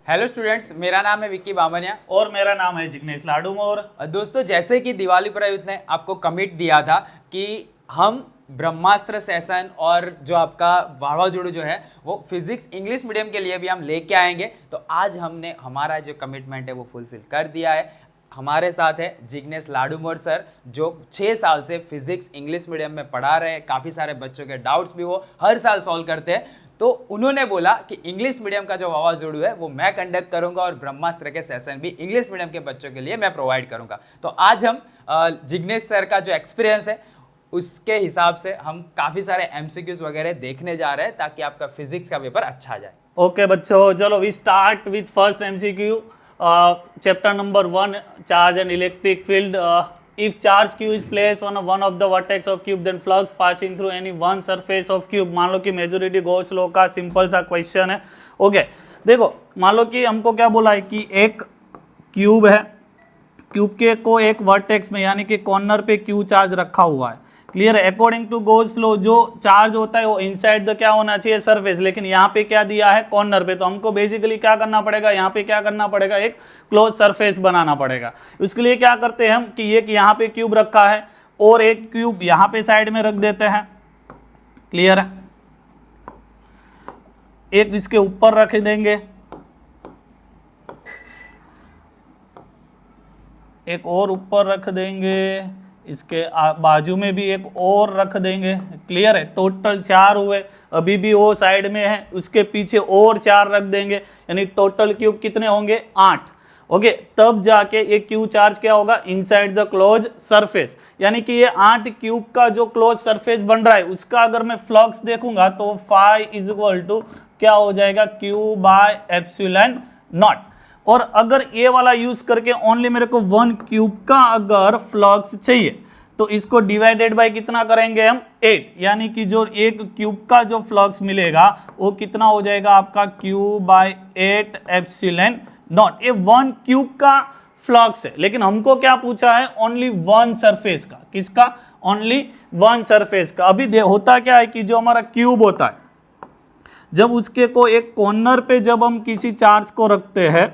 Hello students, मेरा नाम है विक्की बामनिया और मेरा नाम है जिग्नेश लाडूमोर। दोस्तों, जैसे कि दिवाली पर आयुक्त ने आपको कमिट दिया था कि हम ब्रह्मास्त्र सेशन और जो आपका वावाजोड़ू जो है वो फिजिक्स इंग्लिश मीडियम के लिए भी हम लेके आएंगे, तो आज हमने हमारा जो कमिटमेंट है वो फुलफिल कर दिया है। हमारे साथ है जिग्नेश लाडूमोर सर, जो 6 साल से फिजिक्स इंग्लिश मीडियम में पढ़ा रहे हैं। काफ़ी सारे बच्चों के डाउट्स भी वो हर साल सॉल्व करते हैं। तो उन्होंने बोला कि इंग्लिश मीडियम का जो वावाजोड़ू है वो मैं कंडक्ट करूंगा और ब्रह्मास्त्र के सेशन भी इंग्लिश मीडियम के बच्चों के लिए मैं प्रोवाइड करूंगा। तो आज हम जिग्नेश सर का जो एक्सपीरियंस है उसके हिसाब से हम काफ़ी सारे एमसीक्यूज वगैरह देखने जा रहे हैं ताकि आपका फिजिक्स का पेपर अच्छा जाए। ओके बच्चों, चलो we start with first MCQ, chapter number 1, charge and electric field. If charge q is placed on one of the vertex of cube, then flux passing through any one surface of cube। मान लो कि majority Gauss law का simple सा question है। Okay देखो, मान लो कि हमको क्या बोला है कि एक क्यूब है, क्यूब के को एक वर्टेक्स में यानी कि कॉर्नर पे क्यू चार्ज रखा हुआ है। क्लियर है? अकॉर्डिंग टू गॉस लॉ जो चार्ज होता है वो इनसाइड द क्या होना चाहिए, सरफेस, लेकिन यहाँ पे क्या दिया है, कॉर्नर पे। तो हमको बेसिकली क्या करना पड़ेगा, यहाँ पे क्या करना पड़ेगा, एक क्लोज सरफेस बनाना पड़ेगा। उसके लिए क्या करते हैं हम कि एक यहाँ पे क्यूब रखा है और एक क्यूब यहाँ पे साइड में रख देते हैं। क्लियर है? एक इसके ऊपर रख देंगे, एक और ऊपर रख देंगे, इसके बाजू में भी एक और रख देंगे। क्लियर है? टोटल 4 हुए। अभी भी वो साइड में है, उसके पीछे और 4 रख देंगे, यानी टोटल क्यूब कितने होंगे, 8। ओके, तब जाके ये क्यू चार्ज क्या होगा, इनसाइड द क्लोज सरफेस। यानी कि ये 8 क्यूब का जो क्लोज सरफेस बन रहा है उसका अगर मैं फ्लक्स देखूंगा तो फाई इज इक्वल टू क्या हो जाएगा, क्यू बाय एप्सिलॉन नॉट। और अगर ये वाला यूज करके ओनली मेरे को 1 क्यूब का अगर फ्लक्स चाहिए तो इसको डिवाइडेड बाय कितना करेंगे हम, 8। यानी कि जो एक क्यूब का जो फ्लक्स मिलेगा वो कितना हो जाएगा आपका, क्यू बाय 8 एप्सिलॉन नॉट। ये 1 क्यूब का फ्लक्स है, लेकिन हमको क्या पूछा है, ओनली 1 सरफेस का। किसका? ओनली 1 सरफेस का। अभी होता क्या है कि जो हमारा क्यूब होता है, जब उसके को एक कॉर्नर पे जब हम किसी चार्ज को रखते हैं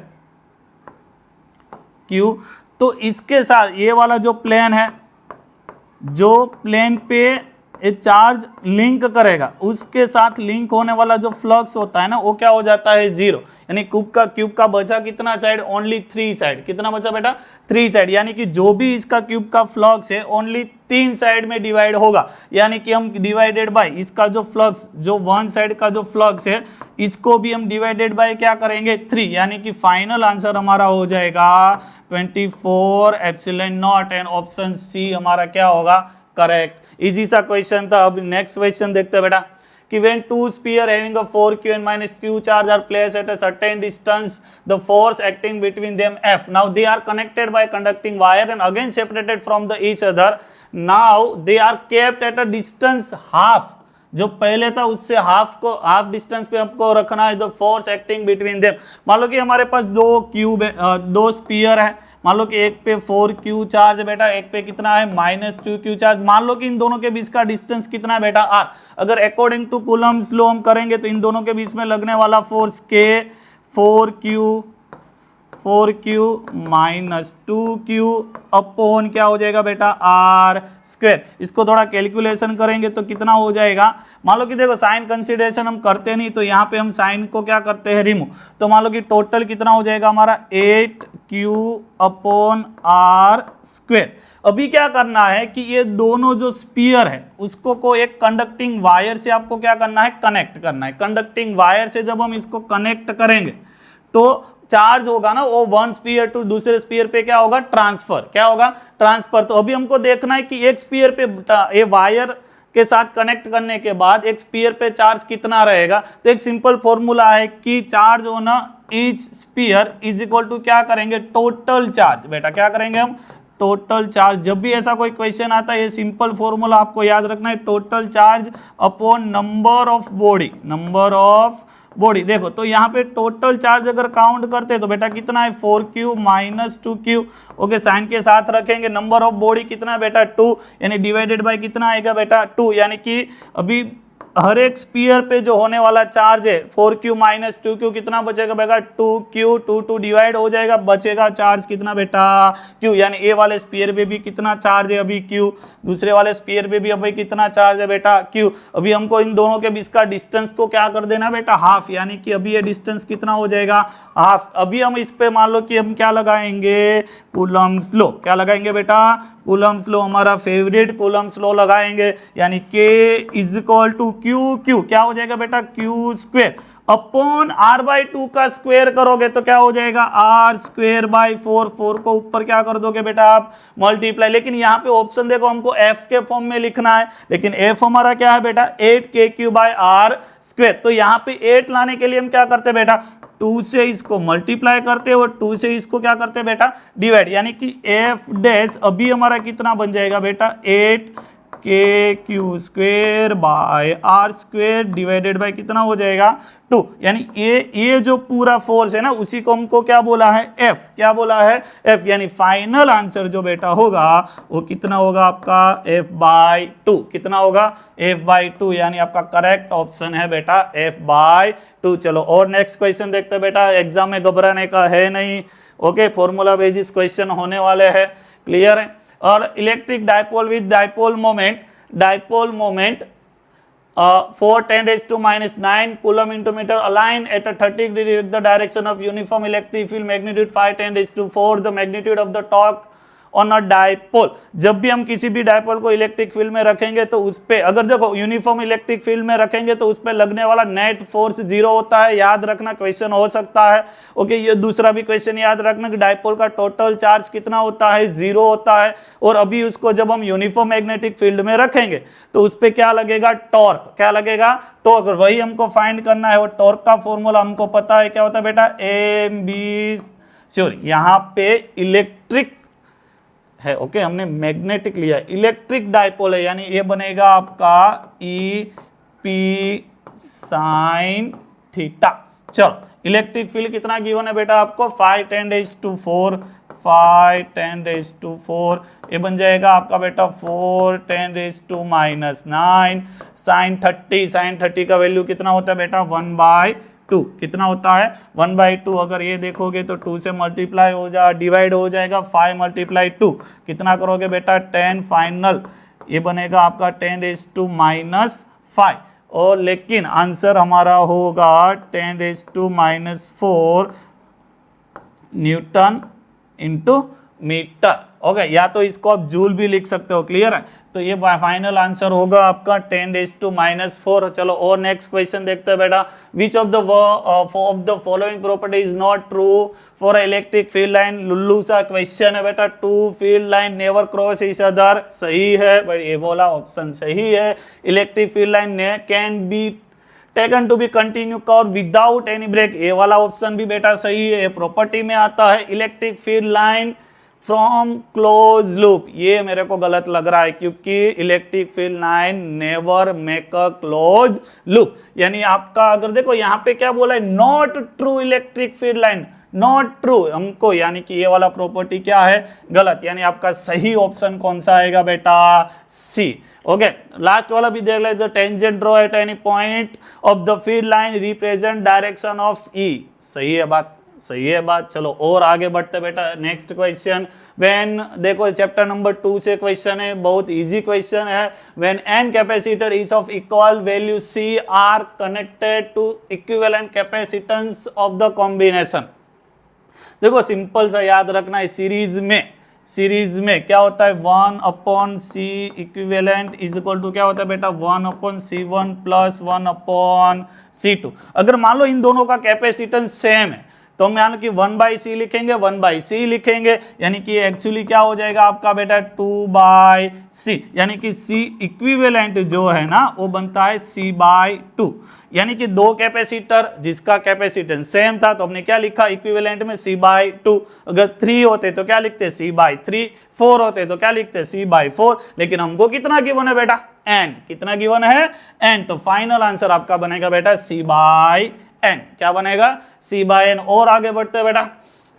क्यू, तो इसके साथ ये वाला जो प्लेन है, जो प्लेन पे ये चार्ज लिंक करेगा उसके साथ लिंक होने वाला जो फ्लक्स होता है ना वो क्या हो जाता है, 0। यानी क्यूब का बचा कितना साइड, ओनली 3 साइड। कितना बचा बेटा, 3 साइड। यानी कि जो भी इसका क्यूब का फ्लक्स है ओनली 3 साइड में डिवाइड होगा। यानी कि हम डिवाइडेड बाय इसका जो फ्लक्स, जो 1 साइड का जो फ्लक्स है इसको भी हम डिवाइडेड बाय क्या करेंगे, 3। यानी कि फाइनल आंसर हमारा हो जाएगा 24 epsilon naught, and option C हमारा क्या होगा, करेक्ट। इजी सा क्वेश्चन था। अब नेक्स्ट क्वेश्चन देखते हैं बेटा कि when two sphere having a 4q and minus q charge are placed at a certain distance, the force acting between them F. Now they are connected by conducting wire and again separated from the each other. Now they are kept at a distance half. जो पहले था उससे half distance पे हमको रखना है। The force acting between them. मान लो कि हमारे पास 2 क्यूब है, 2 स्पीयर है। मान लो कि एक पे 4q चार्ज है बेटा, एक पे कितना है, -2q चार्ज। मान लो कि इन दोनों के बीच का डिस्टेंस कितना है बेटा, r। अगर अकॉर्डिंग टू कूलम्स लॉ हम करेंगे तो इन दोनों के बीच में लगने वाला force k 4q minus 2q upon क्या हो जाएगा बेटा, r स्क्वायर। इसको थोड़ा कैलकुलेशन करेंगे तो कितना हो जाएगा। मान लो कि देखो साइन कंसिडरेशन हम करते नहीं, तो यहाँ पे हम साइन को क्या करते हैं, रिमूव। तो मान लो कि टोटल कितना हो जाएगा हमारा, 8q अपॉन r स्क्वायर। अभी क्या करना है कि ये दोनों जो स्पीयर है उसको को एक कंडक्टिंग वायर से आपको क्या करना है, कनेक्ट करना है। कंडक्टिंग वायर से जब हम इसको कनेक्ट करेंगे तो चार्ज होगा ना वो 1 स्पीयर टू दूसरे स्पीयर पे क्या होगा, ट्रांसफर। क्या होगा, ट्रांसफर। तो अभी हमको देखना है कि एक स्पीयर पे ये वायर के साथ कनेक्ट करने के बाद एक स्पीयर पे चार्ज कितना रहेगा। तो एक सिंपल फॉर्मूला है कि चार्ज होना each sphere is equal to क्या करेंगे, टोटल चार्ज। बेटा क्या करेंगे हम, टोटल चार्ज। जब भी ऐसा कोई क्वेश्चन आता है ये सिंपल फॉर्मूला आपको याद रखना है, total charge upon number of body, number of body. देखो तो यहाँ पे टोटल चार्ज अगर काउंट करते हैं तो बेटा कितना है, 4q minus 2q। Okay, sign के साथ रखेंगे। नंबर ऑफ बॉडी कितना है बेटा, 2, यानी डिवाइडेड बाय कितना आएगा बेटा, 2। यानी कि अभी हर एक स्पीयर पे जो होने वाला चार्ज है 4q माइनस 2q कितना बचेगा बेटा 2q, 2 डिवाइड हो जाएगा, बचेगा चार्ज कितना बेटा q, यानी ए वाले स्पीयर पे भी कितना चार्ज है अभी q, दूसरे वाले स्पीयर पे भी अभी कितना चार्ज है बेटा q। अभी हमको इन दोनों के बीच का डिस्टेंस को क्या कर देना बेटा हाफ, यानी कि अभी ये डिस्टेंस कितना हो जाएगा हाफ। अभी हम इस पे मान लो कि हम क्या लगाएंगे कूलम्ब्स लॉ, क्या लगाएंगे बेटा कूलम्ब्स लॉ, हमारा फेवरेट कूलम्ब्स लॉ लगाएंगे, यानी k is equal to Q क्या हो जाएगा बेटा क्यू स्क्वेयर अपॉन r/2 का स्क्वायर करोगे तो क्या हो जाएगा r² बाई 4 को ऊपर क्या कर दोगे बेटा आप मल्टीप्लाई। लेकिन यहाँ पे ऑप्शन देखो हमको f के फॉर्म में लिखना है, लेकिन f हमारा क्या है बेटा 8kq बाई r²। तो यहाँ पे 8 लाने के लिए हम क्या करते बेटा 2 से इसको मल्टीप्लाई करते हैं और 2 से इसको क्या करते हैं बेटा डिवाइड, यानी कि f डैश अभी हमारा कितना बन जाएगा बेटा 8kq square by r² divided by कितना हो जाएगा 2, यानी ये जो पूरा फोर्स है ना उसी को हमको क्या बोला है f, क्या बोला है f, यानी फाइनल आंसर जो बेटा होगा वो कितना होगा आपका f/2, कितना होगा f/2, यानी आपका करेक्ट ऑप्शन है बेटा f/2। चलो और नेक्स्ट क्वेश्चन देखते हैं बेटा, एग्जाम में घबराने का है नहीं, ओके फॉर्मूला बेसिस क्वेश्चन होने वाले हैं, क्लियर है। और electric dipole with dipole moment 4×10⁻⁹ coulomb into metre align at 30 degree with the direction of uniform electric field magnitude 5×10⁴ the magnitude of the torque on a dipole. जब भी हम किसी भी डाइपोल को इलेक्ट्रिक फील्ड में रखेंगे तो उस पे अगर देखो यूनिफॉर्म इलेक्ट्रिक फील्ड में रखेंगे तो उस पे लगने वाला नेट फोर्स 0 होता है, याद रखना क्वेश्चन हो सकता है। ओके ये दूसरा भी क्वेश्चन याद रखना कि डाइपोल का टोटल चार्ज कितना होता है 0 होता है, और अभी उसको जब हम यूनिफॉर्म मैग्नेटिक फील्ड में रखेंगे तो उस पे क्या लगेगा टॉर्क, क्या लगेगा तो अगर वही हमको फाइंड करना है, और टॉर्क का फॉर्मूला हमको पता है क्या होता है बेटा यहाँ पे इलेक्ट्रिक है, ओके हमने मैग्नेटिक लिया, इलेक्ट्रिक डाइपोल है, यानी ये बनेगा आपका EP sin थीटा। चलो इलेक्ट्रिक फील्ड कितना गिवन है बेटा आपको 5×10⁴, 5×10⁴, ये बन जाएगा आपका बेटा 4×10⁻⁹ sin 30 का वैल्यू कितना होता है बेटा 1/2, कितना होता है 1/2। अगर ये देखोगे तो 2 से मल्टीप्लाई हो जा डिवाइड हो जाएगा 5 × 2 कितना करोगे बेटा 10 फाइनल, ये बनेगा आपका 10⁻⁵, और लेकिन आंसर हमारा होगा 10⁻⁴ न्यूटन इंटू मीटर। ओके या तो इसको आप जूल भी लिख सकते हो, क्लियर है। तो ये फाइनल आंसर होगा आपका 10⁻⁴। चलो और नेक्स्ट क्वेश्चन देखते हैं बेटा, which of the following property is not true for electric field line. लुल्लू सा क्वेश्चन है बेटा, 2 field line never cross each other, सही है बट ये बोला ऑप्शन सही है। Electric field line can be taken to be continue curve without any break, ये वाला ऑप्शन भी बेटा सही है, प्रॉपर्टी में आता है। Electric field line from close loop, ये मेरे को गलत लग रहा है क्योंकि electric field line never make a close loop, यानी आपका अगर देखो यहाँ पे क्या बोला है not true electric field line, not true हमको, यानी कि ये वाला प्रॉपर्टी क्या है गलत, यानी आपका सही ऑप्शन कौन सा आएगा बेटा सी। ओके लास्ट वाला भी देख लेते, tangent draw at any point of the field line represent direction of E, सही है बात, सही है बात। चलो और आगे बढ़ते बेटा, नेक्स्ट क्वेश्चन व्हेन, देखो चैप्टर नंबर 2 से क्वेश्चन है, बहुत इजी क्वेश्चन है। When n capacitor each of equal value C are connected to equivalent capacitance of the combination. देखो सिंपल सा याद रखना है, सीरीज में क्या होता है 1/C equivalent is equal to क्या होता है बेटा 1/C1 प्लस 1/C2। अगर मान लो इन दोनों का कैपेसिटेंस सेम है तो हम यानी कि 1/C लिखेंगे, 1/C लिखेंगे, यानी कि एक्चुअली क्या हो जाएगा आपका बेटा 2/C, यानी कि C इक्विवेलेंट जो है ना वो बनता है C/2, यानी कि 2 कैपेसिटर जिसका कैपेसिटेंस सेम था तो हमने क्या लिखा इक्विवेलेंट में C/2। अगर 3 होते तो क्या लिखते C/3, 4 होते तो क्या लिखते C/4, लेकिन हमको कितना गिवन है बेटा n, कितना गिवन है n, तो फाइनल आंसर आपका बनेगा बेटा C/n, क्या बनेगा C/n। और आगे बढ़ते हैं बेटा,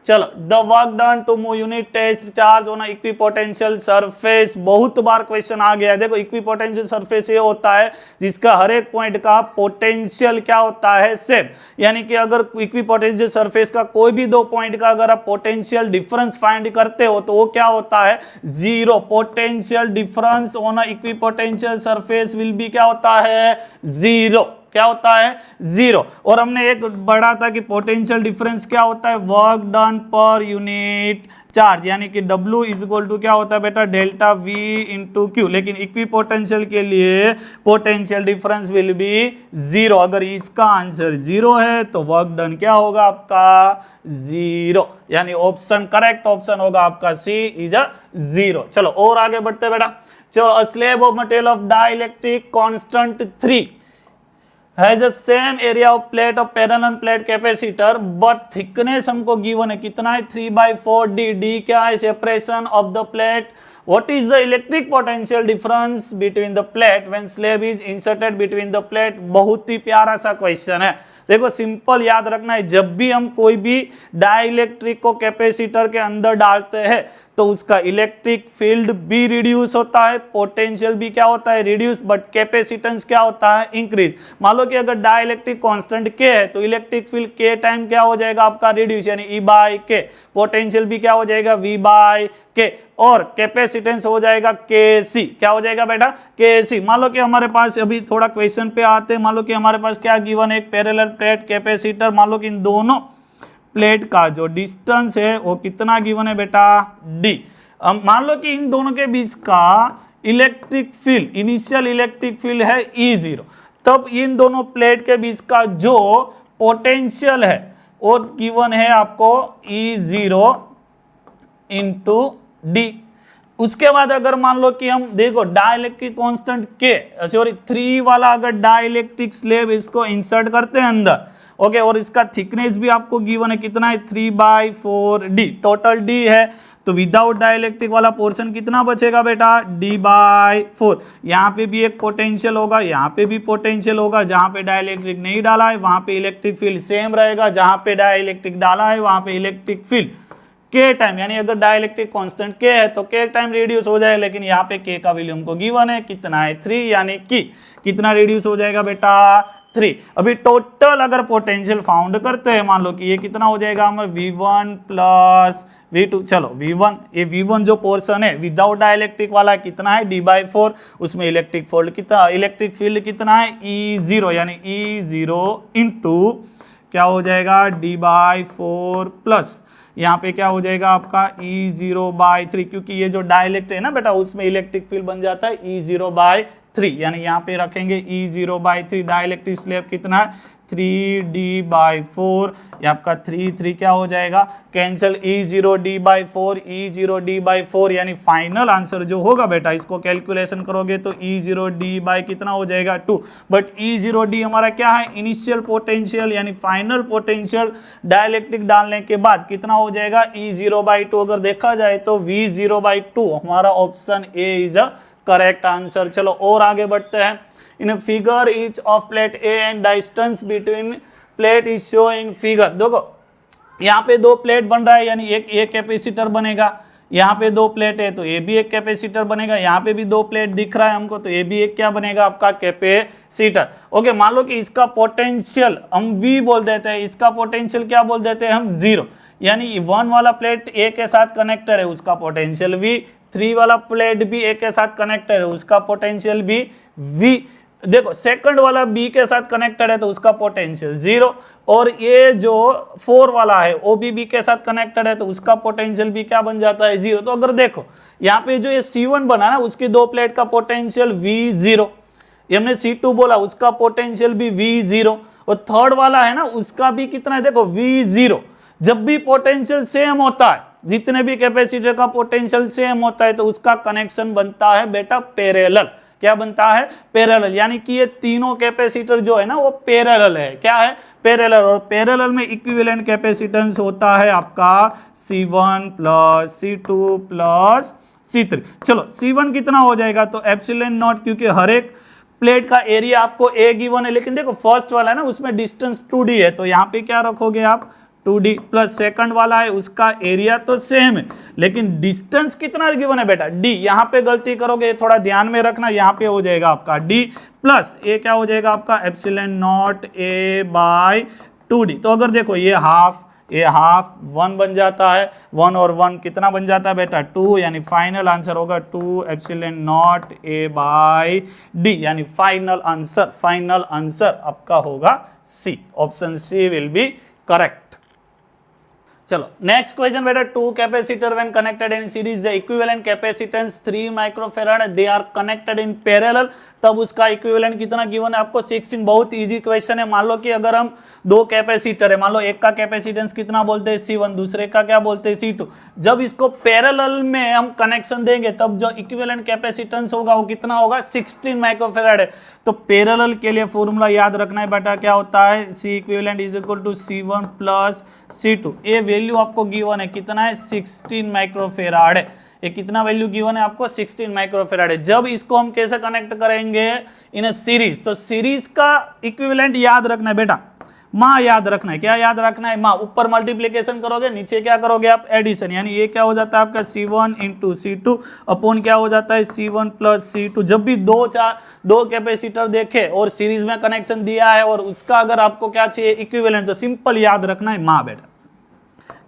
चलो, the work done to move unit test charge on equipotential surface, बहुत बार क्वेश्चन आ गया है। देखो इक्विपोटेंशियल सरफेस ये होता है जिसका हर एक पॉइंट का पोटेंशियल क्या होता है, सेम। यानी कि अगर इक्विपोटेंशियल सरफेस का कोई भी दो पॉइंट का अगर आप पोटेंशियल डिफरेंस फाइंड करते हो तो वो क्या होता है, zero. Potential difference on equipotential surface will B क्या होता है, जीरो। क्या होता है, जीरो। और हमने एक पढ़ा था कि पोटेंशियल डिफरेंस क्या होता है, work done per unit charge, यानी कि W इज इक्वल टू क्या होता है बेटा, डेल्टा V इंटू क्यू। लेकिन इक्विपोटेंशियल के लिए potential difference will be zero. अगर इसका आंसर जीरो है तो वर्क डन क्या होगा आपका, जीरो। यानी ऑप्शन करेक्ट ऑप्शन होगा आपका C इज अ जीरो। चलो और आगे बढ़ते बेटा। चलो, a slab of material of dielectric constant 3 has the same area of plate of parallel plate capacitor but thickness हमको given है कितना है, 3/4 D। D क्या है, separation of the plate। What is the electric potential difference between the plate when slab is inserted between the plate। बहुत ही प्यारा सा question है। देखो सिंपल याद रखना है, जब भी हम कोई भी डाइलेक्ट्रिक को कैपेसिटर के अंदर डालते हैं तो उसका इलेक्ट्रिक फील्ड भी रिड्यूस होता है, पोटेंशियल भी क्या होता है, रिड्यूस, बट कैपेसिटेंस क्या होता है, इंक्रीज। मान लो कि अगर डाइलेक्ट्रिक कांस्टेंट के है तो इलेक्ट्रिक फील्ड के टाइम क्या हो जाएगा आपका, रिड्यूस, यानी E बाई के। पोटेंशियल भी क्या हो जाएगा, V बाई के। और कैपेसिटेंस हो जाएगा KC। क्या हो जाएगा बेटा, KC। मान लो कि हमारे पास अभी थोड़ा क्वेश्चन पे आते हैं। मान लो कि हमारे पास क्या गिवन है, एक पैरेलल प्लेट कैपेसिटर। मान लो कि इन दोनों प्लेट का जो डिस्टेंस है वो कितना गिवन है बेटा, D। मान लो कि इन दोनों के बीच का electric field, initial electric field है E0। तब इन दोनों प्लेट के बीच का जो पोटेंशियल है वो गिवन है आपको E0 इंटू D। उसके बाद अगर मान लो कि हम देखो डाइलेक्ट्रिक कांस्टेंट के, सॉरी 3 वाला अगर डाइलेक्ट्रिक स्लैब इसको इंसर्ट करते हैं अंदर, ओके, और इसका थिकनेस भी आपको गिवन है कितना है, 3/4 D। टोटल D है तो विदाउट डाइलेक्ट्रिक वाला पोर्शन कितना बचेगा बेटा, D/4। यहाँ पे भी एक पोटेंशियल होगा, यहाँ पे भी पोटेंशियल होगा। जहाँ पे डाइलेक्ट्रिक नहीं डाला है वहाँ पे इलेक्ट्रिक फील्ड सेम रहेगा, जहाँ पे डाइलेक्ट्रिक डाला है वहाँ पे इलेक्ट्रिक फील्ड के टाइम, यानी अगर डाइलेक्ट्रिक कांस्टेंट के है तो के टाइम रिड्यूस हो जाए। लेकिन यहाँ पे के का वैल्यू हमको गिवन है कितना है, 3, यानी कि कितना रिड्यूस हो जाएगा बेटा, 3। अभी टोटल अगर पोटेंशियल फाउंड करते हैं, मान लो कि ये कितना हो जाएगा हमारा V1 प्लस V2। चलो V1, ये V1 जो पोर्शन है विदाउट डाइलेक्ट्रिक वाला कितना है, D/4। उसमें इलेक्ट्रिक फील्ड कितना, इलेक्ट्रिक फील्ड कितना है, E0, यानी E0 इंटू क्या हो जाएगा, D/4 प्लस यहाँ पे क्या हो जाएगा आपका E0/3। क्योंकि ये जो डाइलेक्ट है ना बेटा उसमें इलेक्ट्रिक फील्ड बन जाता है E0/3, यानी यहाँ पे रखेंगे E0/3। डाइलेक्ट्रिक स्लैब कितना है, 3D/4। ये आपका 3 क्या हो जाएगा, कैंसिल, E0D/4 E0D/4, यानी फाइनल आंसर जो होगा बेटा इसको कैलकुलेशन करोगे तो E0D कितना हो जाएगा, 2। बट E0D हमारा क्या है, इनिशियल पोटेंशियल, यानी फाइनल पोटेंशियल डाइलेक्ट्रिक डालने के बाद कितना हो जाएगा, E0/2। अगर देखा जाए तो V0/2 हमारा option A is a correct answer. चलो और आगे बढ़ते हैं। In a figure each of plate A and distance between plate is shown in figure। देखो यहाँ पे दो प्लेट बन रहा है, यानी एक कैपेसिटर बनेगा। यहाँ पे दो प्लेट है तो ये भी एक कैपेसिटर बनेगा। यहाँ पे भी दो प्लेट दिख रहा है हमको तो ये भी एक क्या बनेगा आपका, कैपेसिटर। ओके, मान लो कि इसका पोटेंशियल हम V बोल देते हैं, इसका पोटेंशियल क्या बोल देते हैं हम, 0। यानी 1 वाला प्लेट A के साथ कनेक्टेड है उसका पोटेंशियल V, 3 वाला प्लेट भी A के साथ कनेक्टेड है उसका पोटेंशियल भी V। देखो सेकंड वाला B के साथ कनेक्टेड है तो उसका पोटेंशियल 0, और ये जो 4 वाला है वो भी B के साथ कनेक्टेड है तो उसका पोटेंशियल भी क्या बन जाता है, 0। तो अगर देखो यहाँ पे जो ये C1 बना ना उसकी दो प्लेट का पोटेंशियल V0, ये हमने C2 बोला उसका पोटेंशियल भी V0, और थर्ड वाला है ना उसका भी कितना है, देखो V0। जब भी पोटेंशियल सेम होता है, जितने भी कैपेसिटर का पोटेंशियल सेम होता है तो उसका कनेक्शन बनता है बेटा पैरेलल। क्या बनता है, पैरेलल। यानी कि ये तीनों कैपेसिटर जो है ना वो पैरेलल है। क्या है, पैरेलल। और पैरेलल में इक्विवेलेंट कैपेसिटेंस होता है आपका C1 plus C2 plus C3। चलो C1 कितना हो जाएगा, तो एप्सिलॉन नॉट, क्योंकि हर एक प्लेट का एरिया आपको A गिवन है, लेकिन देखो फर्स्ट वाला है ना उसमें डिस्टेंस 2D है तो यहाँ पे क्या रखोगे आप, 2D प्लस सेकंड वाला है उसका एरिया तो सेम है, लेकिन डिस्टेंस कितना गिवन है बेटा, d। यहाँ पे गलती करोगे थोड़ा ध्यान में रखना, यहाँ पे हो जाएगा आपका d प्लस ए क्या हो जाएगा आपका epsilon naught a bye 2d। तो अगर देखो ये हाफ 1 बन जाता है, 1 और 1 कितना बन जाता है बेटा 2, यानी फाइनल आंसर होगा 2 epsilon naught a by d, यानी फाइनल आंसर आपका होगा C, option C will be correct. चलो नेक्स्ट क्वेश्चन बेटा, two capacitor when connected in series the equivalent capacitance 3 microfarad they are connected in parallel, तब उसका equivalent कितना given है आपको 16। बहुत इजी क्वेश्चन है। मान लो कि अगर हम दो कैपेसिटर है, मान लो एक का कैपेसिटेंस कितना बोलते हैं C1, दूसरे का क्या बोलते हैं C2, जब इसको पैरेलल में हम कनेक्शन देंगे तब जो इक्विवेलेंट कैपेसिटेंस होगा वो कितना होगा 16 माइक्रोफैराड है। तो पैरेलल के लिए फॉर्मूला याद रखना है बेटा, क्या होता है C equivalent is equal to C1 plus C2। ये वैल्यू आपको गिवन है कितना है 16 माइक्रोफैराड है। ये कितना वैल्यू गिवन है आपको 16 माइक्रोफैराड है। जब इसको हम कैसे कनेक्ट करेंगे इन सीरीज, तो सीरीज का इक्विवेलेंट याद रखना है बेटा, माँ याद रखना है। क्या याद रखना है? माँ। ऊपर मल्टीप्लिकेशन करोगे, नीचे क्या करोगे आप एडिशन, यानी ये क्या हो जाता है आपका C1 इंटू C2 अपॉन क्या हो जाता है C1 प्लस C2। जब भी दो कैपेसिटर देखे और सीरीज में कनेक्शन दिया है और उसका अगर आपको क्या चाहिए इक्विवेलेंट, तो सिंपल याद रखना है माँ बेटा।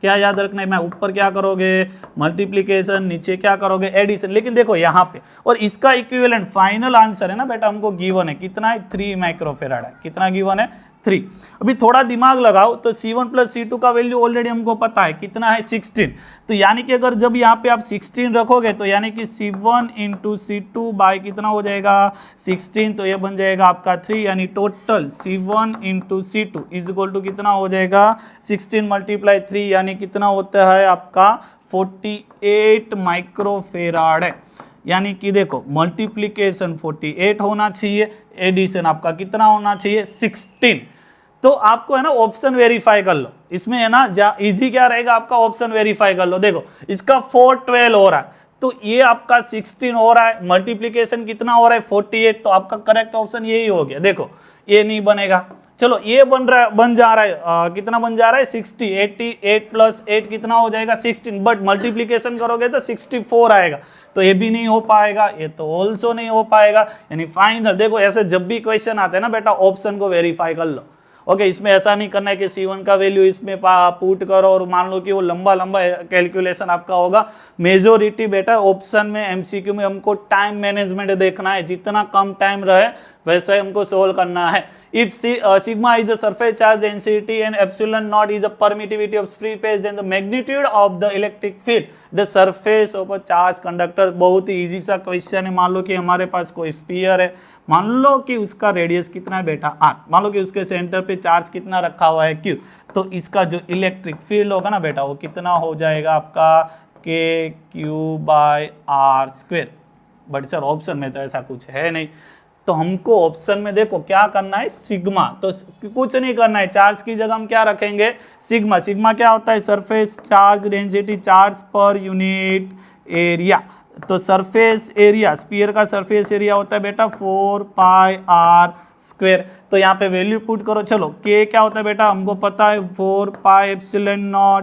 क्या याद रखना है? मैं ऊपर क्या करोगे मल्टीप्लिकेशन, नीचे क्या करोगे एडिशन। लेकिन देखो यहाँ पे, और इसका इक्विवेलेंट फाइनल आंसर है ना बेटा हमको गिवन है कितना है 3 माइक्रोफैराड है। कितना गिवन है 3। अभी थोड़ा दिमाग लगाओ तो C1 प्लस C2 का वैल्यू ऑलरेडी हमको पता है कितना है 16। तो यानी कि अगर जब यहाँ पे आप 16 रखोगे तो यानी कि C1 इंटू C2 बाय कितना हो जाएगा 16, तो ये बन जाएगा आपका 3, यानी total C1 into C2 is equal to कितना हो जाएगा 16 मल्टीप्लाई 3, यानी कितना होता है आपका 48 माइक्रोफैराड है। यानी कि देखो मल्टीप्लिकेशन 48 होना चाहिए, एडिशन आपका कितना होना चाहिए 16। तो आपको है ना ऑप्शन वेरीफाई कर लो, इसमें है ना इजी क्या रहेगा आपका ऑप्शन वेरीफाई कर लो। देखो इसका 412 हो रहा है, तो ये आपका 16 हो रहा है, मल्टीप्लिकेशन कितना हो रहा है 48, तो आपका करेक्ट ऑप्शन यही हो गया। देखो ये नहीं बनेगा, चलो ये बन जा रहा है कितना बन जा रहा है 60, 88 प्लस 8 कितना हो जाएगा 16, बट मल्टीप्लिकेशन करोगे तो 64 आएगा, तो ये भी नहीं हो पाएगा, ये तो ऑल्सो नहीं हो पाएगा। यानी फाइनल देखो ऐसे जब भी क्वेश्चन आते हैं ना बेटा ऑप्शन को वेरीफाई कर लो। ओके, इसमें ऐसा नहीं करना है कि C1 का वैल्यू इसमें पुट करो और मान लो कि वो लंबा कैलकुलेशन आपका होगा। मेजोरिटी बेटा ऑप्शन में MCQ में हमको टाइम मैनेजमेंट देखना है, जितना कम टाइम रहे वैसे ही हमको सोल्व करना है। If sigma is the surface charge density and epsilon naught is the permittivity of free space, then the magnitude of the electric field the surface of a charge conductor। बहुत ही easy सा question है। मान लो कि हमारे पास कोई sphere है, मान लो कि उसका रेडियस कितना है बेटा r, मान लो कि उसके सेंटर पे चार्ज कितना रखा हुआ है q, तो इसका जो इलेक्ट्रिक फील्ड होगा ना बेटा वो कितना हो जाएगा आपका kq/r²। बट सर ऑप्शन में तो ऐसा कुछ है नहीं, तो हमको ऑप्शन में देखो क्या करना है सिग्मा, तो कुछ नहीं करना है, चार्ज की जगह हम क्या रखेंगे सिग्मा। सिग्मा क्या होता है surface charge density, charge per unit area. तो सरफेस एरिया, स्फीयर का सरफेस एरिया होता है बेटा 4πr²। तो यहाँ पे वैल्यू पुट करो। चलो के क्या होता है बेटा हमको पता है 4πε0।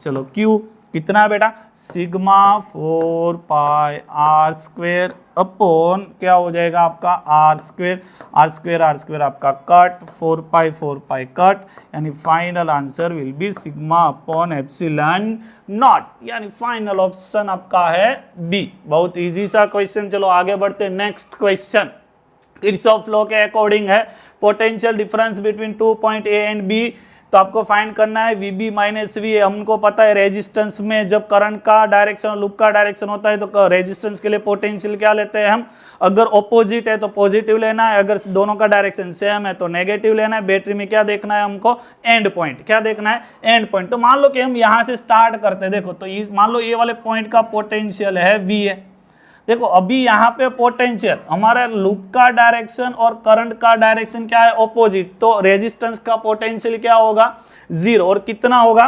चलो क्यू कितना है बेटा सिग्मा 4πr² अपॉन क्या हो जाएगा आपका r² आपका कट 4π कट, यानी final answer will B sigma upon epsilon not, यानी फाइनल ऑप्शन आपका है बी। बहुत इजी सा क्वेश्चन। चलो आगे बढ़ते नेक्स्ट क्वेश्चन। किरचॉफ लॉ के अकॉर्डिंग है potential difference between 2 point A and B, तो आपको फाइंड करना है VB माइनस V। हमको पता है रेजिस्टेंस में जब करंट का डायरेक्शन और लूप का डायरेक्शन होता है तो रेजिस्टेंस के लिए पोटेंशियल क्या लेते हैं हम, अगर ऑपोजिट है तो पॉजिटिव लेना है, अगर दोनों का डायरेक्शन सेम है तो नेगेटिव लेना है। बैटरी में क्या देखना है हमको एंड पॉइंट, क्या देखना है एंड पॉइंट। तो मान लो कि हम यहाँ से स्टार्ट करते हैं, देखो तो मान लो ये वाले पॉइंट का पोटेंशियल है V है। देखो अभी यहाँ पे पोटेंशियल हमारा लूप का डायरेक्शन और करंट का डायरेक्शन क्या है ऑपोजिट, तो रेजिस्टेंस का पोटेंशियल क्या होगा 0, और कितना होगा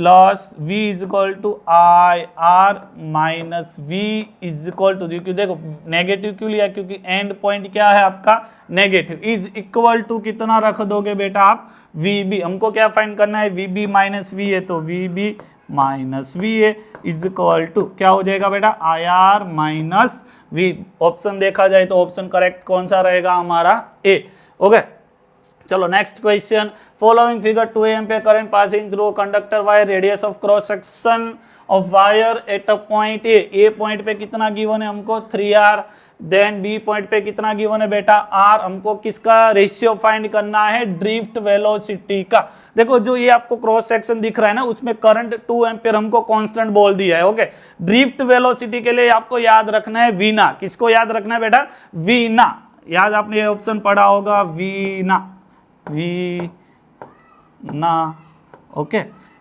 plus v is equal to I R minus v is equal to, क्योंकि देखो नेगेटिव क्यों लिया, क्योंकि एंड पॉइंट क्या है आपका नेगेटिव, इज इक्वल टू कितना रख दोगे बेटा आप vb, हमको क्या फाइंड करना है vb माइनस v है, तो vb माइनस v है इज इक्वल टू क्या हो जाएगा बेटा आई आर माइनस v। ऑप्शन देखा जाए तो ऑप्शन करेक्ट कौन सा रहेगा हमारा ए। ओके चलो next question, following figure 2 ampere current passing through conductor wire, radius of cross section of wire eight a point A point पे कितना गिवन है हमको 3r, देन बी पॉइंट पे कितना गिवन है बेटा r, हमको किसका रेशियो फाइंड करना है ड्रिफ्ट वेलोसिटी का। देखो जो ये आपको क्रॉस सेक्शन दिख रहा है ना उसमें करंट 2 एम्पीयर हमको कांस्टेंट बोल दिया है। ओके ड्रिफ्ट वेलोसिटी के लिए आपको याद रखना है वीना, किसको याद रखना है बेटा वीना, याद आपने ये ऑप्शन पढ़ा होगा वीना, वीना ओके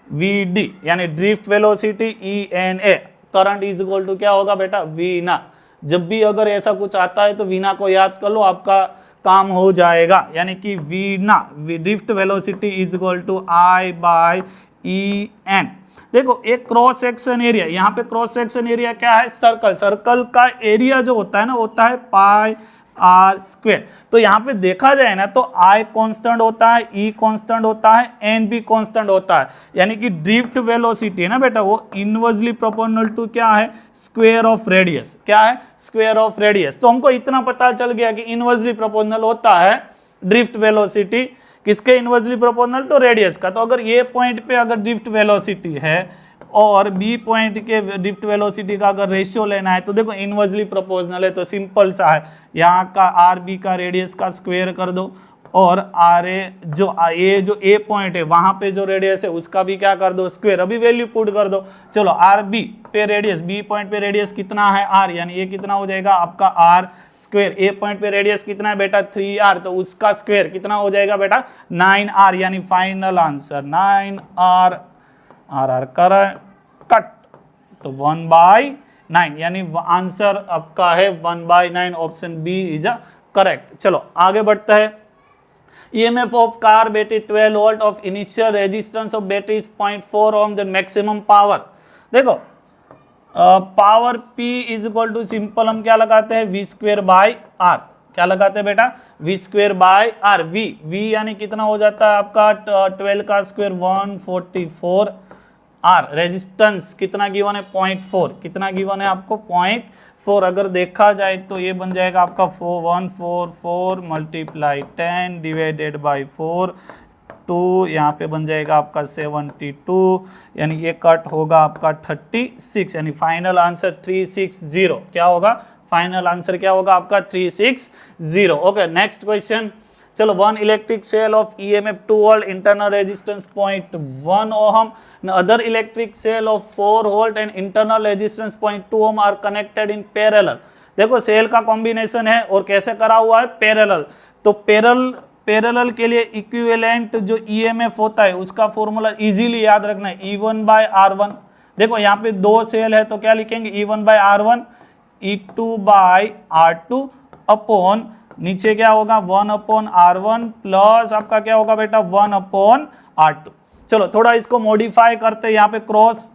वीडी यानी drift velocity ENA, current is equal to क्या होगा बेटा वीना। जब भी अगर ऐसा कुछ आता है तो वीना को याद कर लो, आपका काम हो जाएगा, यानी कि वीना drift velocity is equal to I by EN। देखो एक क्रॉस सेक्शन एरिया, यहाँ पे क्रॉस सेक्शन एरिया क्या है सर्कल, सर्कल का एरिया जो होता है ना होता है पाई आर स्क्वेयर। तो यहाँ पे देखा जाए ना तो I कांस्टेंट होता है, E कांस्टेंट होता है, N भी कांस्टेंट होता है, यानी कि ड्रिफ्ट वेलोसिटी है ना बेटा वो इनवर्सली प्रोपोर्शनल टू क्या है स्क्वायर ऑफ रेडियस, क्या है स्क्वायर ऑफ रेडियस। तो हमको इतना पता चल गया कि इनवर्सली प्रोपोर्शनल होता है ड्रिफ्ट वेलोसिटी किसके इनवर्सली प्रोपोर्शनल तो रेडियस का। तो अगर ये पॉइंट पे अगर ड्रिफ्ट वेलोसिटी है और बी पॉइंट के ड्रिफ्ट वेलोसिटी का अगर रेशियो लेना है तो देखो इनवर्सली प्रोपोर्शनल है, तो सिंपल सा है, यहाँ का आर बी का रेडियस का स्क्वायर कर दो और आर ए जो ए पॉइंट है वहाँ पे जो रेडियस है उसका भी क्या कर दो स्क्वायर, अभी वैल्यू पुट कर दो। चलो आर बी पे रेडियस, बी पॉइंट पे रेडियस कितना है आर, यानी ये कितना हो जाएगा आपका आर स्क्वायर, ए पॉइंट पे रेडियस कितना है बेटा 3r, तो उसका स्क्वायर कितना हो जाएगा बेटा 9r, यानी फाइनल आंसर 9r, आर कर कट तो 1/9, यानी आंसर आपका है 1/9, option B is a correct. चलो आगे बढ़ता है, EMF of car battery 12 volt of initial resistance of battery is 0.4 ohm, the maximum power। देखो power P is equal to simple हम क्या लगाते हैं V स्क्वेयर बाय R, क्या लगाते हैं बेटा V square by R, V यानी कितना हो जाता है आपका 12 का स्क्वेयर 144 R, रेजिस्टेंस कितना गिवन है 0.4, कितना गिवन है आपको 0.4, अगर देखा जाए तो ये बन जाएगा आपका 144 मल्टीप्लाई 10 डिवाइडेड बाई 4 2, यहाँ पे बन जाएगा आपका 72, यानी ये कट होगा आपका 36, यानी फाइनल आंसर 360, क्या होगा फाइनल आंसर क्या होगा आपका 360। ओके नेक्स्ट क्वेश्चन, चलो one electric cell of EMF 2 volt, internal resistance 0.1 ohm, other electric cell of 4 volt and internal resistance 0.2 ohm are connected in parallel। देखो सेल का कॉम्बिनेशन है और कैसे करा हुआ है पैरेलल, तो पैरेलल के लिए इक्विवेलेंट जो EMF होता है उसका फॉर्मूला इजीली याद रखना है E1/R1। देखो यहाँ पे दो सेल है तो क्या लिखेंगे E1/R1, E2/R2 अपॉन नीचे क्या होगा 1/R1 प्लस आपका क्या होगा बेटा 1/R2। चलो थोड़ा इसको मॉडिफाई करते हैं, यहाँ पे क्रॉस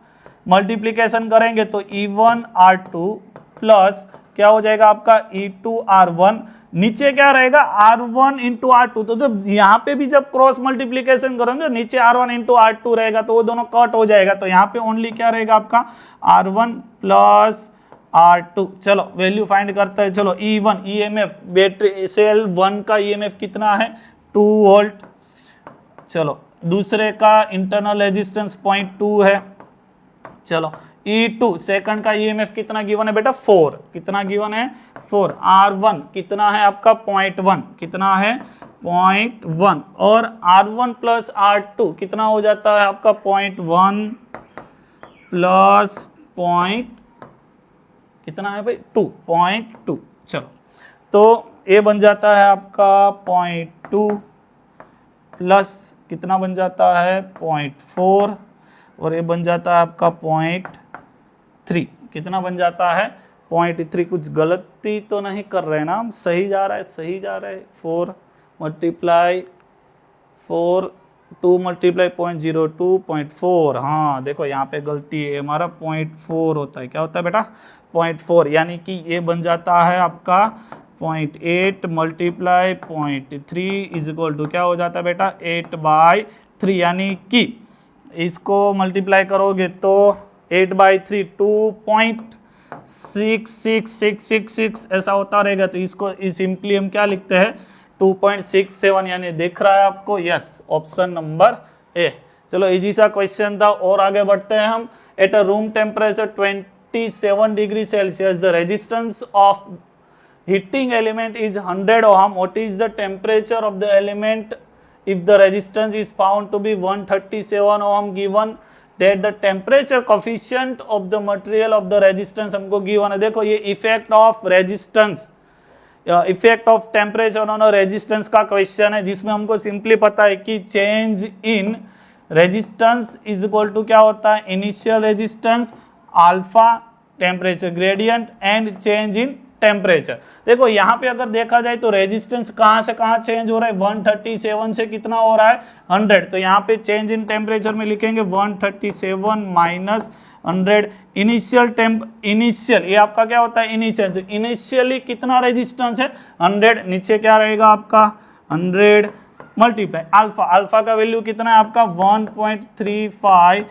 मल्टीप्लीकेशन करेंगे तो E1R2 प्लस क्या हो जाएगा आपका E2R1, नीचे क्या रहेगा R1 इंटू R2। तो जब यहाँ पे भी जब क्रॉस मल्टीप्लीकेशन करेंगे नीचे R1 इंटू R2 रहेगा तो वो दोनों कट हो जाएगा, तो यहाँ पे ओनली क्या रहेगा आपका R1 प्लस R2। चलो वैल्यू फाइंड करते हैं, चलो E1 EMF बैटरी सेल 1 का EMF कितना है 2 वोल्ट, चलो दूसरे का इंटरनल रेजिस्टेंस 0.2 है, चलो E2 सेकंड का EMF कितना गिवन है बेटा 4, कितना गिवन है 4, R1 कितना है आपका 0.1, कितना है 0.1 और R1 प्लस R2 कितना हो जाता है आपका 0.1 प्लस कितना है भाई 2.2। चलो तो ये बन जाता है आपका 0.2 प्लस कितना बन जाता है 0.4 और ये बन जाता है आपका 0.3, कितना बन जाता है 0.3। कुछ गलती तो नहीं कर रहे हैं ना हम, सही जा रहा है, सही जा रहा है। 4 मल्टीप्लाई 4 2 मल्टीप्लाई 0.02 0.4, हाँ देखो यहाँ पे गलती है, हमारा 0.4 होता है, क्या होता है बेटा 0.4, यानी कि ये बन जाता है आपका 0.8 मल्टीप्लाई 0.3 इज इक्वल टू क्या हो जाता है बेटा 8/3, यानी कि इसको मल्टीप्लाई करोगे तो 8/3 2.66666 ऐसा होता रहेगा। तो इसको सिंपली हम क्या लिखते हैं 2.67, यानी दिख रहा है आपको, यस ऑप्शन नंबर ए। चलो इजी सा क्वेश्चन था और आगे बढ़ते हैं हम। At a room temperature 27 degree Celsius the resistance of heating element is 100 ohm. What is the temperature of the element if the resistance is found to be 137 ohm, given that the temperature coefficient of the material of the resistance हमको given है। देखो ये effect of resistance, effect of temperature on resistance का question है, जिसमें हमको simply पता है कि change in resistance is equal to क्या होता है initial resistance alpha temperature gradient and change in temperature. देखो यहाँ पे अगर देखा जाए तो रेजिस्टेंस कहाँ से कहाँ चेंज हो रहा है 137 से कितना हो रहा है 100, तो यहाँ पे चेंज इन टेम्परेचर में लिखेंगे 137 माइनस 100। इनिशियल ये आपका क्या होता है इनिशियल, तो इनिशियली कितना रेजिस्टेंस है 100, नीचे क्या रहेगा आपका 100 मल्टीप्लाई अल्फा, अल्फा का वैल्यू कितना है आपका 1.35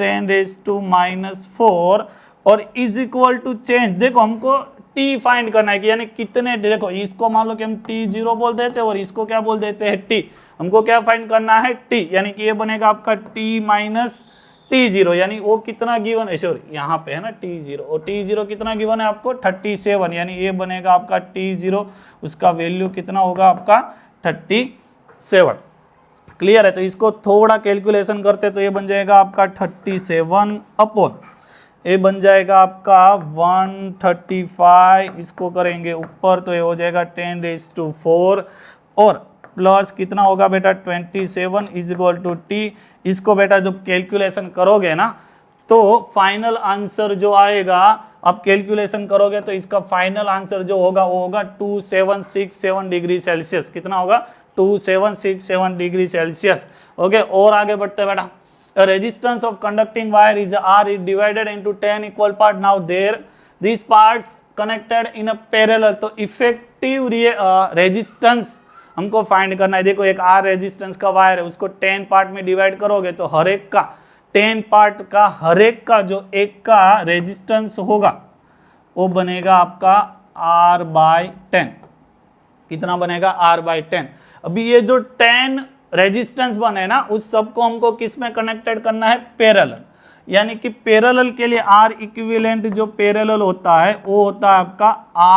10⁻⁻⁴ और इज इक्वल टू चेंज। देखो हमको टी फाइंड करना है कि यानी कितने, देखो इसको मान लो कि हम T0 बोल देते हैं और इसको क्या बोल देते हैं T, हमको क्या फाइंड करना है T, यानी कि ये बनेगा आपका T माइनस T0, यानी वो कितना गिवन है, सॉरी यहाँ पे है ना T0, और T0 कितना गिवन है आपको 37, यानी ये बनेगा आपका T0, उसका वैल्यू कितना होगा आपका 37। क्लियर है, तो इसको थोड़ा कैलकुलेशन करते तो ये बन जाएगा आपका 37 अपॉन ये बन जाएगा आपका 135, इसको करेंगे ऊपर तो ये हो जाएगा 10⁻⁴ और प्लस कितना होगा बेटा 27 इज इक्वल टू T। इसको बेटा जब कैलकुलेशन करोगे ना तो फाइनल आंसर जो आएगा, आप कैलकुलेशन करोगे तो इसका फाइनल आंसर जो होगा वो होगा 2767 डिग्री सेल्सियस। कितना होगा 2767 डिग्री सेल्सियस। ओके, और आगे बढ़ते हैं बेटा। A resistance of conducting wire is R is divided into 10 equal part. Now there these parts connected in a parallel. तो effective resistance हमको फाइंड करना है। देखो एक R रेजिस्टेंस का वायर है, उसको 10 पार्ट में डिवाइड करोगे तो हर एक का 10 पार्ट का हर एक का जो एक का रेजिस्टेंस होगा वो बनेगा आपका R/10। कितना बनेगा R/10। अभी ये जो 10 रेजिस्टेंस बने ना उस सबको हमको किस में कनेक्टेड करना है पैरेलल, यानी कि पैरेलल के लिए R इक्विवेलेंट जो पैरेलल होता है वो होता है आपका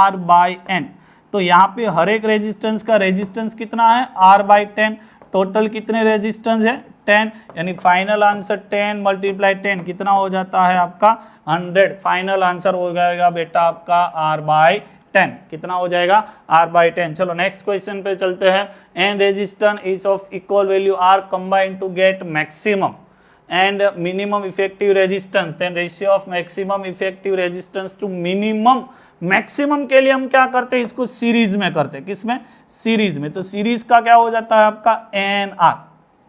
R/n। तो यहाँ पे हर एक रेजिस्टेंस का रेजिस्टेंस कितना है R/10, टोटल कितने रेजिस्टेंस है 10, यानी फाइनल आंसर 10 मल्टीप्लाई 10 कितना हो जाता है आपका 100। फाइनल आंसर हो जाएगा बेटा आपका R/10, कितना हो जाएगा R/10। चलो नेक्स्ट क्वेश्चन पे चलते हैं। And resistance is of equal value R combined to get maximum and minimum effective resistance, then ratio of maximum effective resistance to minimum. Maximum के लिए हम क्या करते हैं, इसको सीरीज में करते हैं। किसमें, सीरीज में। तो सीरीज का क्या हो जाता है आपका NR,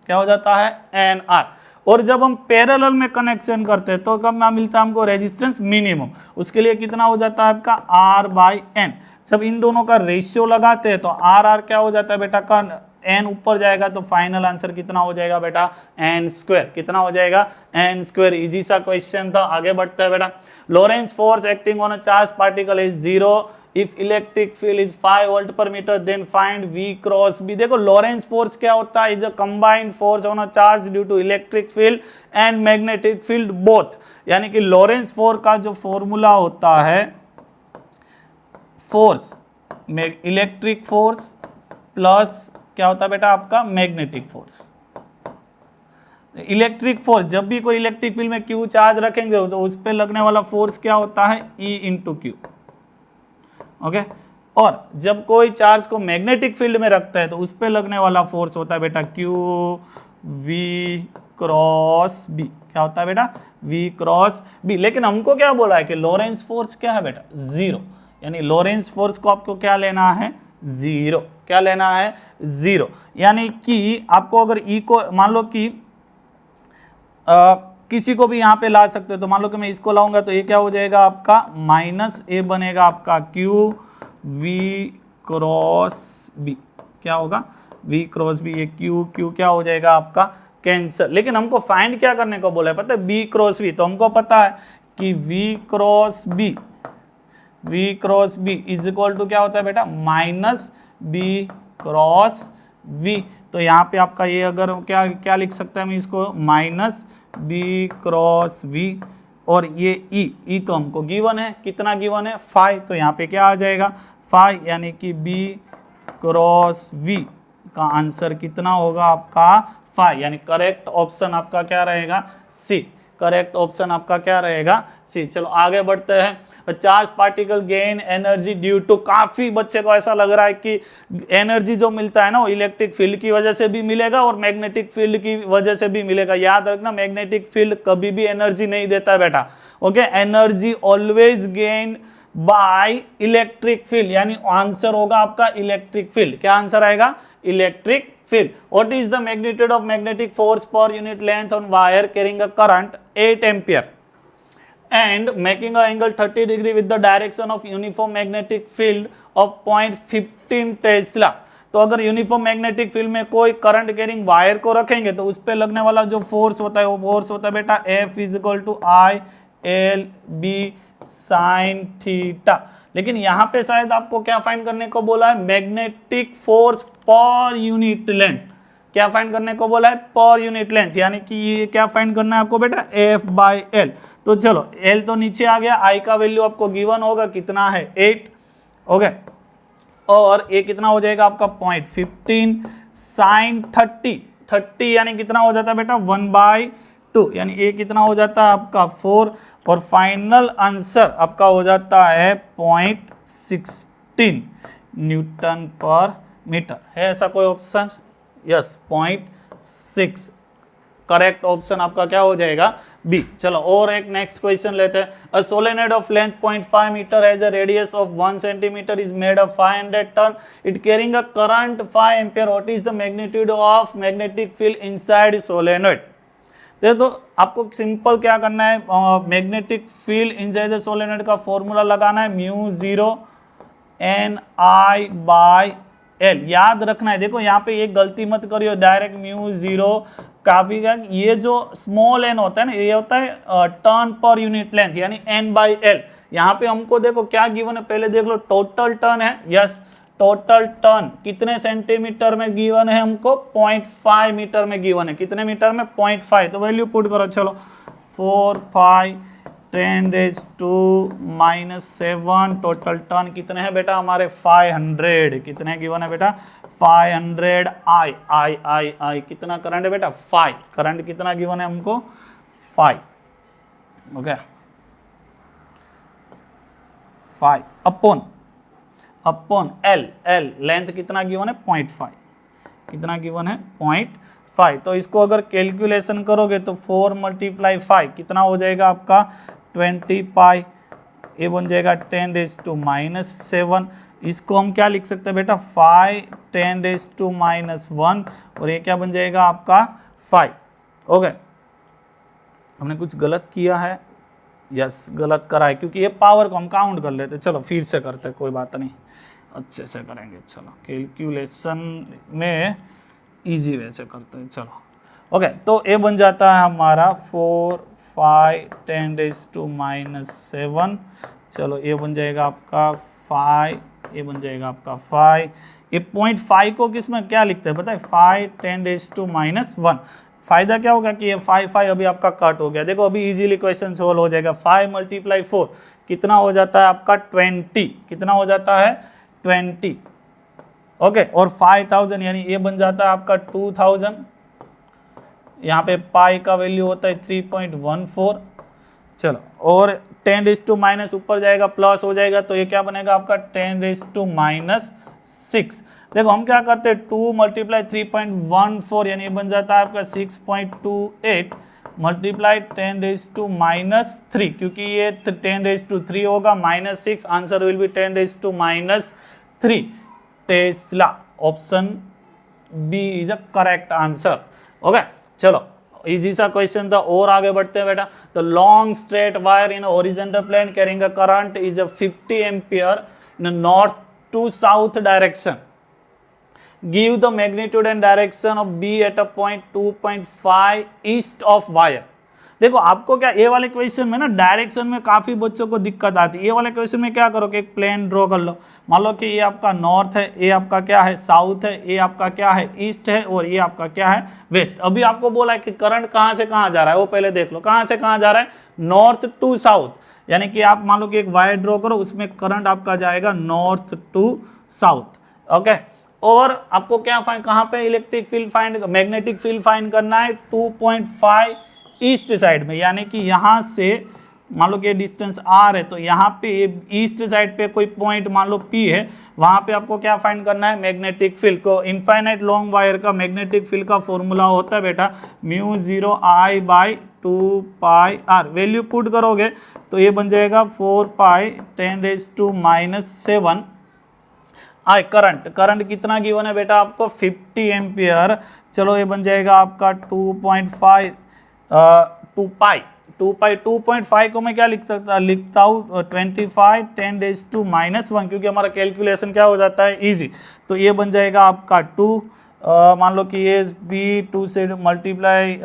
क्या हो जाता है NR। और जब हम पैरेलल में कनेक्शन करते हैं तो कब मिलता है हमको रेजिस्टेंस मिनिमम, उसके लिए कितना हो जाता है आपका R/n। जब इन दोनों का रेशियो लगाते हैं तो RR क्या हो जाता है बेटा का n ऊपर जाएगा तो फाइनल आंसर कितना हो जाएगा बेटा n²। कितना हो जाएगा n²। इजी सा क्वेश्चन था, आगे बढ़ते हैं बेटा। Lorentz force acting on a charge particle is 0 if electric field is 5 volt per metre, then find V cross B। देखो लॉरेंस फोर्स क्या होता है, is a combined force on a charge due to electric field and magnetic field both. यानी कि Lawrence force का जो formula होता है, फोर्स इलेक्ट्रिक फोर्स प्लस क्या होता है बेटा आपका मैग्नेटिक फोर्स। इलेक्ट्रिक फोर्स, जब भी कोई इलेक्ट्रिक फील्ड में Q चार्ज रखेंगे तो उस पर लगने वाला फोर्स क्या होता है E × Q। ओके, और जब कोई चार्ज को मैग्नेटिक फील्ड में रखता है तो उस पर लगने वाला फोर्स होता है बेटा QV क्रॉस B। क्या होता है बेटा V क्रॉस B। लेकिन हमको क्या बोला है कि लॉरेंस फोर्स क्या है बेटा 0, यानी लॉरेंस फोर्स को आपको क्या लेना है 0। क्या लेना है? 0। यानी कि आपको अगर ई को मान लो कि किसी को भी यहाँ पे ला सकते हो, तो मान लो कि मैं इसको लाऊंगा तो ये क्या हो जाएगा आपका माइनस ए बनेगा आपका क्यू वी क्रॉस बी। क्या होगा? V cross B. ये क्यू क्यू क्या हो जाएगा आपका कैंसर। लेकिन हमको फाइंड क्या करने को बोला है पता है? B cross V. तो हमको पता है कि V cross B is equal to क्या होता है बेटा? Minus B cross V. तो यहाँ पे आपका ये अगर क्या क्या लिख सकते हैं हम इसको? Minus B cross V. और ये ई तो हमको गिवन है, कितना गिवन है? 5। तो यहाँ पे क्या आ जाएगा? 5। यानी कि बी क्रॉस वी का आंसर कितना होगा आपका? 5। यानी करेक्ट ऑप्शन आपका क्या रहेगा? सी। करेक्ट ऑप्शन आपका क्या रहेगा? सी। चलो आगे बढ़ते हैं। Charge particle gain energy due to, काफी बच्चे को ऐसा लग रहा है कि एनर्जी जो मिलता है ना वो इलेक्ट्रिक फील्ड की वजह से भी मिलेगा और मैग्नेटिक फील्ड की वजह से भी मिलेगा। याद रखना, मैग्नेटिक फील्ड कभी भी एनर्जी नहीं देता है बेटा। Okay, energy always gain by electric field, यानी आंसर होगा आपका इलेक्ट्रिक फील्ड। क्या आंसर आएगा? Electric field. What is the magnitude of magnetic force per unit length on wire carrying a current 8 ampere and making an angle 30 degree with the direction of uniform magnetic field of 0.15 Tesla. तो अगर uniform magnetic field में कोई current carrying wire को रखेंगे तो उस पर लगने वाला जो फोर्स होता है वो फोर्स होता है बेटा F is equal to I L B sine theta. लेकिन यहाँ पे शायद आपको क्या फाइंड करने को बोला है? Magnetic force per unit length. क्या फाइंड करने को बोला है? Per unit length. यानी कि ये क्या फाइंड करना है आपको बेटा? F by L. तो चलो L तो नीचे आ गया, I का वैल्यू आपको गिवन होगा, कितना है? 8। ओके, और ये कितना हो जाएगा आपका? 0.15 साइन 30 यानी कितना हो जाता है बेटा? 1/2। यानी ये कितना हो जाता है आपका? 4। और फाइनल आंसर आपका हो जाता है 0.16 न्यूटन पर मीटर। है ऐसा कोई ऑप्शन? यस, 0.6। करेक्ट ऑप्शन आपका क्या हो जाएगा? बी। चलो और एक नेक्स्ट क्वेश्चन लेते हैं। A solenoid of length 0.5 meter has a radius of 1 centimeter is made of 500 turn it carrying a current 5 ampere. What is the magnitude of magnetic field inside solenoid? तो आपको simple क्या करना है? Magnetic field inside the solenoid का formula लगाना है, mu 0 N I by L. याद रखना है, देखो यहाँ पे एक गलती मत करियो, डायरेक्ट म्यू 0 का भी। ये जो स्मॉल एन होता है ना, ये होता है टर्न पर यूनिट लेंथ, यानी एन बाई एल। यहाँ पे हमको देखो क्या गिवन है, पहले देख लो। टोटल टर्न है, यस, टोटल टर्न कितने सेंटीमीटर में गिवन है हमको? 0.5 मीटर में गिवन है। कितने मीटर में? 0.5। तो वैल्यू पुट करो। चलो 4 5 10⁻⁻7। टोटल टर्न कितने हैं बेटा हमारे? 500। कितने गिवन है बेटा? 500 आई आई आई आई। कितना करंट है बेटा? 5। करंट कितना गिवन है हमको? 5। Okay, 5 upon L. लेंथ कितना गिवन है? 0.5। कितना गिवन है? 0.5। तो इसको अगर कैलकुलेशन करोगे तो 4 × 5 कितना हो जाएगा आपका? 20 पाई। ये बन जाएगा 10⁻⁻7। इसको हम क्या लिख सकते हैं बेटा? 5 10⁻⁻1। और ये क्या बन जाएगा आपका? 5। ओके, हमने कुछ गलत किया है? यस, गलत करा है, क्योंकि ये पावर को हम काउंट कर लेते। चलो फिर से करते, कोई बात नहीं, अच्छे से करेंगे। चलो कैलकुलेशन में इजी वे से करते हैं। चलो ओके, तो ये बन जाता है हमारा 4 5 10⁻⁻7। चलो ये बन जाएगा आपका 5, ये बन जाएगा आपका 5। ये 0.5 को किस में क्या लिखते हैं पता है? 5 10⁻⁻1। फायदा क्या होगा कि ये 5 अभी आपका कट हो गया। देखो अभी इजीली क्वेश्चन सोल्व हो जाएगा। 5 × 4 कितना हो जाता है आपका? 20। कितना हो जाता है? 20। ओके, और 5000 यानी ये बन जाता है आपका 2000। यहाँ पे पाई का वैल्यू होता है 3.14। चलो, और 10⁻⁻ ऊपर जाएगा प्लस हो जाएगा, तो ये क्या बनेगा आपका? 10⁻6। देखो हम क्या करते हैं, 2 × 3.14 यानी ये बन जाता है आपका 6.28 मल्टीप्लाई 10⁻3, क्योंकि ये 10⁻3 होगा, -6 answer will be 10⁻3। Tesla, option B is a correct answer. Okay, चलो इजी सा क्वेश्चन था, और आगे बढ़ते हैं बेटा। तो long straight wire in horizontal plane carrying a current is a 50 ampere in north to south direction, give the magnitude and direction of B at a point 2.5 east of wire. देखो आपको क्या ये वाले क्वेश्चन में ना direction में काफी बच्चों को दिक्कत आती है। ये वाले क्वेश्चन में क्या करो कि एक प्लेन ड्रॉ कर लो, मान लो कि ये आपका नॉर्थ है, ये आपका क्या है साउथ है, ये आपका क्या है ईस्ट है, और ये आपका क्या है वेस्ट। अभी आपको बोला है कि करंट कहाँ से कहाँ जा रहा है, वो पहले देख लो कहाँ से कहाँ जा रहा है, नॉर्थ टू साउथ। यानी कि आप मान लो कि एक वायर ड्रॉ करो, उसमें करंट आपका जाएगा नॉर्थ टू साउथ। ओके, और आपको क्या फाइंड, कहाँ पे electric field find, magnetic field find करना है 2.5 ईस्ट साइड में। यानी कि यहाँ से मान लो कि डिस्टेंस आर है, तो यहाँ पे ईस्ट साइड पे कोई पॉइंट मान लो पी है, वहाँ पे आपको क्या फाइंड करना है, मैग्नेटिक फील्ड को। इनफाइनाइट लॉन्ग वायर का मैग्नेटिक फील्ड का फॉर्मूला होता है बेटा μ0I/2πr। वैल्यू पुट करोगे तो ये बन जाएगा 4π10⁻⁷ करंट कितना गिवन है बेटा आपको 50 एम्पियर। चलो ये बन जाएगा आपका 2.5 को मैं क्या लिखता हूँ 25 10⁻⁻1, क्योंकि हमारा कैलकुलेशन क्या हो जाता है इजी। तो ये बन जाएगा आपका 2, मान लो कि ये बी 2 से मल्टीप्लाई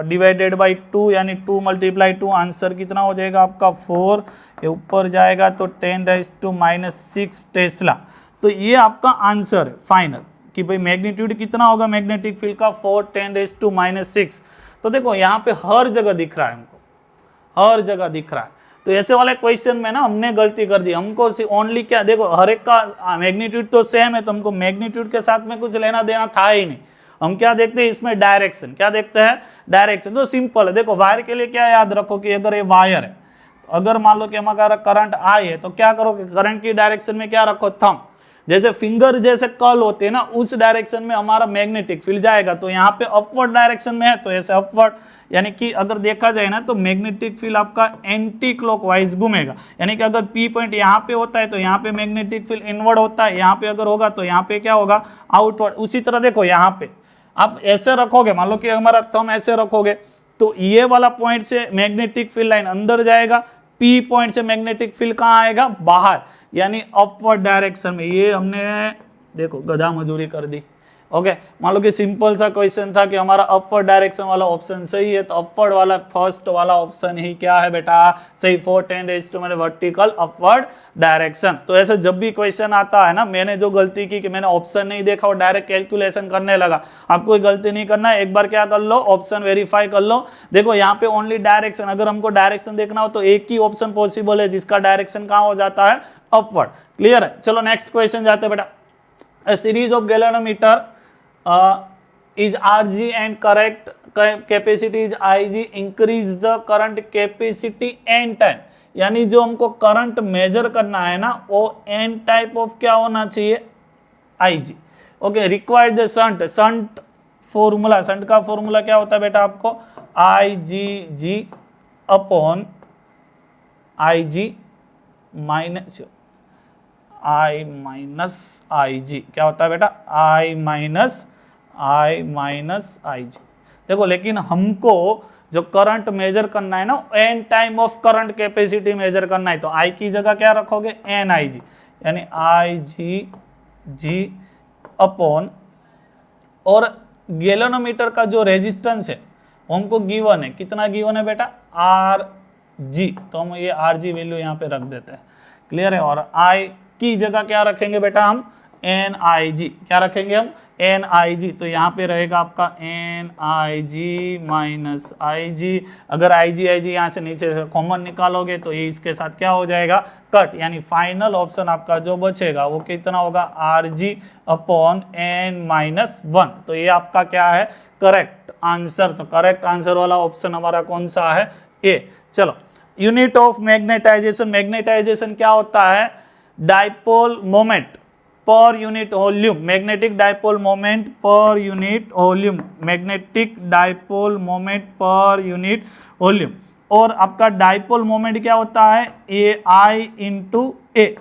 डिवाइडेड बाई 2, यानी 2 × 2 आंसर कितना हो जाएगा आपका 4, ये ऊपर जाएगा तो 10⁻⁻6 टेस्ला। तो ये आपका आंसर है फाइनल कि भाई मैग्नीट्यूड कितना होगा मैग्नेटिक फील्ड का 4 10⁻⁶। तो देखो यहाँ पे हर जगह दिख रहा है, हमको हर जगह दिख रहा है। तो ऐसे वाले क्वेश्चन में ना हमने गलती कर दी, हमको ओनली क्या देखो हर एक का मैग्नीट्यूड तो सेम है, तो हमको मैग्नीट्यूड के साथ में कुछ लेना देना था ही नहीं। हम क्या देखते हैं इसमें डायरेक्शन, क्या देखते हैं डायरेक्शन। तो सिंपल है, देखो वायर के लिए क्या याद रखो कि अगर ये वायर है, अगर मान लो कि हमारा करंट आई है, तो क्या करोगे करंट की डायरेक्शन में क्या रखो थंब, जैसे फिंगर जैसे कर्ल होते हैं ना उस डायरेक्शन में हमारा मैग्नेटिक फील्ड जाएगा। तो यहाँ पे अपवर्ड डायरेक्शन में है तो ऐसे अपवर्ड, यानी कि अगर देखा जाए ना तो मैग्नेटिक फील्ड आपका एंटी क्लॉकवाइज घूमेगा। यानी कि अगर पी पॉइंट यहाँ पे होता है तो यहाँ पे मैग्नेटिक फील्ड इनवर्ड होता है, यहाँ पे अगर होगा तो यहाँ पे क्या होगा आउटवर्ड। उसी तरह देखो यहाँ पे आप ऐसे रखोगे, मान लो कि हमारा थंब ऐसे रखोगे तो ये वाला पॉइंट से मैग्नेटिक फील्ड लाइन अंदर जाएगा, पी पॉइंट से मैग्नेटिक फील्ड कहाँ आएगा बाहर, यानी अपवर्ड डायरेक्शन में। ये हमने देखो गधा मजूरी कर दी। ओके, मान लो कि सिंपल सा क्वेश्चन था कि हमारा अपवर्ड डायरेक्शन वाला ऑप्शन सही है, तो अपवर्ड वाला फर्स्ट वाला ऑप्शन ही क्या है बेटा सही 4 10⁻⁻, वर्टिकल अपवर्ड डायरेक्शन। तो ऐसे जब भी क्वेश्चन आता है ना, मैंने जो गलती की कि मैंने ऑप्शन नहीं देखा और डायरेक्ट कैलकुलेशन करने लगा, आपको कोई गलती नहीं करना है। एक बार क्या कर लो ऑप्शन वेरीफाई कर लो। देखो यहाँ पे ओनली डायरेक्शन, अगर हमको डायरेक्शन देखना हो तो एक ही ऑप्शन पॉसिबल है जिसका डायरेक्शन कहाँ हो जाता है अपवर्ड। क्लियर है, चलो नेक्स्ट क्वेश्चन जाते हैं बेटा। A series of galvanometer is Rg and correct capacity is Ig, increase the current capacity n time। यानी जो हमको करंट मेजर करना है ना वो n टाइप ऑफ क्या होना चाहिए Ig। Okay, required the shunt formula, shunt का फॉर्मूला क्या होता है बेटा आपको Igg upon Ig minus I minus Ig, क्या होता है बेटा I माइनस Ig। देखो लेकिन हमको जो करंट मेजर करना है ना n time of current capacity major करना है, तो I की जगह क्या रखोगे NIG, यानी Igg अपॉन, और गैल्वेनोमीटर का जो रेजिस्टेंस है वो हमको गिवन है, कितना गिवन है बेटा Rg, तो हम ये Rg वैल्यू यहाँ पे रख देते हैं। क्लियर है, और I की जगह क्या रखेंगे बेटा हम NIG, क्या रखेंगे हम NIG, तो यहाँ पे रहेगा आपका NIG माइनस IG। अगर IG यहाँ से नीचे कॉमन निकालोगे तो ये इसके साथ क्या हो जाएगा कट, यानी फाइनल ऑप्शन आपका जो बचेगा वो कितना होगा Rg अपॉन n-1। तो ये आपका क्या है करेक्ट आंसर। तो करेक्ट आंसर वाला ऑप्शन हमारा कौन सा है ए। चलो यूनिट ऑफ मैग्नेटाइजेशन, मैग्नेटाइजेशन क्या होता है dipole moment per unit volume, magnetic dipole moment per unit volume, magnetic dipole moment per unit volume. और आपका डाइपोल मोमेंट क्या होता है ए आई इंटू ए,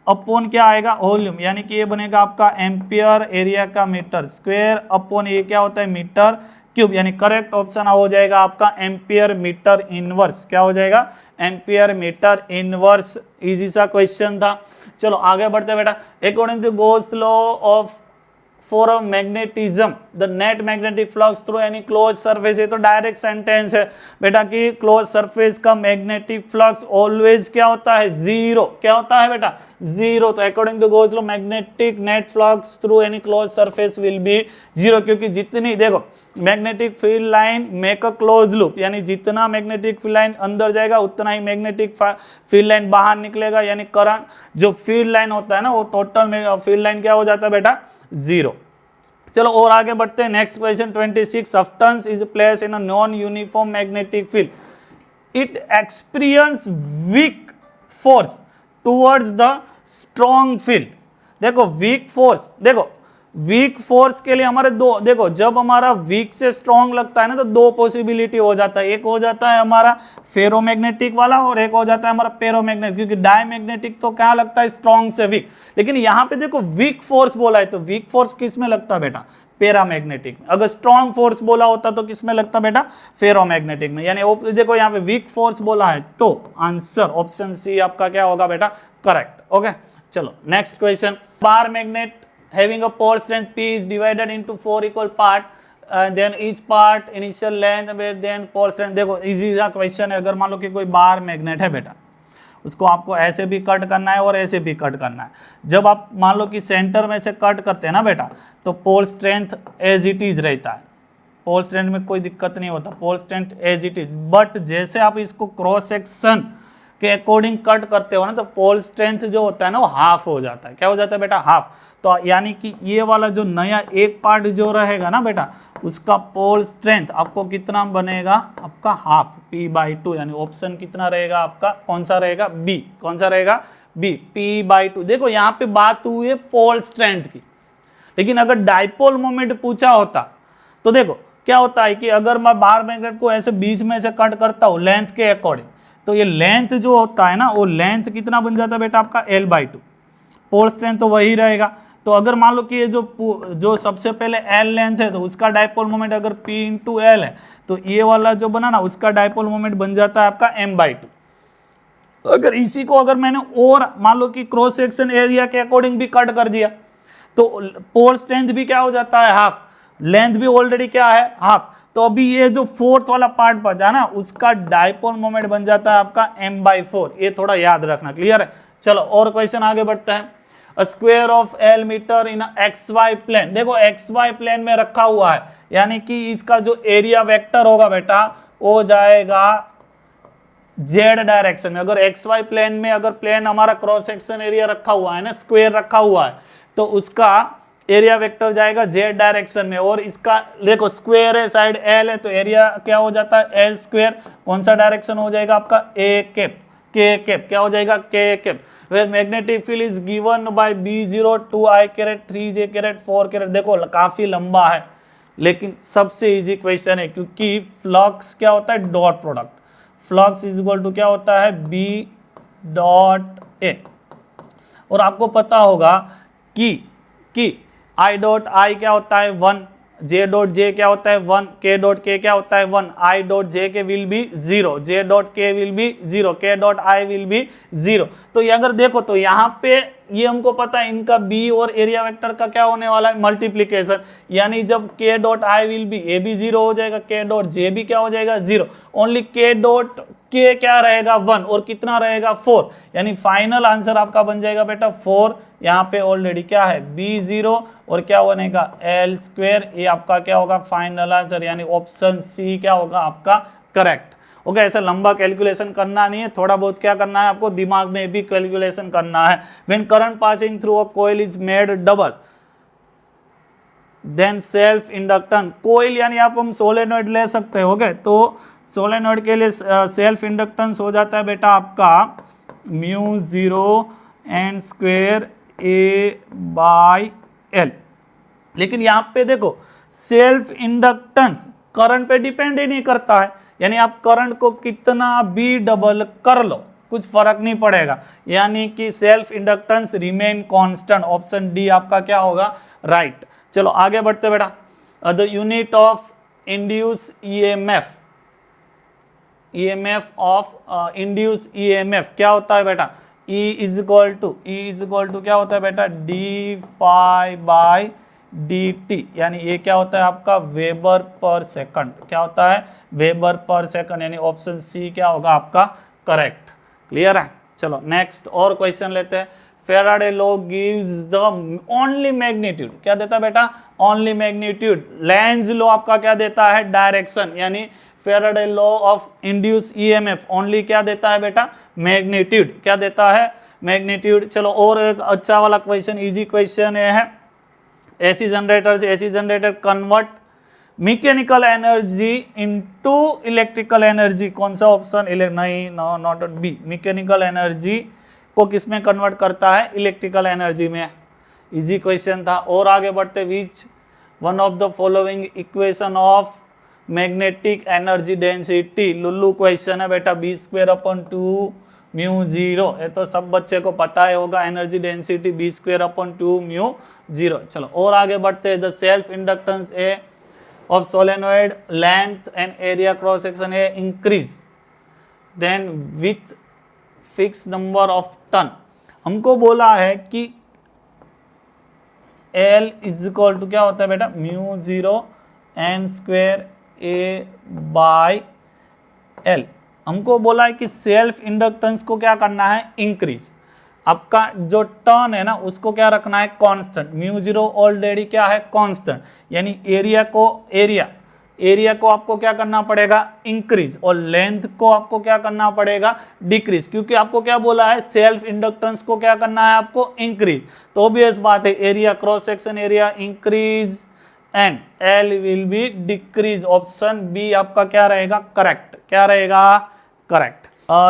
अपॉन क्या आएगा वॉल्यूम, यानी कि ये बनेगा आपका एम्पियर एरिया का मीटर स्क्वायर अपॉन ये क्या होता है मीटर क्यूब, यानी करेक्ट ऑप्शन हो जाएगा आपका एम्पियर मीटर इनवर्स। क्या हो जाएगा एम्पियर मीटर इनवर्स। इजी सा क्वेश्चन था। चलो आगे बढ़ते बेटा। According to Gauss law of for a magnetism the net magnetic flux through any close surface, ये तो डायरेक्ट सेंटेंस है बेटा कि क्लोज सरफेस का मैग्नेटिक फ्लक्स ऑलवेज क्या होता है जीरो। क्या होता है बेटा जीरो। तो according to Gauss law magnetic net flux through any close surface will be zero, क्योंकि जितनी देखो magnetic field line make a close loop, यानी जितना मैग्नेटिक फील्ड लाइन अंदर जाएगा उतना ही मैग्नेटिक फील्ड लाइन बाहर निकलेगा, यानी करंट जो फील्ड लाइन होता है ना वो टोटल फील्ड लाइन क्या हो जाता है बेटा जीरो। चलो और आगे बढ़ते हैं। Next question 26 substance is place in a non uniform magnetic field, it experience weak force towards the strong field. देखो वीक फोर्स, देखो वीक फोर्स के लिए हमारे दो, देखो जब हमारा वीक से स्ट्रॉन्ग लगता है ना तो दो पॉसिबिलिटी हो जाता है, एक हो जाता है हमारा फेरोमैग्नेटिक वाला और एक हो जाता है हमारा पेरोमैग्नेटिक, क्योंकि डायमैग्नेटिक तो क्या लगता है स्ट्रॉन्ग से वीक, लेकिन यहाँ पे देखो वीक फोर्स बोला है तो वीक फोर्स किस में लगता है बेटा पैरामैग्नेटिक में, अगर स्ट्रॉन्ग फोर्स बोला होता तो किस में लगता बेटा फेरोमैग्नेटिक में, यानी देखो यहाँ पे वीक फोर्स बोला है तो आंसर ऑप्शन सी आपका क्या होगा बेटा करेक्ट। ओके चलो next question. Bar magnet having a pole strength P is divided into 4 equal part, then each part initial length then pole strength। देखो इजी सा क्वेश्चन है। अगर मान लो कि कोई बार मैग्नेट है बेटा, उसको आपको ऐसे भी कट करना है और ऐसे भी कट करना है। जब आप मान लो कि सेंटर में से कट करते हैं ना बेटा तो pole strength as it is रहता है, पोल स्ट्रेंथ में कोई दिक्कत नहीं होता, pole strength as it is, but जैसे आप इसको क्रॉस सेक्शन के अकॉर्डिंग कट करते हो ना तो पोल स्ट्रेंथ जो होता है ना वो हाफ हो जाता है। क्या हो जाता है बेटा हाफ। तो यानी कि ये वाला जो नया एक पार्ट जो रहेगा ना बेटा उसका पोल स्ट्रेंथ आपको कितना बनेगा आपका हाफ P/2, यानी ऑप्शन कितना रहेगा आपका कौन सा रहेगा बी, कौन सा रहेगा बी P/2। देखो यहाँ पे बात हुई है पोल स्ट्रेंथ की, लेकिन अगर डाइपोल मोमेंट पूछा होता तो देखो क्या होता है कि अगर मैं बार मैग्नेट को ऐसे बीच में से कट करता हूँ लेंथ के अकॉर्डिंग तो ये लेंथ जो होता है ना वो लेंथ कितना बन जाता है बेटा आपका L/2, पोल स्ट्रेंथ तो वही रहेगा। तो अगर मान लो कि ये जो सबसे पहले L लेंथ है तो उसका डाइपोल मोमेंट अगर P/L है तो ये वाला जो बना ना उसका डाइपोल मोमेंट बन जाता है आपका M/2। अगर इसी को अगर मैंने और मान लो कि क्रॉस सेक्शन एरिया के अकॉर्डिंग भी कट कर दिया तो पोल स्ट्रेंथ भी क्या हो जाता है हाफ, लेंथ भी ऑलरेडी क्या है हाफ, तो अभी ये जो फोर्थ वाला पार्ट बचा ना उसका डाइपोल मोमेंट बन जाता है आपका M/4। ये थोड़ा याद रखना, क्लियर है। चलो और क्वेश्चन आगे बढ़ते हैं। A square of L meter in XY plane, देखो XY प्लेन में रखा हुआ है, यानी कि इसका जो एरिया वेक्टर होगा बेटा वो जाएगा Z डायरेक्शन में। अगर XY प्लेन में अगर प्लेन हमारा क्रॉस सेक्शन एरिया रखा हुआ है ना स्क्वायर रखा हुआ है तो उसका एरिया वेक्टर जाएगा Z डायरेक्शन में, और इसका देखो स्क्वायर है साइड L है तो एरिया क्या हो जाता है L स्क्वायर, कौन सा डायरेक्शन हो जाएगा आपका A कैप, K कैप क्या हो जाएगा K cap. Where magnetic field is given by B0 2I caret 3J caret 4 caret. देखो काफी लंबा है लेकिन सबसे इजी क्वेश्चन है क्योंकि फ्लक्स क्या होता है dot product, flux is equal to क्या होता है B.A, और आपको पता होगा कि I डॉट I क्या होता है 1, J डॉट J क्या होता है 1, K डॉट K क्या होता है 1, I डॉट J के will be 0, J dot K will be 0, K dot I will be 0। तो ये अगर देखो तो यहाँ पे ये हमको पता है इनका B और एरिया वेक्टर का क्या होने वाला है मल्टीप्लीकेशन, यानी जब K dot I will be A भी 0 हो जाएगा, K डॉट J भी क्या हो जाएगा 0, ओनली K डॉट K क्या रहेगा 1 और कितना रहेगा 4, यानी फाइनल आंसर आपका बन जाएगा बेटा 4। यहाँ पे ऑलरेडी क्या है B0 और क्या बनेगा L स्क्वायर, ये आपका क्या होगा फाइनल आंसर, यानी ऑप्शन सी क्या होगा आपका करेक्ट। ओके ऐसा लंबा कैलकुलेशन करना नहीं है, थोड़ा बहुत क्या करना है आपको दिमाग में भी कैलकुलेशन करना है। When current passing through a coil is made double then self inductance, coil यानी आप हम सोलेनॉइड ले सकते हैं। ओके तो सोलेनॉइड के लिए सेल्फ इंडक्टेंस हो जाता है बेटा आपका μ0 n स्क्वायर A/L। लेकिन यहाँ पे देखो सेल्फ इंडक्टेंस करंट पे डिपेंड ही नहीं करता है, यानी आप करंट को कितना भी डबल कर लो कुछ फर्क नहीं पड़ेगा, यानी कि self inductance remain constant. Option D आपका क्या होगा, राइट। चलो आगे बढ़ते बेटा। The unit of induce EMF of induce EMF क्या होता है बेटा, E इज इक्वल टू क्या होता है बेटा, D phi by D T, यानी ये क्या होता है आपका वेबर पर सेकंड। क्या होता है, वेबर पर सेकंड, यानी ऑप्शन सी क्या होगा आपका करेक्ट। क्लियर है। चलो नेक्स्ट और क्वेश्चन लेते हैं। Faraday law gives the only magnitude, क्या देता है बेटा, ओनली मैग्नीट्यूड। लेंज लॉ आपका क्या देता है, डायरेक्शन, यानी Faraday law of induce EMF only क्या देता है बेटा, मैग्नीट्यूड। क्या देता है, मैग्नीट्यूड। चलो और एक अच्छा वाला क्वेश्चन, इजी क्वेश्चन ये है। एसी जनरेटर से AC generator convert mechanical energy into electrical energy, कौन सा ऑप्शन, नहीं, no not B. Mechanical energy को किस में कन्वर्ट करता है, इलेक्ट्रिकल एनर्जी में। इजी क्वेश्चन था। और आगे बढ़ते, which one of the following equation of magnetic energy density, लुल्लू क्वेश्चन है बेटा, B²/2 μ0, ये तो सब बच्चे को पता ही होगा, एनर्जी डेंसिटी B²/2 μ0। चलो और आगे बढ़ते हैं। The self inductance A of solenoid length and area cross section A increase then with fix number of turn. हमको बोला है कि L इज इक्वल टू क्या होता है बेटा, μ0 n² A/L। हमको बोला है कि सेल्फ इंडक्टेंस को क्या करना है, इंक्रीज। आपका जो टर्न है ना उसको क्या रखना है, कांस्टेंट। μ0 ऑलरेडी क्या है, कांस्टेंट, यानी एरिया को आपको क्या करना पड़ेगा, इंक्रीज, और लेंथ को आपको क्या करना पड़ेगा, डिक्रीज, क्योंकि आपको क्या बोला है, सेल्फ इंडक्टेंस को क्या करना है आपको, इंक्रीज। तो ऑब्वियस बात है, area cross section area increase and L will be decrease. Option B आपका क्या रहेगा, करेक्ट। क्या रहेगा, correct.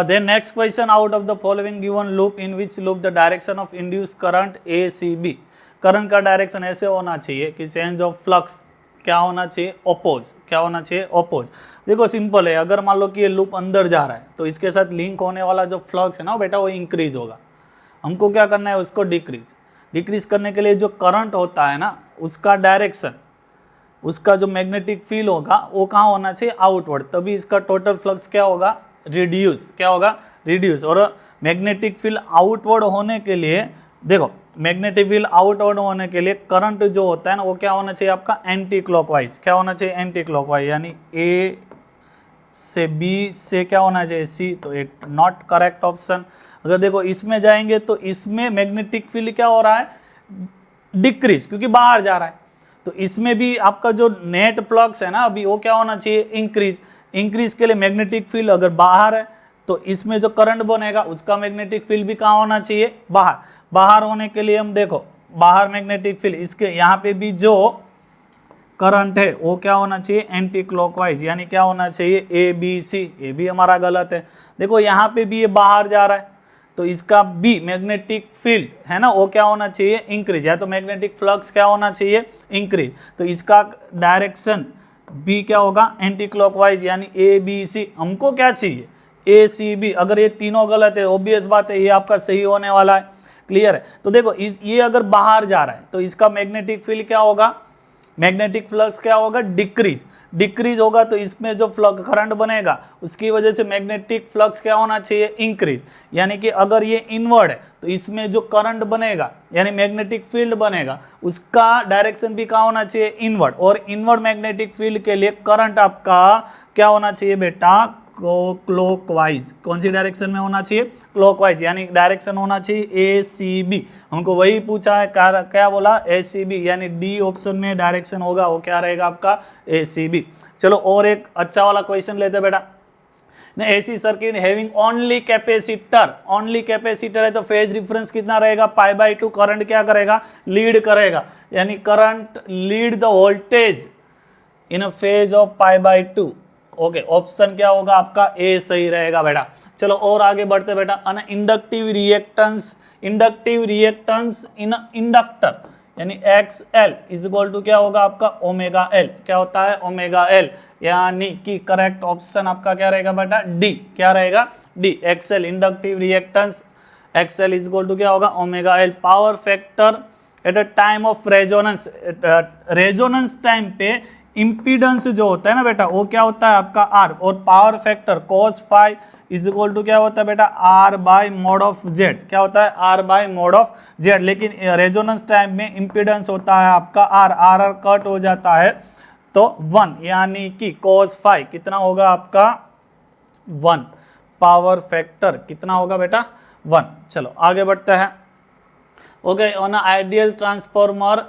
Then next question, out of the following given loop in which loop the direction of induce current ACB। Current का direction ऐसे होना चाहिए कि चेंज ऑफ फ्लक्स क्या होना चाहिए, ओपोज। क्या होना चाहिए, ओपोज। देखो सिंपल है, अगर मान लो कि ये लूप अंदर जा रहा है तो इसके साथ लिंक होने वाला जो फ्लक्स है ना बेटा वो इंक्रीज होगा। हमको क्या करना है, उसको डिक्रीज करने के लिए जो करंट होता है ना उसका डायरेक्शन, उसका जो मैग्नेटिक फील्ड होगा वो कहाँ होना चाहिए, आउटवर्ड, तभी इसका टोटल फ्लक्स क्या होगा, रिड्यूस। क्या होगा, रिड्यूस। और मैग्नेटिक फील्ड आउटवर्ड होने के लिए, देखो मैग्नेटिक फील्ड आउटवर्ड होने के लिए करंट जो होता है ना वो क्या होना चाहिए आपका, एंटी क्लॉकवाइज। क्या होना चाहिए, एंटी क्लॉकवाइज, यानी A से B से क्या होना चाहिए, C। तो इट नॉट करेक्ट ऑप्शन। अगर देखो इसमें जाएंगे तो इसमें मैग्नेटिक फील्ड क्या हो रहा है, डिक्रीज, क्योंकि बाहर जा रहा है। तो इसमें भी आपका जो नेट फ्लक्स है ना अभी वो क्या होना चाहिए, इंक्रीज के लिए मैग्नेटिक फील्ड अगर बाहर है तो इसमें जो करंट बनेगा उसका मैग्नेटिक फील्ड भी कहाँ होना चाहिए, बाहर होने के लिए हम देखो बाहर मैग्नेटिक फील्ड, इसके यहाँ पे भी जो करंट है वो क्या होना चाहिए, एंटी क्लॉकवाइज, यानी क्या होना चाहिए, ABC। ये भी हमारा गलत है। देखो यहाँ पे भी ये बाहर जा रहा है तो इसका भी मैग्नेटिक फील्ड है ना वो क्या होना चाहिए, इंक्रीज, या तो मैग्नेटिक फ्लक्स क्या होना चाहिए, इंक्रीज। तो इसका डायरेक्शन बी क्या होगा, एंटी क्लॉकवाइज, यानी ABC। हमको क्या चाहिए, ACB। अगर ये तीनों गलत है ऑब्वियस बात है ये आपका सही होने वाला है। क्लियर है। तो देखो ये अगर बाहर जा रहा है तो इसका मैग्नेटिक फील्ड क्या होगा, मैग्नेटिक फ्लक्स क्या होगा, डिक्रीज होगा। तो इसमें जो करंट बनेगा उसकी वजह से मैग्नेटिक फ्लक्स क्या होना चाहिए, इंक्रीज। यानी कि अगर ये इनवर्ड है तो इसमें जो करंट बनेगा यानी मैग्नेटिक फील्ड बनेगा उसका डायरेक्शन भी कहाँ होना चाहिए, इनवर्ड। और इनवर्ड मैग्नेटिक फील्ड के लिए करंट आपका क्या होना चाहिए बेटा, क्लॉकवाइज। कौन सी डायरेक्शन में होना चाहिए, क्लॉकवाइज, यानी डायरेक्शन होना चाहिए ACB। हमको वही पूछा है, क्या बोला, ACB, यानी डी ऑप्शन में डायरेक्शन होगा वो क्या रहेगा आपका, ACB। चलो और एक अच्छा वाला क्वेश्चन लेते बेटा। AC circuit having only capacitor है तो फेज डिफरेंस कितना रहेगा, π/2। करंट क्या करेगा, लीड करेगा, यानी current lead the voltage in a phase of π/2। Okay, option क्या होगा आपका, A सही रहेगा बेटा। चलो और आगे बढ़ते बेटा। इंडक्टिव रिएक्टेंस इन इंडक्टर, यानी XL इज इक्वल टू क्या होगा आपका ओमेगा L, क्या होता है ओमेगा L, यानी कि करेक्ट ऑप्शन आपका क्या रहेगा बेटा डी, क्या रहेगा D. XL inductive reactance, XL is equal to क्या होगा omega L। Power factor at a time of resonance, resonance time पे इम्पीडेंस जो होता है ना बेटा वो क्या होता है आपका R, और power factor cos phi is equal to क्या होता है बेटा R by mod of Z, क्या होता है R by mod of Z। लेकिन रेजोनेंस टाइम में इम्पीडेंस होता है आपका R कट हो जाता है तो 1, यानी कि cos फाई कितना होगा आपका 1, पावर फैक्टर कितना होगा बेटा 1। चलो आगे बढ़ते हैं। Okay, on ideal transformer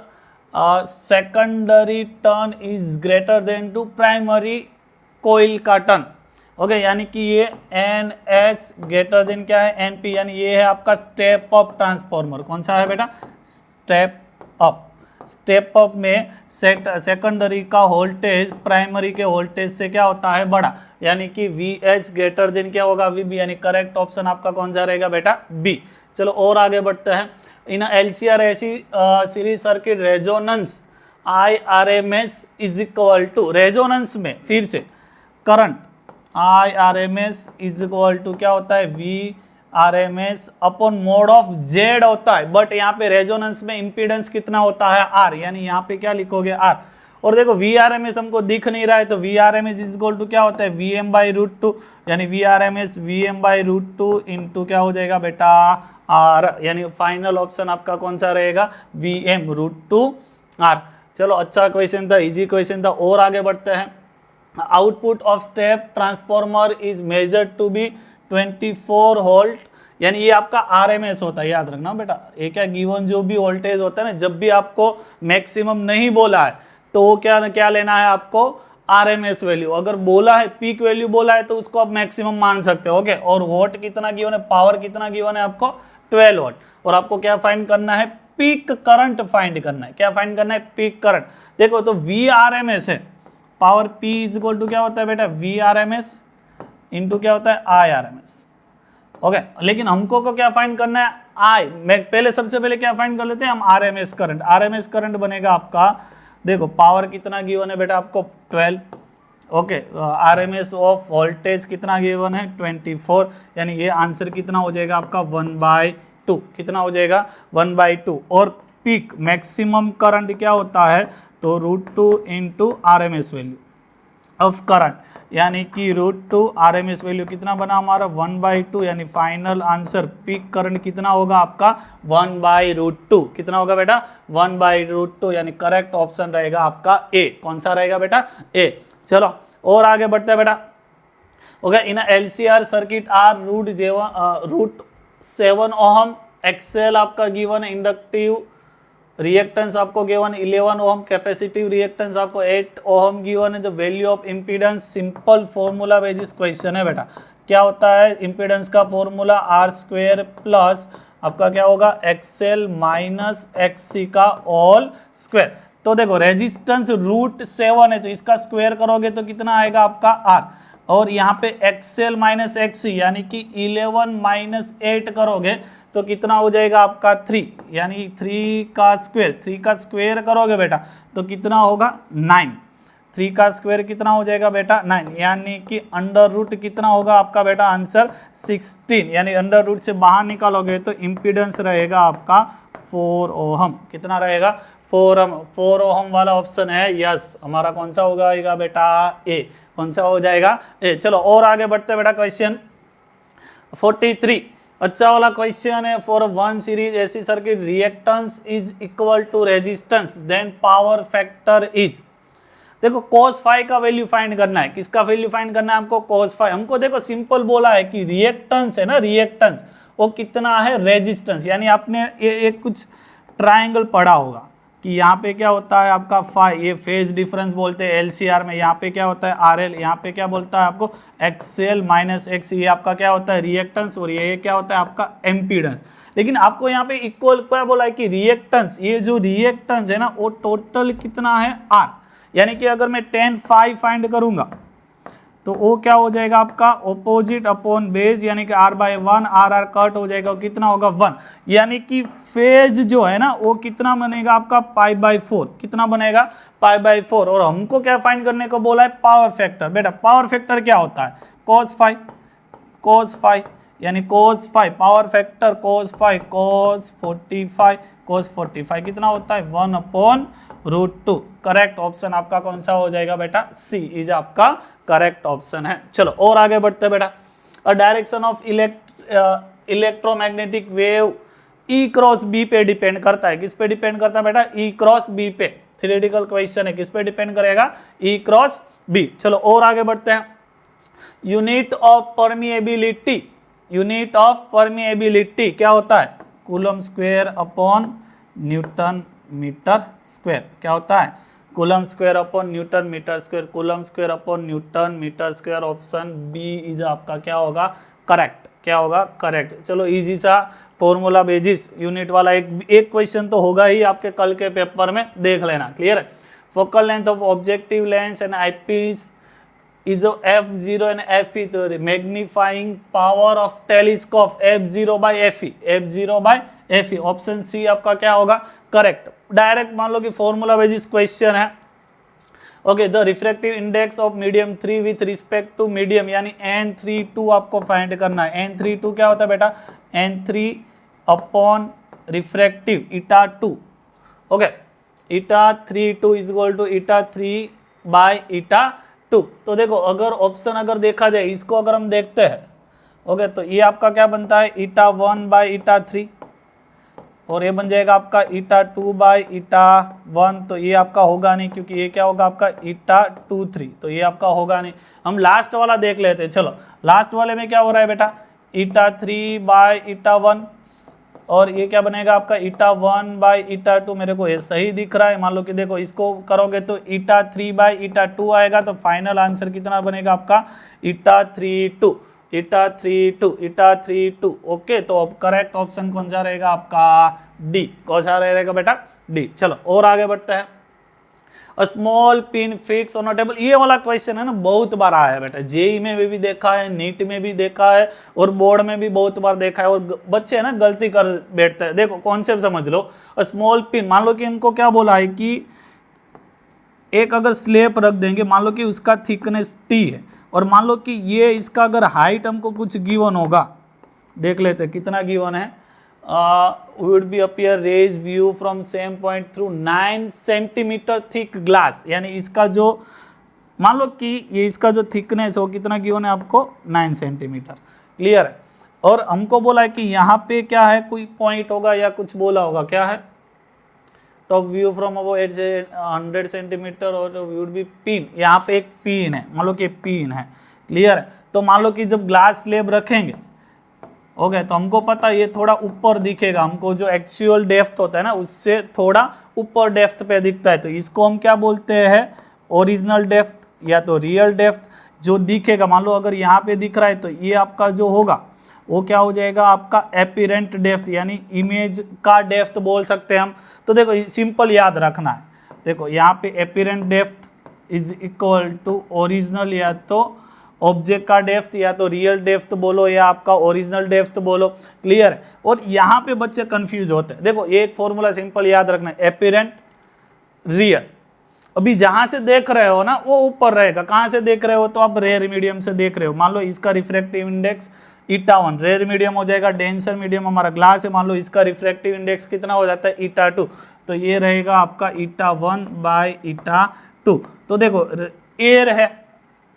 secondary turn is greater than to primary coil का टर्न। ओके, यानी कि ये NH ग्रेटर देन क्या है NP, यानी ये है आपका स्टेप अप ट्रांसफॉर्मर। कौन सा है बेटा स्टेप अप। स्टेप अप में सेकेंडरी का वोल्टेज प्राइमरी के वोल्टेज से क्या होता है बड़ा, यानी कि VH ग्रेटर देन क्या होगा VB, यानी करेक्ट ऑप्शन आपका कौन सा रहेगा बेटा B। चलो और आगे बढ़ते हैं। In LCR AC series circuit resonance IRMS is equal to, resonance में फिर से current IRMS is equal to क्या होता है VRMS upon mod of Z होता है, बट यहाँ पे रेजोनेंस में इम्पीडेंस कितना होता है R, यानी यहाँ पे क्या लिखोगे R। और देखो VRMS हमको दिख नहीं रहा है तो VRMS इज इक्वल टू क्या होता है VM बाई रूट टू, यानी VRMS VM by root two into क्या हो जाएगा बेटा R, यानी फाइनल ऑप्शन आपका कौन सा रहेगा VM रूट टू R। चलो अच्छा क्वेश्चन था, इजी क्वेश्चन था। और आगे बढ़ते हैं। Output of step transformer is measured to be 24 volt, यानी ये आपका RMS होता है, याद रखना बेटा। ये क्या गिवन जो भी वोल्टेज होता है ना, जब भी आपको मैक्सिमम नहीं बोला है तो वो क्या लेना है आपको RMS वैल्यू। अगर बोला है पीक वैल्यू बोला है तो उसको आप मैक्सिमम मान सकते हो। ओके, और वोट कितना गिवन है, पावर कितना गिवन है आपको 12 वोट, और आपको क्या फाइंड करना है पीक करंट फाइंड करना है। क्या फाइंड करना है पीक करंट। देखो तो VRMS है, power P is equal to क्या होता है बेटा VRMS इंटू क्या होता है IRMS। ओके, लेकिन हमको को क्या फाइंड करना है मैं पहले सबसे पहले क्या फाइंड कर लेते हैं हम RMS करंट। RMS करंट बनेगा आपका, देखो पावर कितना गिवन है बेटा आपको 12। ओके, RMS ऑफ वोल्टेज कितना गिवन है 24, यानी ये आंसर कितना हो जाएगा आपका 1/2, कितना हो जाएगा 1/2। और पीक मैक्सिमम करंट क्या होता है तो √2 into RMS value of current, यानी कि √2 RMS वैल्यू कितना बना हमारा 1/2, यानी फाइनल आंसर पीक करंट कितना होगा आपका 1/√2, कितना होगा बेटा 1/√2, यानी करेक्ट ऑप्शन रहेगा आपका A। कौन सा रहेगा बेटा A। चलो और आगे बढ़ते हैं बेटा। ओके, इन LCR circuit R √7 ohm, XL आपका गिवन है, इंडक्टिव रिएक्टेंस आपको गिवन 11 ओहम, कैपेसिटिव रिएक्टेंस आपको 8 ओहम गिवन है। जो value of impedance simple formula basis question है बेटा। क्या होता है इम्पीडेंस का फॉर्मूला R² प्लस आपका क्या होगा XL माइनस XC का होल स्क्वायर। तो देखो रेजिस्टेंस √7 है तो इसका स्क्वायर करोगे तो कितना आएगा आपका R, और यहाँ पे XL माइनस XC यानी कि 11 माइनस 8 करोगे तो कितना हो जाएगा आपका 3, यानी 3 का स्क्वायर करोगे बेटा तो कितना होगा 9। 3 का स्क्वायर कितना हो जाएगा बेटा 9, यानी कि अंडर रूट कितना होगा आपका बेटा आंसर 16, यानी अंडर रूट से बाहर निकालोगे तो इम्पीडेंस रहेगा आपका 4 ओहम। कितना रहेगा 4 ओहम वाला ऑप्शन है यस। हमारा कौन सा होगा बेटा A। कौन सा हो जाएगा A। चलो और आगे बढ़ते हैं बेटा। क्वेश्चन 43 अच्छा वाला क्वेश्चन है। For one series AC circuit reactance is equal to resistance then power factor is. देखो cos फाई का वैल्यू फाइंड करना है। किसका वैल्यू फाइंड करना है हमको cos फाई। हमको देखो सिंपल बोला है कि रिएक्टेंस है ना, रिएक्टेंस वो कितना है रेजिस्टेंस, यानी आपने ये कुछ ट्राइंगल पढ़ा होगा कि यहाँ पे क्या होता है आपका फाई, ये फेज डिफरेंस बोलते हैं LCR में। यहाँ पे क्या होता है RL, यहाँ पे क्या बोलता है आपको XL माइनस XC, ये आपका क्या होता है रिएक्टेंस, और ये क्या होता है आपका एम्पीडेंस। लेकिन आपको यहाँ पे इक्वल क्या बोला है कि रिएक्टेंस, ये जो रिएक्टेंस है ना वो टोटल कितना है R, यानी कि अगर मैं tan फाई फाइंड करूंगा तो वो क्या हो जाएगा आपका ऑपोजिट अपॉन बेस, यानी कि r/1, r कट हो जाएगा, कितना होगा 1, यानी कि फेज जो है ना वो कितना बनेगा आपका π/4, कितना बनेगा π/4। और हमको क्या फाइंड करने को बोला है, पावर फैक्टर। बेटा पावर फैक्टर क्या होता है, cos phi, यानी cos phi, power factor cos phi, cos 45 कितना होता है 1/√2। करेक्ट ऑप्शन आपका कौन सा हो जाएगा बेटा, सी इज आपका करेक्ट ऑप्शन है। चलो और आगे बढ़ते हैं बेटा। A direction of electromagnetic wave E cross B पे डिपेंड करता है, किस पे डिपेंड करता है बेटा, E क्रॉस B पे। थ्योरेटिकल क्वेश्चन है, किस पे डिपेंड करेगा, E क्रॉस B। चलो और आगे बढ़ते हैं। Unit of permeability, unit of permeability क्या होता है, coulomb square upon newton meter square. क्या होता है, coulomb square upon newton meter square, coulomb square upon newton meter square. Option B is आपका क्या होगा, करेक्ट। क्या होगा, करेक्ट। चलो इजी सा फॉर्मूला बेसिस यूनिट वाला एक क्वेश्चन तो होगा ही आपके कल के पेपर में, देख लेना। क्लियर है। Focal length of objective lens and eyepiece is of f0 and fe, तो magnifying power of telescope f0/fe। Option C आपका क्या होगा, करेक्ट। डायरेक्ट मान लो कि फॉर्मूला बेसिस क्वेश्चन है। Okay, the refractive index of medium 3 with respect to medium, यानी n32 आपको फाइंड करना है। n32 क्या होता है बेटा, n3 upon refractive 𝜂2। Okay, 𝜂32 is equal to 𝜂3/𝜂2। तो देखो अगर ऑप्शन अगर देखा जाए, इसको अगर हम देखते हैं, ओके, तो ये आपका क्या बनता है 𝜂1/𝜂3, और ये बन जाएगा आपका 𝜂2/𝜂1। तो ये आपका होगा नहीं, क्योंकि ये क्या होगा आपका 𝜂23, तो ये आपका होगा नहीं। हम लास्ट वाला देख लेते हैं। चलो लास्ट वाले में क्या हो रहा है बेटा, 𝜂3/𝜂1, और ये क्या बनेगा आपका 𝜂1/𝜂2। मेरे को ये सही दिख रहा है। मान लो कि देखो इसको करोगे तो 𝜂3/𝜂2 आएगा, तो फाइनल आंसर कितना बनेगा आपका 𝜂32। ओके, तो अब करेक्ट ऑप्शन कौन सा रहेगा आपका, डी। कौन सा रहेगा बेटा, डी। चलो और आगे बढ़ते हैं। A small pin fix on a table, ये वाला क्वेश्चन है ना, बहुत बार आया है बेटा, जेई में भी देखा है, नीट में भी देखा है, और बोर्ड में भी बहुत बार देखा है, और बच्चे है ना गलती कर बैठते हैं। देखो कॉन्सेप्ट समझ लो। अ स्मॉल पिन, मान लो कि इनको क्या बोला है कि एक अगर स्लेब रख देंगे, मान लो कि उसका थिकनेस t है, और मान लो कि ये इसका अगर हाइट हमको कुछ गिवन होगा, देख लेते हैं कितना गिवन है। would be appear raised view from same point through 9 centimetre thick glass, यानी इसका जो मान लो कि ये इसका जो थिकनेस हो कितना गिवन है आपको 9 सेंटीमीटर। क्लियर है। और हमको बोला है कि यहाँ पे क्या है, कोई पॉइंट होगा या कुछ बोला होगा, क्या है, top view from above 100 centimetre, और वुड बी पिन, यहाँ पे एक पिन है, मान लो कि पिन है। क्लियर है। तो मान लो कि जब ग्लास स्लेब रखेंगे, ओके, तो हमको पता ये थोड़ा ऊपर दिखेगा, हमको जो एक्चुअल डेप्थ होता है ना उससे थोड़ा ऊपर डेप्थ पे दिखता है, तो इसको हम क्या बोलते हैं, ओरिजिनल डेप्थ या तो रियल डेप्थ जो दिखेगा। मान लो अगर यहाँ पे दिख रहा है, तो ये आपका जो होगा वो क्या हो जाएगा आपका एपिरेंट डेप्थ, यानी इमेज का डेप्थ बोल सकते हैं हम। तो देखो सिंपल याद रखना है, देखो यहाँ पे apparent depth is equal to original या तो ऑब्जेक्ट का डेप्थ, या तो रियल डेप्थ बोलो या आपका ओरिजिनल डेप्थ बोलो। क्लियर है। और यहाँ पे बच्चे कंफ्यूज होते हैं। देखो एक फॉर्मूला सिंपल याद रखना है, एपिरेंट रियल। अभी जहाँ से देख रहे हो ना वो ऊपर रहेगा, कहाँ से देख रहे हो, तो आप रेयर मीडियम से देख रहे हो। मान लो इसका रिफ्रैक्टिव इंडेक्स 𝜂1, रेयर मीडियम हो जाएगा, डेंसर मीडियम हमारा ग्लास है, मान लो इसका रिफ्रैक्टिव इंडेक्स कितना हो जाता है 𝜂2, तो ये रहेगा आपका 𝜂1/𝜂2। तो देखो एयर है,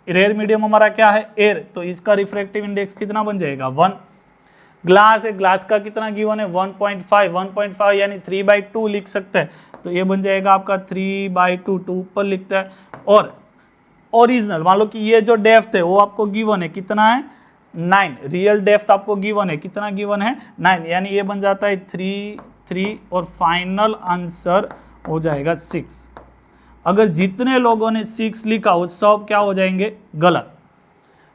रेयर मीडियम हमारा क्या है, एयर, तो इसका रिफ्रैक्टिव इंडेक्स कितना बन जाएगा 1। ग्लास है, ग्लास का कितना गिवन है 1.5 यानी 3/2 लिख सकते हैं, तो ये बन जाएगा आपका 3/2, 2 ऊपर लिखता है। और ओरिजिनल मान लो कि ये जो डेप्थ है वो आपको गिवन है, कितना है 9, रियल डेप्थ आपको गिवन है, कितना गिवन है 9, यानी ये बन जाता है 3, और फाइनल आंसर हो जाएगा 6। अगर जितने लोगों ने 6 लिखा वो सब क्या हो जाएंगे, गलत,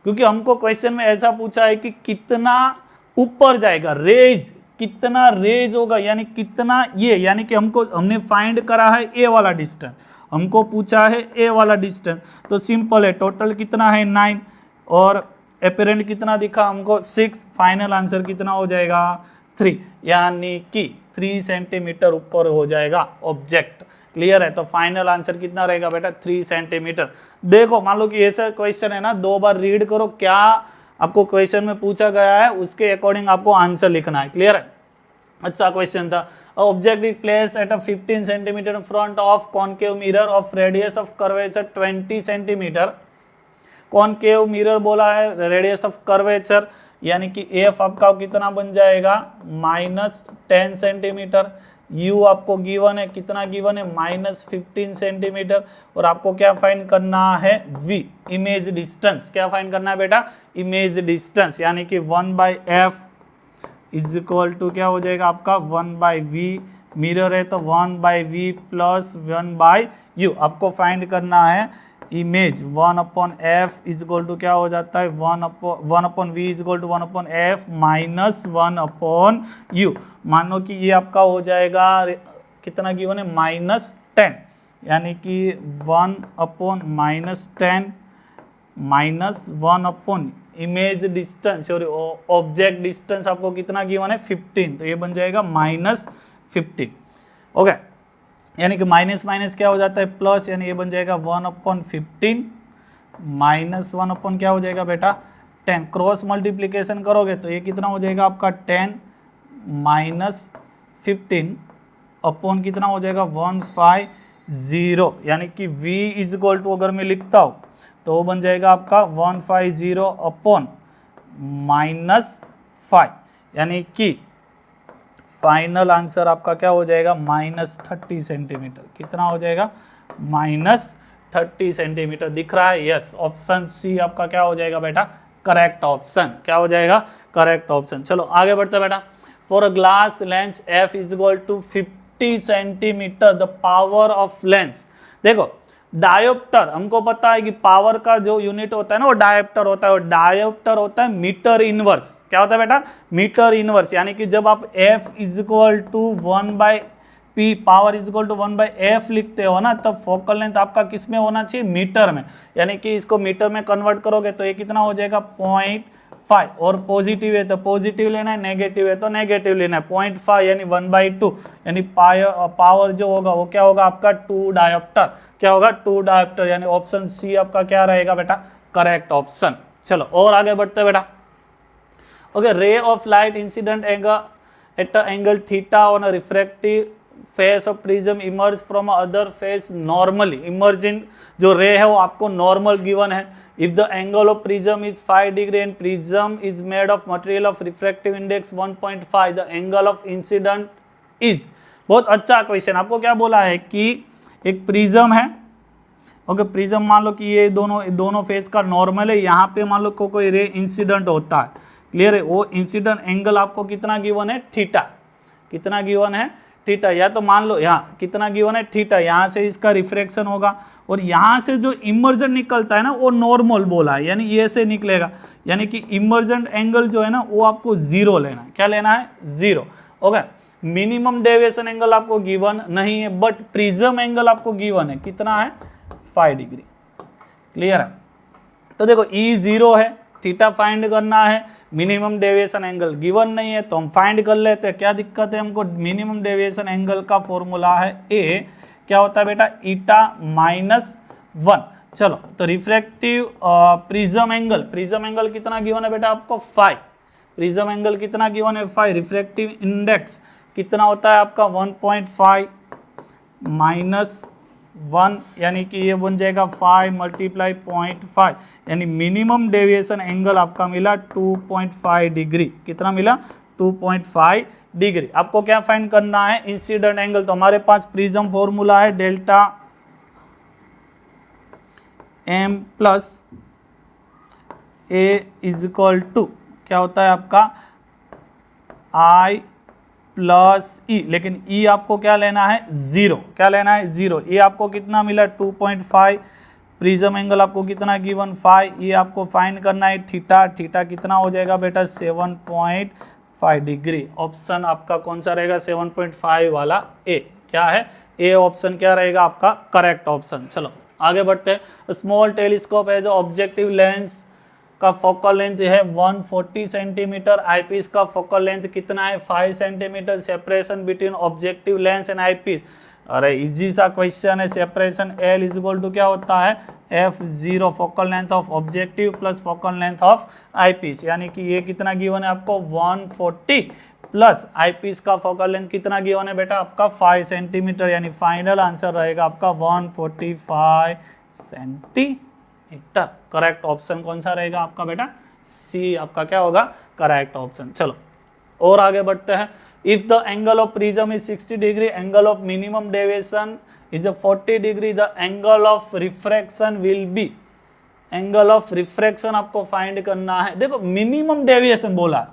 क्योंकि हमको क्वेश्चन में ऐसा पूछा है कि कितना ऊपर जाएगा, रेज कितना रेज होगा, यानी कितना ये, यानी कि हमने फाइंड करा है ए वाला डिस्टेंस, हमको पूछा है ए वाला डिस्टेंस, तो सिंपल है, टोटल कितना है 9 और एपेरेंट कितना दिखा हमको 6, फाइनल आंसर कितना हो जाएगा 3, यानी कि 3 सेंटीमीटर ऊपर हो जाएगा ऑब्जेक्ट। क्लियर है, तो फाइनल आंसर कितना रहेगा बेटा 3 सेंटीमीटर। देखो मान लो कि ऐसा क्वेश्चन है ना, 2 बार रीड करो क्या आपको क्वेश्चन में पूछा गया है, उसके अकॉर्डिंग आपको आंसर लिखना है। क्लियर है, अच्छा क्वेश्चन था। Object is place at 15 centimetre front of concave mirror of radius of curvature 20 centimetre. Concave mirror बोला है, रेडियस ऑफ कर्वेचर यानी कि एफ आपका कितना बन जाएगा -10 सेंटीमीटर। यू आपको गिवन है, कितना गिवन है -15 सेंटीमीटर, और आपको क्या फाइंड करना है वी, इमेज डिस्टेंस। क्या फाइंड करना है बेटा, इमेज डिस्टेंस, यानी कि 1/f इज इक्वल टू क्या हो जाएगा आपका 1/v। मिरर है तो 1/v प्लस 1/u आपको फाइंड करना है image. 1/f is equal to क्या हो जाता है 1/v is equal to 1/f minus 1/u। मानो कि ये आपका हो जाएगा कितना गिवन है -10, यानी कि 1/-10 माइनस 1/ इमेज डिस्टेंस और ऑब्जेक्ट डिस्टेंस आपको कितना गिवन है 15, तो ये बन जाएगा -15। ओके, यानी कि माइनस माइनस क्या हो जाता है प्लस, यानी ये बन जाएगा 1/15 माइनस 1/ क्या हो जाएगा बेटा 10। क्रॉस मल्टीप्लीकेशन करोगे तो ये कितना हो जाएगा आपका 10 माइनस 15 अपॉन कितना हो जाएगा 150, यानी कि v इज इक्वल टू अगर मैं लिखता हूँ तो वो बन जाएगा आपका 150 अपॉन -5, यानी कि फाइनल आंसर आपका क्या हो जाएगा -30 सेंटीमीटर। कितना हो जाएगा -30 सेंटीमीटर। दिख रहा है, यस, ऑप्शन सी आपका क्या हो जाएगा बेटा करेक्ट ऑप्शन। क्या हो जाएगा करेक्ट ऑप्शन। चलो आगे बढ़ते बेटा। For a glass lens f is equal to 50 centimeter the power of lens. देखो डायोप्टर हमको पता है कि पावर का जो यूनिट होता है ना वो डायोप्टर होता है, और डायोप्टर होता है मीटर इनवर्स। क्या होता है बेटा मीटर इनवर्स, यानी कि जब आप f is equal to 1/p power is equal to 1/f लिखते हो ना, तब फोकल लेंथ आपका किस में होना चाहिए मीटर में, यानी कि इसको मीटर में कन्वर्ट करोगे तो ये कितना हो जाएगा 0.5, और पॉजिटिव है तो पॉजिटिव लेना है, नेगेटिव है तो नेगेटिव लेना है। 0.5 यानी 1/2, यानी पावर जो होगा वो क्या होगा आपका 2 डायोप्टर। क्या होगा 2 डायोप्टर, यानी ऑप्शन सी आपका क्या रहेगा बेटा करेक्ट ऑप्शन। चलो और आगे बढ़ते बेटा। Okay, ray of light incident angle at angle theta on a refractive face of prism emerge from other face normally. Emerging जो रे है वो आपको नॉर्मल गिवन है। If the angle of prism is 5 degree and prism is made of material of refractive index 1.5 the angle of incident is. बहुत अच्छा question. आपको क्या बोला है कि एक प्रिज्म है, ओके, प्रिज्म मान लो कि ये दोनों फेस का नॉर्मल है, यहाँ पे मान लो कोई रे इंसिडेंट होता है। क्लियर है, वो इंसिडेंट एंगल आपको कितना गिवन है थीटा। कितना गिवन है थीटा, या तो मान लो यहाँ कितना गिवन है थीटा, यहाँ से इसका रिफ्रैक्शन होगा और यहाँ से जो इमर्जेंट निकलता है ना वो नॉर्मल बोला है, यानी ये से निकलेगा, यानी कि इमर्जेंट एंगल जो है ना वो आपको 0 लेना है। क्या लेना है 0। ओके, मिनिमम डेविएशन एंगल आपको गिवन नहीं है, बट प्रिज्म एंगल आपको गिवन है, कितना है 5 डिग्री। क्लियर है, तो देखो ई 0 है, थीटा फाइंड करना है, मिनिमम डेविएशन एंगल गिवन नहीं है तो हम फाइंड कर लेते हैं। क्या दिक्कत है हमको, मिनिमम डेविएशन एंगल का फॉर्मूला है ए, क्या होता है बेटा ईटा -1। चलो तो रिफ्रैक्टिव प्रिज्म एंगल कितना गिवन है बेटा आपको 5। प्रिज्म एंगल कितना गिवन है 5। रिफ्रैक्टिव इंडेक्स कितना होता है आपका 1.5 -1, यानी कि ये बन जाएगा 5 × 0.5, यानी मिनिमम डेविएशन एंगल आपका मिला 2.5 डिग्री। कितना मिला 2.5 डिग्री। आपको क्या फाइंड करना है इंसिडेंट एंगल, तो हमारे पास प्रिज्म फॉर्मूला है delta m plus a is equal to क्या होता है आपका I प्लस ई, लेकिन ई आपको क्या लेना है 0। क्या लेना है 0। ये आपको कितना मिला 2.5, प्रिज्म एंगल आपको कितना गिवन 5, ये आपको फाइंड करना है थीटा। थीटा कितना हो जाएगा बेटा 7.5 5 डिग्री। ऑप्शन आपका कौन सा रहेगा? 7.5 वाला ए। क्या है? ए ऑप्शन क्या रहेगा आपका करेक्ट ऑप्शन। चलो आगे बढ़ते हैं। Small telescope as objective lens का फोकल लेंथ है 140 सेंटीमीटर। आईपीस का फोकल लेंथ कितना है? 5 centimeter. Separation between objective lens and eyepiece, अरे इजी सा क्वेश्चन है। Separation L is equal to क्या होता है? f0 focal length of objective plus focal length of eyepiece, यानी कि ये कितना गिवन है आपको? 140 प्लस आईपीस का फोकल लेंथ कितना गिवन है बेटा? आपका 5 सेंटीमीटर, यानी फाइनल आंसर रहेगा आपका 145 सेंटीमीटर। करेक्ट ऑप्शन कौन सा रहेगा आपका बेटा? सी आपका क्या होगा? Correct option. चलो और आगे बढ़ते हैं। If the angle of prism is 60 degree, angle of minimum deviation is 40 degree, the angle of refraction will be, angle of refraction आपको फाइंड करना है। देखो मिनिमम डेविएशन बोला,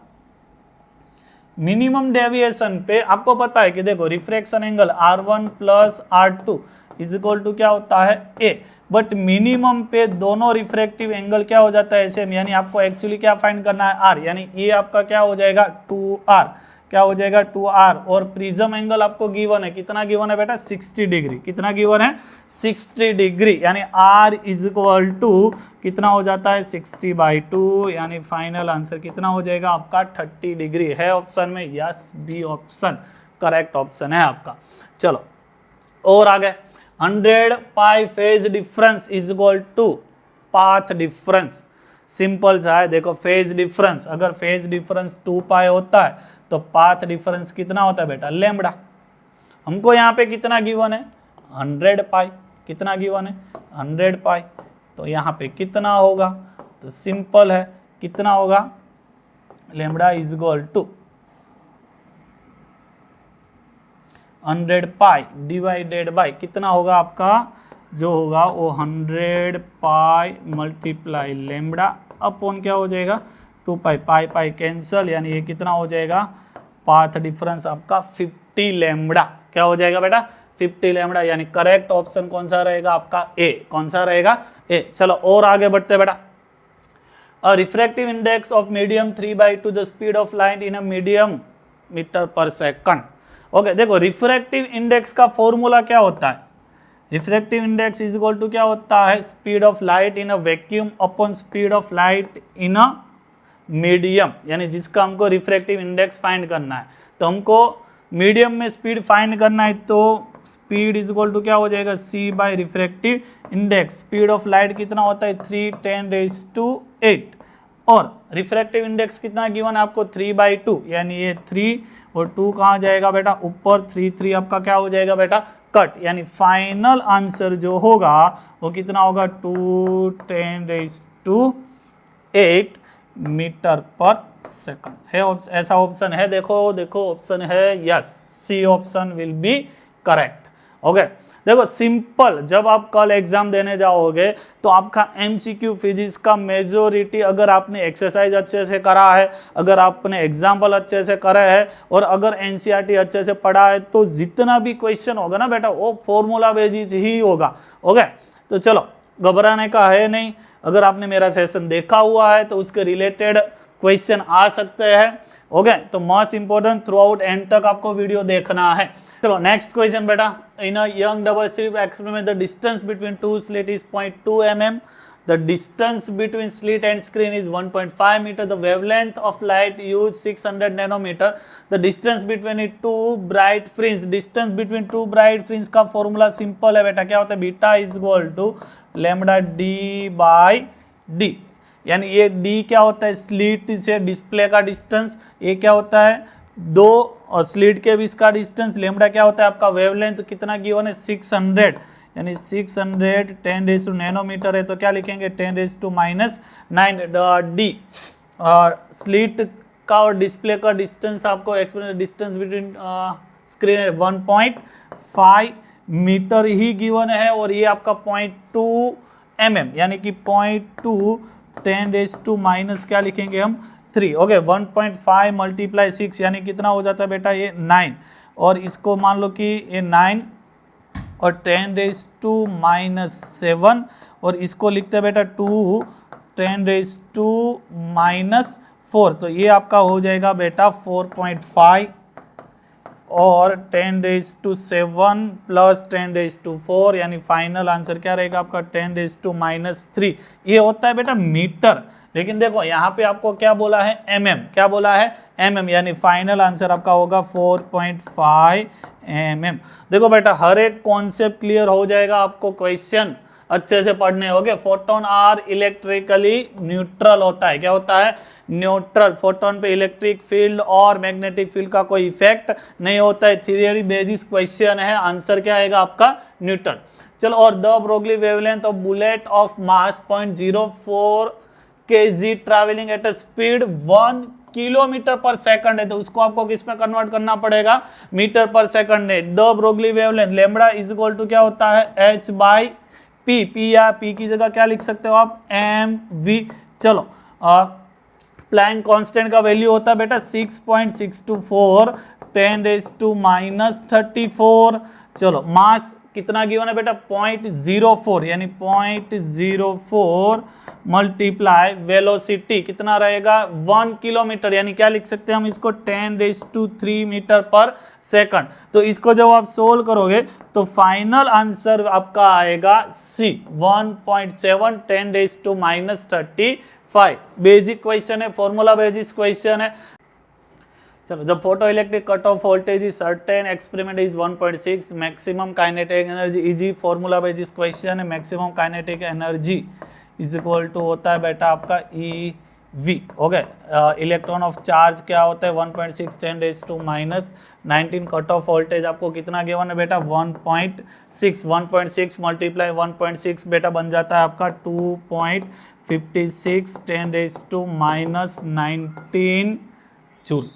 मिनिमम डेविएशन पे आपको पता है कि देखो refraction angle R1 plus R2 is equal to क्या होता है? A, बट मिनिमम पे दोनों रिफ्रैक्टिव एंगल क्या हो जाता है? सेम, यानी आपको एक्चुअली क्या फाइंड करना है? R, यानी ये आपका क्या हो जाएगा? 2R, क्या हो जाएगा? 2R। और प्रिज्म एंगल आपको गिवन है, कितना गिवन है बेटा? 60 डिग्री। कितना गिवन है? 60 डिग्री, यानी R इज इक्वल टू कितना हो जाता है? 60/2, यानी फाइनल आंसर कितना हो जाएगा आपका? 30 डिग्री। है ऑप्शन में? Yes, B option correct option है आपका। चलो और आगे, 100 pi phase difference is equal to path difference. Simple सा है, देखो फेज डिफरेंस, अगर फेज डिफरेंस 2 पाई होता है तो पाथ डिफरेंस कितना होता है बेटा? लैम्बडा। हमको यहाँ पे कितना गिवन है? 100 पाई। कितना गिवन है? 100 पाई। तो यहाँ पे कितना होगा? तो सिंपल है, कितना होगा? Lambda is equal to 100 pi divided by कितना होगा आपका? जो होगा वो 100 पाई मल्टीप्लाई लैम्बडा अपॉन क्या हो जाएगा? 2 पाई, पाई पाई कैंसल, यानी ये कितना हो जाएगा? पाथ डिफरेंस आपका 50 लैम्बडा। क्या हो जाएगा बेटा? 50 लैम्बडा, यानी करेक्ट ऑप्शन कौन सा रहेगा आपका? ए। कौन सा रहेगा? ए। चलो और आगे बढ़ते बेटा। A refractive index of medium 3/2 the speed of light in a medium metre पर सेकंड। ओके, देखो रिफ्रैक्टिव इंडेक्स का फॉर्मूला क्या होता है? Refractive index is equal to क्या होता है? Speed of light in a vacuum upon speed of light in a medium, यानी जिसका हमको रिफ्रैक्टिव इंडेक्स फाइंड करना है। तो हमको मीडियम में स्पीड फाइंड करना है, तो स्पीड इज इक्वल टू क्या हो जाएगा? c by refractive index. Speed of light कितना होता है? 3×10⁸ और रिफ्रैक्टिव इंडेक्स कितना गिवन है आपको? 3/2, यानी ये 3 और 2 कहाँ जाएगा बेटा? ऊपर। 3 आपका क्या हो जाएगा बेटा? कट, यानी फाइनल आंसर जो होगा वो कितना होगा? 2×10⁸ मीटर पर सेकंड। है ऐसा ऑप्शन है? देखो देखो ऑप्शन है, yes, C option will be correct. Okay, देखो सिंपल, जब आप कल एग्जाम देने जाओगे तो आपका एमसीक्यू फिजिक्स का मेजोरिटी, अगर आपने एक्सरसाइज अच्छे से करा है, अगर आपने एग्जाम्पल अच्छे से करे हैं और अगर एनसीईआरटी अच्छे से पढ़ा है, तो जितना भी क्वेश्चन होगा ना बेटा वो फॉर्मूला बेसिस ही होगा। ओके, तो चलो घबराने का है नहीं। अगर आपने मेरा सेशन देखा हुआ है तो उसके रिलेटेड क्वेश्चन आ सकते हैं। ओके, तो most important throughout end तक आपको वीडियो देखना है। चलो नेक्स्ट क्वेश्चन बेटा। In a Young double slit experiment the distance between two slit is 0.2 mm. The distance between slit and screen is 1.5 meter. The wavelength of light used 600 nanometer. The distance between two bright fringe. Distance between two bright fringe का formula simple है बेटा, क्या होता है? Beta is equal to lambda D by D, यानी ये D क्या होता है? स्लिट से डिस्प्ले का डिस्टेंस। ये क्या होता है? दो और स्लिट के बीच का डिस्टेंस। लैम्बडा क्या होता है आपका? वेवलेंथ कितना गिवन है? 600, यानी 600 10 नैनोमीटर है, तो क्या लिखेंगे? 10⁻⁹ डी। और स्लिट का और डिस्प्ले का डिस्टेंस आपको explain, distance between screen 1.5 metre ही गिवन है, और ये आपका 0.2 mm, यानी कि 0.2 10⁻⁻ क्या लिखेंगे हम? 3। ओके, 1.5 × 6 यानी कितना हो जाता है बेटा? ये 9। और इसको मान लो कि ये 9 और 10⁻⁷, और इसको लिखते हैं बेटा 2 10⁻⁴ 4, तो ये आपका हो जाएगा बेटा 4.5 और 10⁻⁷ प्लस 10⁻⁴, यानी फाइनल आंसर क्या रहेगा आपका 10⁻⁻3। ये होता है बेटा मीटर, लेकिन देखो यहाँ पे आपको क्या बोला है mm, क्या बोला है mm, यानी फाइनल आंसर आपका होगा 4.5 mm। देखो बेटा हर एक कॉन्सेप्ट क्लियर हो जाएगा, आपको क्वेश्चन अच्छे से पढ़ने होंगे। फोटोन आर इलेक्ट्रिकली न्यूट्रल होता है, क्या होता है न्यूट्रल। फोटोन पे इलेक्ट्रिक फील्ड और मैग्नेटिक फील्ड का कोई इफेक्ट नहीं होता है। थियरी बेसिस क्वेश्चन है, आंसर क्या आएगा आपका न्यूटन। चलो, और the Broglie wavelength of bullet of mass 0.04 kg travelling at a speed 1 kilometre पर सेकंड है, तो उसको आपको किस में कन्वर्ट करना पड़ेगा, मीटर पर सेकंड है। De Broglie wavelength lambda is equal to क्या होता है h/p, p या p की जगह क्या लिख सकते हो आप mv। चलो, प्लैंक कांस्टेंट का वैल्यू होता है बेटा 6.624 10⁻⁻34। चलो, मास कितना गिवन है बेटा 0.04, यानी 0.04 मल्टीप्लाई वेलोसिटी कितना रहेगा 1 किलोमीटर, यानी क्या लिख सकते हैं हम इसको 10⁻³ मीटर पर सेकंड। तो इसको जब आप सोल्व करोगे तो फाइनल आंसर आपका आएगा C 1.7 10⁻⁻35। बेसिक क्वेश्चन है, फॉर्मूला बेसिस क्वेश्चन है। चलो, जब photo electric cut off voltage is certain experiment is 1.6 maximum kinetic energy easy, formula basis question है। Maximum kinetic energy is equal to होता है बेटा आपका EV। Okay, electron of charge क्या होता है 1.6 10⁻⁻19 कट ऑफ वोल्टेज आपको कितना गिवन है बेटा 1.6 मल्टीप्लाई 1.6 बेटा बन जाता है आपका 2.56 10⁻⁻19 जूल।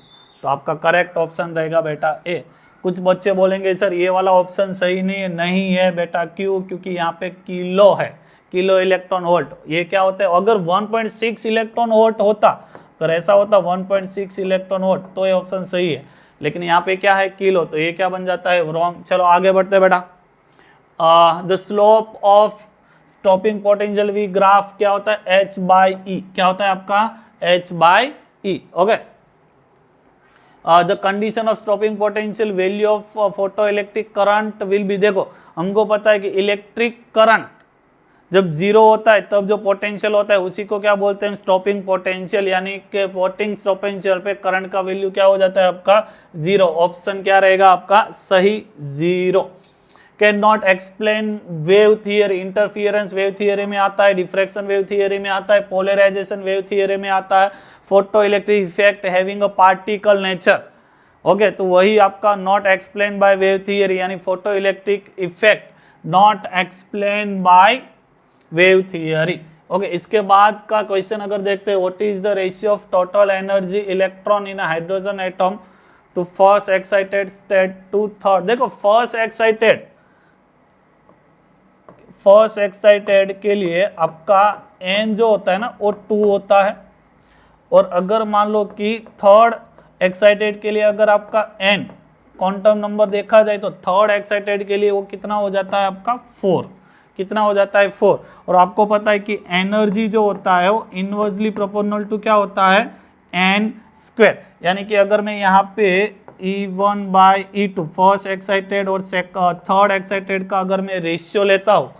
तो आपका करेक्ट ऑप्शन रहेगा बेटा ए। कुछ बच्चे बोलेंगे सर ये वाला ऑप्शन सही नहीं है, नहीं है बेटा, क्यों? क्योंकि यहाँ पे किलो है, किलो इलेक्ट्रॉन वोल्ट। ये क्या होता है, अगर 1.6 इलेक्ट्रॉन वोल्ट होता, अगर ऐसा होता 1.6 इलेक्ट्रॉन वोल्ट तो ये ऑप्शन सही है, लेकिन यहाँ पे क्या है किलो, तो ये क्या बन जाता है रॉन्ग। चलो आगे बढ़ते बेटा। The slope of stopping potential V graph क्या होता है h/e, क्या होता है आपका h/e। Okay, the condition of stopping potential value of photoelectric current will be, देखो हमको पता है कि इलेक्ट्रिक करंट जब जीरो होता है तब जो पोटेंशियल होता है उसी को क्या बोलते हैं स्टॉपिंग पोटेंशियल, यानी कि पोटिंग पोटेंशियल पे करंट का वैल्यू क्या हो जाता है आपका जीरो। ऑप्शन क्या रहेगा आपका सही, zero. Can not explain wave theory, interference wave theory में आता है, डिफ्रैक्शन वेव थियरी में आता है, पोलराइजेशन वेव थियरी में आता है, photo electric effect having a particle nature. Okay, तो वही आपका not explain by wave theory, यानी photo electric effect not explain by wave theory. Okay, इसके बाद का क्वेश्चन अगर देखते हैं, what is the ratio of total energy electron in hydrogen atom to first excited state to third. देखो first excited के लिए आपका n जो होता है ना वो 2 होता है, और अगर मान लो कि थर्ड एक्साइटेड के लिए अगर आपका n क्वांटम नंबर देखा जाए तो थर्ड एक्साइटेड के लिए वो कितना हो जाता है आपका 4, कितना हो जाता है 4। और आपको पता है कि एनर्जी जो होता है वो इनवर्सली प्रोपोर्शनल टू क्या होता है n², यानी कि अगर मैं यहाँ पे E1/E2 फर्स्ट एक्साइटेड और थर्ड एक्साइटेड का अगर मैं रेशियो लेता हूँ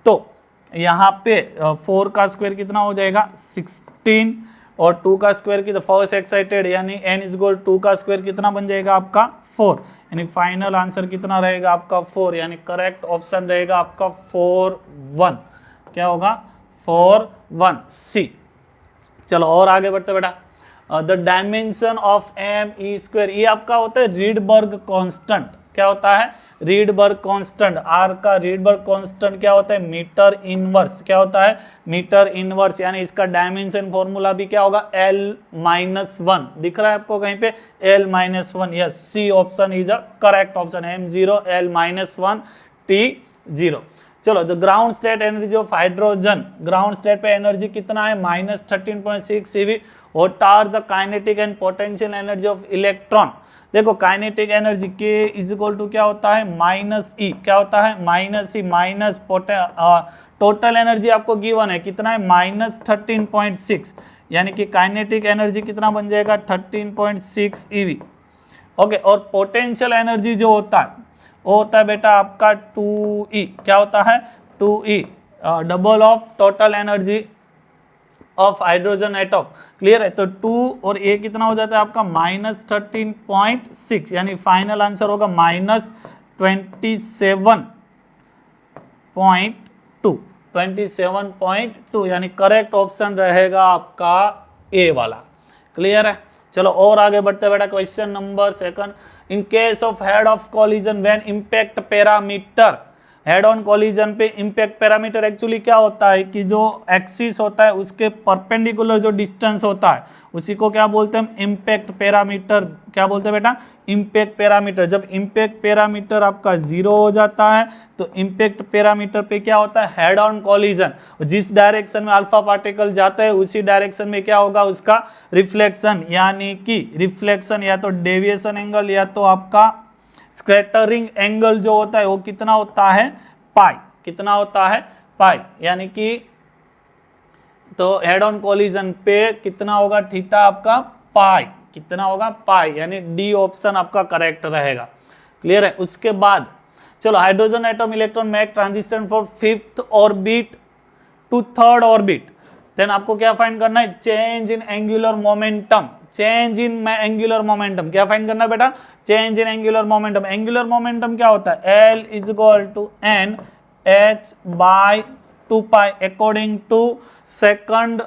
तो यहाँ पे 4 का स्क्वायर कितना हो जाएगा 16, और 2 का स्क्वायर की तो फर्स्ट एक्साइटेड यानी n=2 का स्क्वायर कितना बन जाएगा आपका 4, यानी फाइनल आंसर कितना रहेगा आपका 4, यानी करेक्ट ऑप्शन रहेगा आपका 4(1). क्या होगा 4(1) C। चलो और आगे बढ़ते बेटा। द डायमेंशन ऑफ m(e²), ये आपका होता है रीडबर्ग कांस्टेंट। क्या होता है रीडबर्ग कांस्टेंट, आर का रीडबर्ग कांस्टेंट क्या होता है मीटर इनवर्स। क्या होता है मीटर इनवर्स, यानी इसका डायमेंशन फॉर्मूला भी क्या होगा L-1 दिख रहा है आपको कहीं पे L-1। Yes, C option is a correct option, M0 L-1 T0। चलो, the ground state energy of hydrogen, ground state पे एनर्जी कितना है -13.6 eV। What are the kinetic and potential energy of electron. देखो काइनेटिक एनर्जी K = क्या होता है -E, क्या होता है -E माइनस टोटल एनर्जी आपको गिवन है कितना है -13.6, यानी कि काइनेटिक एनर्जी कितना बन जाएगा 13.6 eV। ओके, और पोटेंशियल एनर्जी जो होता है वो होता है बेटा आपका 2E। क्या होता है 2E, double of total energy of hydrogen atom. Clear है, तो 2 और ए कितना हो जाता है आपका -13.6, यानी फाइनल आंसर होगा -27.2, यानी करेक्ट ऑप्शन रहेगा आपका ए वाला। क्लियर है, चलो और आगे बढ़ते बेटा। Question number 2, in case of head of collision when impact parameter, head on collision पे इंपैक्ट पैरामीटर एक्चुअली क्या होता है कि जो एक्सिस होता है उसके परपेंडिकुलर जो डिस्टेंस होता है उसी को क्या बोलते हैं इंपैक्ट पैरामीटर। क्या बोलते हैं बेटा इंपैक्ट पैरामीटर। जब इंपैक्ट पैरामीटर आपका 0 हो जाता है तो इंपैक्ट पैरामीटर पे क्या होता है हेड ऑन कॉलिजन, जिस डायरेक्शन में अल्फा पार्टिकल जाता है उसी डायरेक्शन में क्या होगा उसका रिफ्लेक्शन, यानी कि रिफ्लेक्शन या तो डेविएशन एंगल या तो आपका स्कैटरिंग एंगल जो होता है वो कितना होता है पाई। कितना होता है पाई, यानी कि तो हेड ऑन कॉलिजन पे कितना होगा थीटा आपका पाई। कितना होगा पाई, यानी डी ऑप्शन आपका करेक्ट रहेगा। क्लियर है, उसके बाद चलो hydrogen atom electron make transition for 5th orbit to 3rd orbit, then आपको क्या फाइंड करना है change in angular momentum. Change in angular momentum क्या फाइंड करना है बेटा change in angular momentum. Angular momentum क्या होता है L = n h/2 pi according to second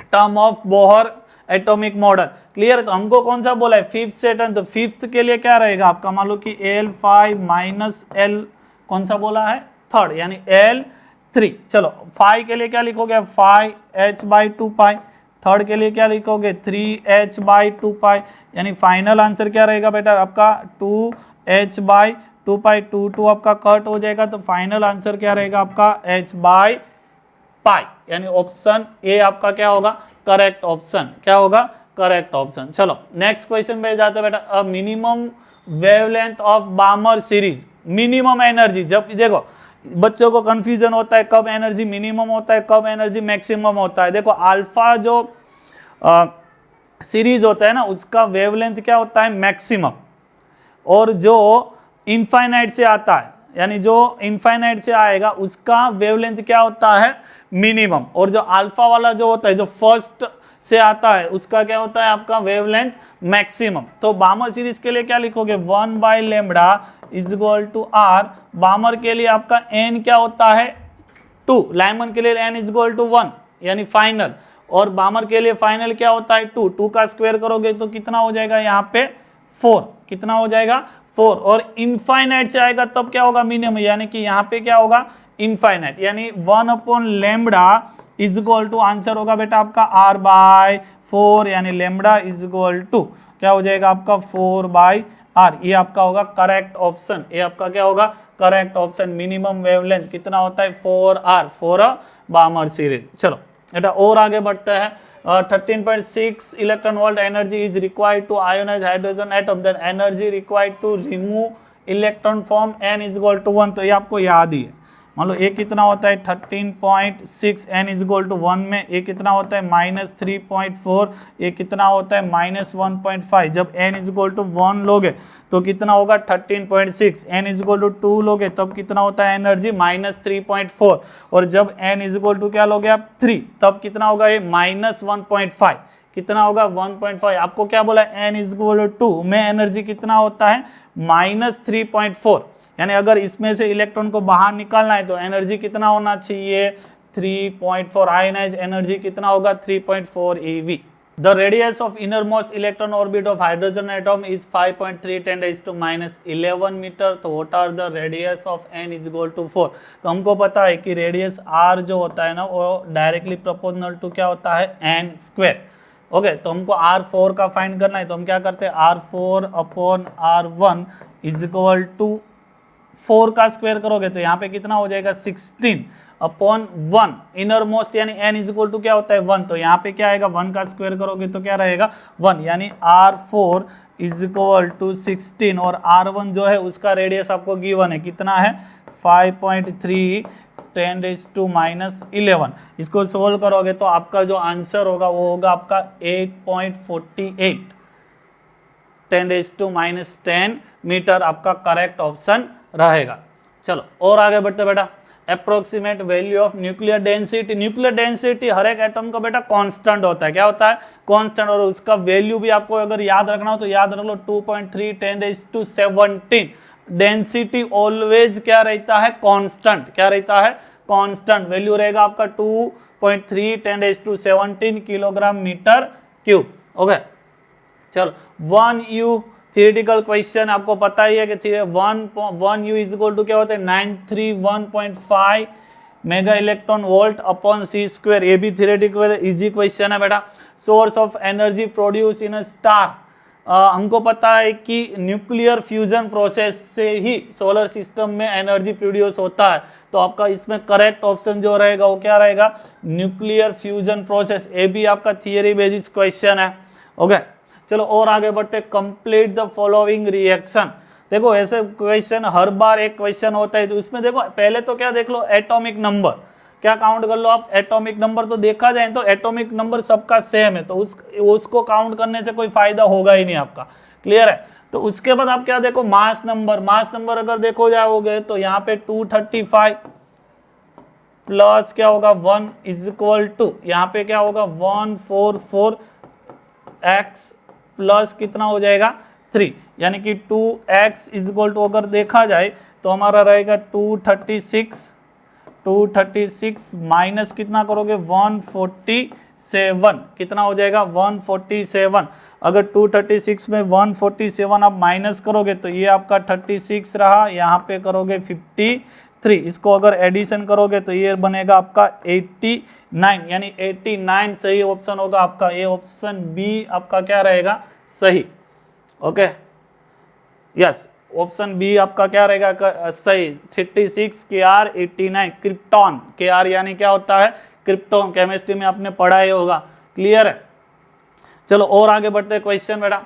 term of Bohr atomic model. Clear, तो हमको कौन सा बोला है 5th से 10th, तो 5th के लिए क्या रहेगा आपका मान लो कि L5 - L कौन सा बोला है 3rd, यानी L3। चलो 5 के लिए क्या लिखोगे 5h/2 पाई, 3rd के लिए क्या लिखोगे 3h/2 पाई, यानी फाइनल आंसर क्या रहेगा बेटा आपका 2h/2 पाई। 2 आपका कट हो जाएगा तो फाइनल आंसर क्या रहेगा आपका h/पाई, यानी ऑप्शन ए आपका क्या होगा करेक्ट ऑप्शन। क्या होगा करेक्ट ऑप्शन। चलो नेक्स्ट क्वेश्चन पे जाते बेटा। A minimum wavelength of बामर series, minimum energy. जब देखो बच्चों को कंफ्यूजन होता है कब एनर्जी मिनिमम होता है कब एनर्जी मैक्सिमम होता है। देखो अल्फा जो सीरीज होता है ना उसका वेवलेंथ क्या होता है मैक्सिमम, और जो इनफाइनाइट से आता है यानी जो इनफाइनाइट से आएगा उसका वेवलेंथ क्या होता है मिनिमम, और जो अल्फा वाला जो होता है जो फर्स्ट से आता है उसका क्या होता है आपका वेवलेंथ मैक्सिमम। तो बामर सीरीज के लिए क्या लिखोगे 1/λ = r। बामर के लिए आपका n क्या होता है 2, लाइमन के लिए n = 1 यानी फाइनल, और बामर के लिए फाइनल क्या होता है 2 का स्क्वायर करोगे तो कितना हो जाएगा यहाँ पे 4। कितना हो जाएगा 4, और इनफाइनाइट से आएगा तब क्या होगा मिनिमम, यानी कि यहाँ पे क्या होगा इनफाइनाइट, यानी 1/λ = आंसर होगा बेटा आपका r/4, यानी λ = क्या हो जाएगा आपका 4/r। ये आपका होगा करेक्ट ऑप्शन। ये आपका क्या होगा करेक्ट ऑप्शन। मिनिमम वेवलेंथ कितना होता है 4r फॉर अ बामर सीरीज। चलो बेटा और आगे बढ़ते हैं। 13.6 electron volt energy is required to ionise hydrogen atom, then energy required to remove electron from n = 1। तो ये आपको याद ही है। मान लो ये कितना होता है 13.6, n = 1 में ये कितना होता है -3.4, ये कितना होता है -1.5। जब n = 1 लोगे तो कितना होगा 13.6, n = 2 लोगे तब कितना होता है एनर्जी -3.4, और जब n = क्या लोगे आप 3 तब कितना होगा ये -1.5। कितना होगा 1.5। आपको क्या बोला n = 2 में एनर्जी कितना होता है -3.4, यानी अगर इसमें से इलेक्ट्रॉन को बाहर निकालना है तो एनर्जी कितना होना चाहिए 3.4। आयोनाइज एनर्जी कितना होगा 3.4 eV। The radius of innermost electron orbit of hydrogen atom is 5.3 × 10⁻11 metre. तो what are the radius of n = 4। तो हमको पता है कि रेडियस r जो होता है ना वो डायरेक्टली प्रोपोर्शनल टू क्या होता है n²। ओके, तो हमको r4 का फाइंड करना है तो हम क्या करते हैं r4/r1 = 4 का स्क्वायर करोगे तो यहाँ पे कितना हो जाएगा 16/1 इनर मोस्ट, यानी n = क्या होता है 1, तो यहाँ पे क्या आएगा 1 का स्क्वायर करोगे तो क्या रहेगा 1, यानी r4 = 16, और r1 जो है उसका रेडियस आपको गिवन है कितना है 5.3 10⁻11। इसको सोल्व करोगे तो आपका जो आंसर होगा वो होगा आपका 8.48 10⁻10 मीटर आपका करेक्ट ऑप्शन रहेगा। चलो और आगे बढ़ते बेटा, approximate value of nuclear density. Nuclear density हर एक एटम का बेटा कांस्टेंट होता है, क्या होता है? कांस्टेंट, और उसका वैल्यू भी आपको अगर याद रखना हो तो याद रख लो 2.3 10⁻17। डेंसिटी ऑलवेज क्या रहता है? कांस्टेंट। क्या रहता है? कांस्टेंट। वैल्यू रहेगा आपका 2.3 10⁻17 किलोग्राम मीटर क्यूब। ओके चलो 1U थियोरेटिकल क्वेश्चन आपको पता ही है कि 1U इज इक्वल टू क्या होता है? 931.5 mega electron volt upon c²। ये भी थियोरेटिकल इजी क्वेश्चन है बेटा। Source of energy produce in a star. हमको पता है कि न्यूक्लियर फ्यूजन प्रोसेस से ही सोलर सिस्टम में एनर्जी प्रोड्यूस होता है, तो आपका इसमें करेक्ट ऑप्शन जो रहेगा वो क्या रहेगा? Nuclear fusion process. ये भी आपका थियरी बेसिस क्वेश्चन है। ओके चलो और आगे बढ़ते, कंप्लीट द फॉलोइंग रिएक्शन। देखो ऐसे क्वेश्चन हर बार एक क्वेश्चन होता है, तो इसमें देखो पहले तो क्या देख लो, एटॉमिक नंबर क्या काउंट कर लो आप? एटॉमिक नंबर तो देखा जाए तो एटॉमिक नंबर सबका सेम है, तो उसको काउंट करने से कोई फायदा होगा ही नहीं आपका। क्लियर है? तो उसके बाद आप क्या देखो, मास नंबर। मास नंबर अगर देखो जाओगे तो यहाँ पे 235 प्लस क्या होगा 1 इज इक्वल टू यहाँ पे क्या होगा 144x प्लस कितना हो जाएगा 3, यानी कि 2x इज इक्वल टू अगर देखा जाए तो हमारा रहेगा 236 माइनस कितना करोगे 147, कितना हो जाएगा 147। अगर 236 में 147 आप माइनस करोगे तो ये आपका 36 रहा, यहाँ पे करोगे 53, इसको अगर एडिशन करोगे तो ये बनेगा आपका 89, यानी 89 सही ऑप्शन होगा आपका। ये ऑप्शन बी आपका क्या रहेगा? सही। ओके यस, ऑप्शन बी आपका क्या रहेगा? सही। 36 Kr 89 क्रिप्टॉन। Kr यानी क्या होता है? क्रिप्टॉन। केमिस्ट्री में आपने पढ़ा ही होगा। क्लियर है? चलो और आगे बढ़ते हैं क्वेश्चन बेटा,